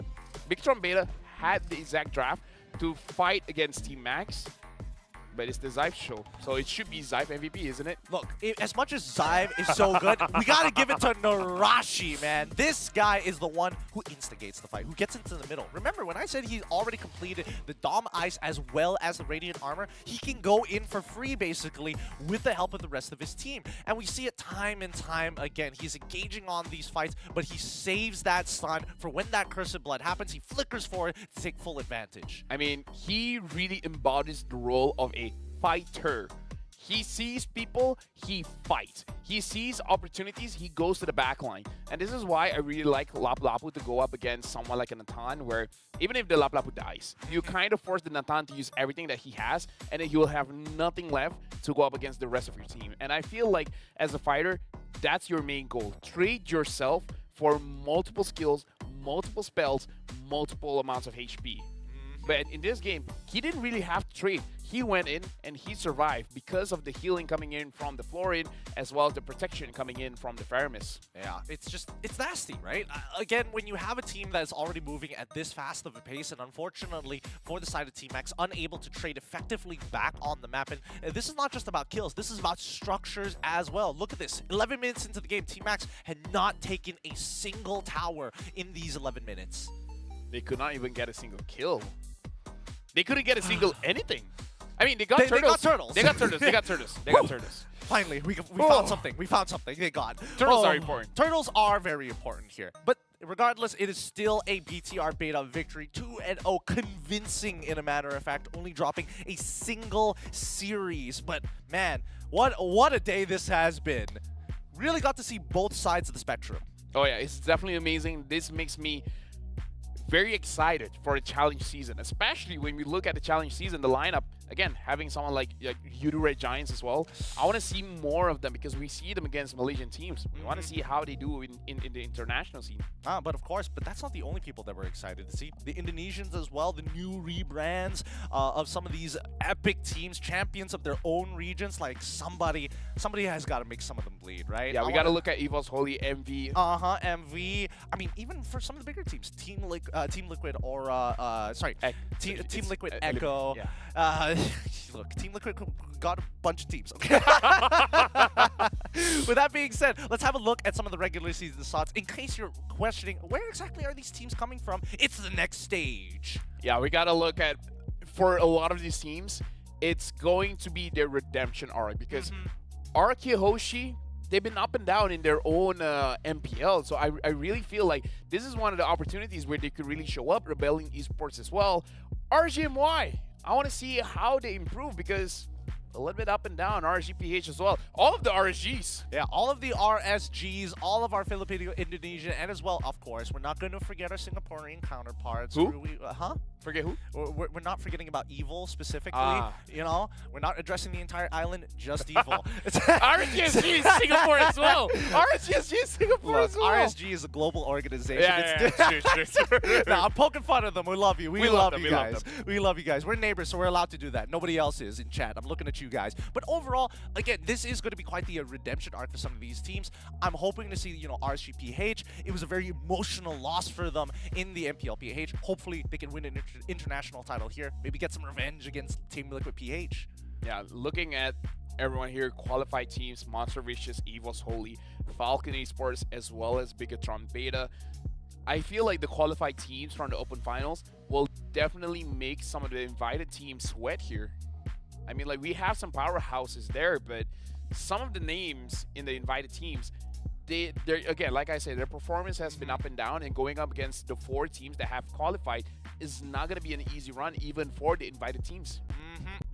Bigatron Beta had the exact draft to fight against Team Max, but it's the Zyve show, so it should be Zyve MVP, isn't it? Look, as much as Zyve is so good, we gotta give it to Narashi, man. This guy is the one who instigates the fight, who gets into the middle. Remember, when I said he already completed the Dom Ice as well as the Radiant Armor, he can go in for free, basically, with the help of the rest of his team. And we see it time and time again. He's engaging on these fights, but he saves that stun for when that Cursed Blood happens. He flickers forward to take full advantage. I mean, he really embodies the role of a fighter. He sees people, he fights. He sees opportunities, he goes to the back line. And this is why I really like Lapu Lapu to go up against someone like a Natan, where even if the Lapu Lapu dies, you kind of force the Natan to use everything that he has, and then he will have nothing left to go up against the rest of your team. And I feel like as a fighter, that's your main goal. Trade yourself for multiple skills, multiple spells, multiple amounts of HP. But in this game, he didn't really have to trade. He went in and he survived because of the healing coming in from the Florian, as well as the protection coming in from the Faramis. Yeah, it's nasty, right? Again, when you have a team that's already moving at this fast of a pace, and unfortunately for the side of Team Max, unable to trade effectively back on the map. And this is not just about kills, this is about structures as well. Look at this, 11 minutes into the game, Team Max had not taken a single tower in these 11 minutes. They could not even get a single kill. They couldn't get a single anything. I mean, they got turtles. They got turtles. They got turtles. They got turtles. They got turtles. Finally, we found something. We found something. Thank God. Turtles are important. Turtles are very important here. But regardless, it is still a BTR Beta victory. 2-0, convincing in a matter of fact, only dropping a single series. But man, what a day this has been. Really got to see both sides of the spectrum. Oh yeah, it's definitely amazing. This makes me very excited for a challenge season, especially when we look at the challenge season, the lineup, again, having someone like Red Giants as well. I want to see more of them because we see them against Malaysian teams. We want to see how they do in the international scene. But of course, that's not the only people that we're excited to see. The Indonesians as well, the new rebrands of some of these epic teams, champions of their own regions. Like somebody has got to make some of them bleed, right? Yeah, we got to look at Evil's Holy, MV. MV. I mean, even for some of the bigger teams, Team Liquid or Team Liquid Echo. Yeah. Look, Team Liquid got a bunch of teams. Okay. With that being said, let's have a look at some of the regular season slots. In case you're questioning, where exactly are these teams coming from? It's the next stage. Yeah, we got to look at, for a lot of these teams, it's going to be their redemption arc, because Araki Hoshi, they've been up and down in their own MPL. So I really feel like this is one of the opportunities where they could really show up. Rebelling Esports as well. RGMY, I want to see how they improve, because a little bit up and down. RSGPH as well. All of the RSGs. Yeah, all of the RSGs, all of our Filipino, Indonesian, and as well, of course, we're not going to forget our Singaporean counterparts. Who? Forget who? We're not forgetting about Evil specifically. You know, we're not addressing the entire island, just Evil. RSG is Singapore as well. RSG is Singapore as well. RSG is a global organization. Yeah, true. No, I'm poking fun at them. We love you. We love you love guys. them. We love you guys. We're neighbors, so we're allowed to do that. Nobody else is in chat. I'm looking at you guys. But overall, again, this is going to be quite the redemption arc for some of these teams. I'm hoping to see, RSGPH. It was a very emotional loss for them in the MPLPH. Hopefully, they can win an international title here. Maybe get some revenge against Team Liquid PH. Yeah, looking at everyone here, qualified teams, Monster Vicious, Evil's Holy, Falcon Esports, as well as Bigatron Beta. I feel like the qualified teams from the Open Finals will definitely make some of the invited teams sweat here. I mean, like, we have some powerhouses there, but some of the names in the invited teams, they're again, like I said, their performance has been up and down, and going up against the 4 teams that have qualified is not going to be an easy run, even for the invited teams.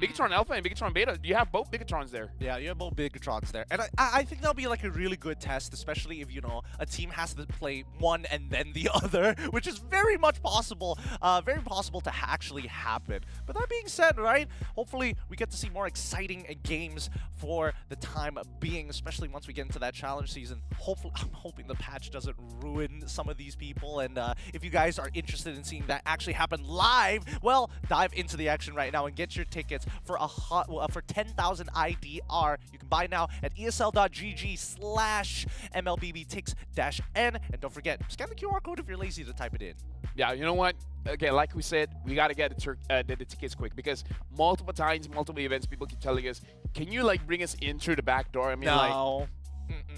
Bigatron Alpha and Bigatron Beta, you have both Bigatrons there. Yeah, you have both Bigatrons there. And I think that'll be like a really good test, especially if, you know, a team has to play one and then the other, which is very much possible, to actually happen. But that being said, right, hopefully we get to see more exciting games for the time being, especially once we get into that challenge season. Hopefully, I'm hoping the patch doesn't ruin some of these people. And if you guys are interested in seeing that actually happen live, well, dive into the action right now and get your tickets for for 10,000 IDR. You can buy now at esl.gg/MLBBTix-N. And don't forget, scan the QR code if you're lazy to type it in. Yeah, you know what? Again, like we said, we got to get the tickets quick, because multiple times, multiple events, people keep telling us, can you, like, bring us in through the back door? I mean, No.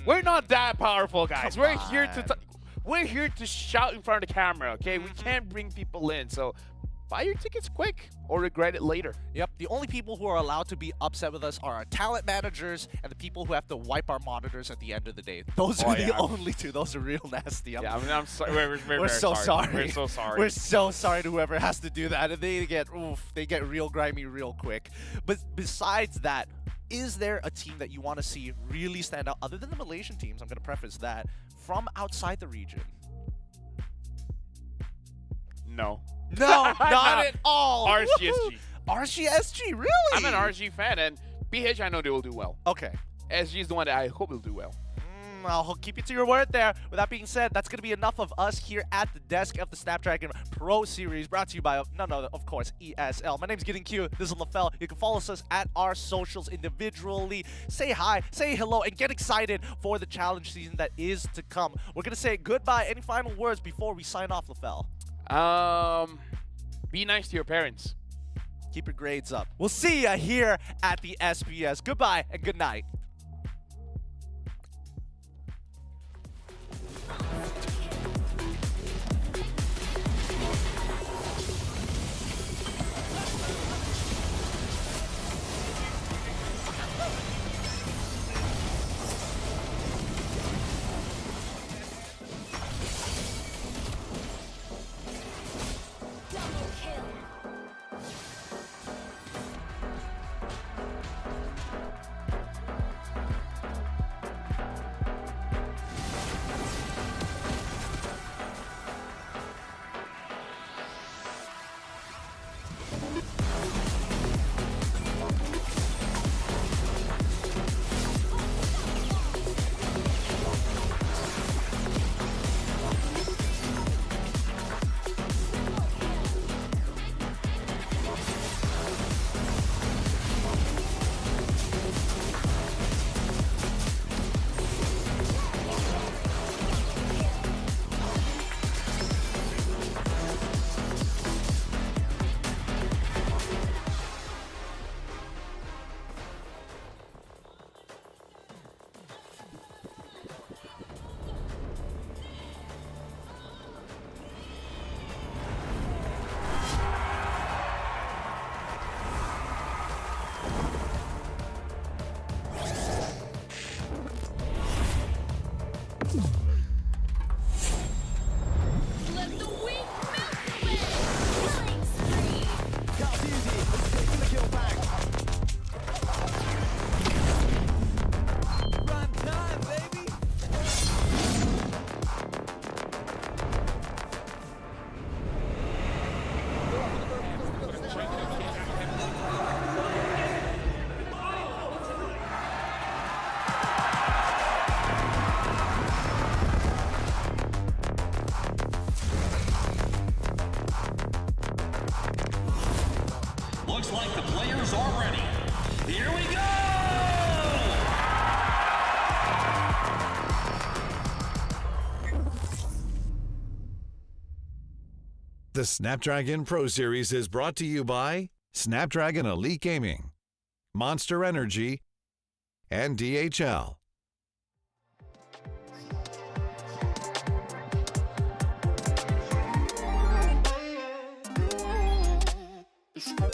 we're not that powerful, guys. Come We're here to shout in front of the camera, okay? We can't bring people in, so buy your tickets quick or regret it later. Yep, the only people who are allowed to be upset with us are our talent managers and the people who have to wipe our monitors at the end of the day. Those are the only two. Those are real nasty. Yeah, I mean, I'm sorry. We're so sorry. We're so sorry. We're so sorry to whoever has to do that. And they get real grimy real quick. But besides that, is there a team that you want to see really stand out, other than the Malaysian teams, I'm going to preface that, from outside the region? No. No, not at all. RSGSG. RSGSG, really? I'm an RSG fan, and BH, I know they will do well. Okay. SG is the one that I hope will do well. I'll keep you to your word there. With that being said, that's going to be enough of us here at the desk of the Snapdragon Pro Series, brought to you by none other, of course, ESL. My name's Getting Q. This is LaFell. You can follow us at our socials individually. Say hi, say hello, and get excited for the challenge season that is to come. We're going to say goodbye. Any final words before we sign off, LaFell? Be nice to your parents. Keep your grades up. We'll see you here at the SBS. Goodbye and good night. Double kill. Looks like the players are ready. Here we go! The Snapdragon Pro Series is brought to you by Snapdragon Elite Gaming, Monster Energy, and DHL. Peace.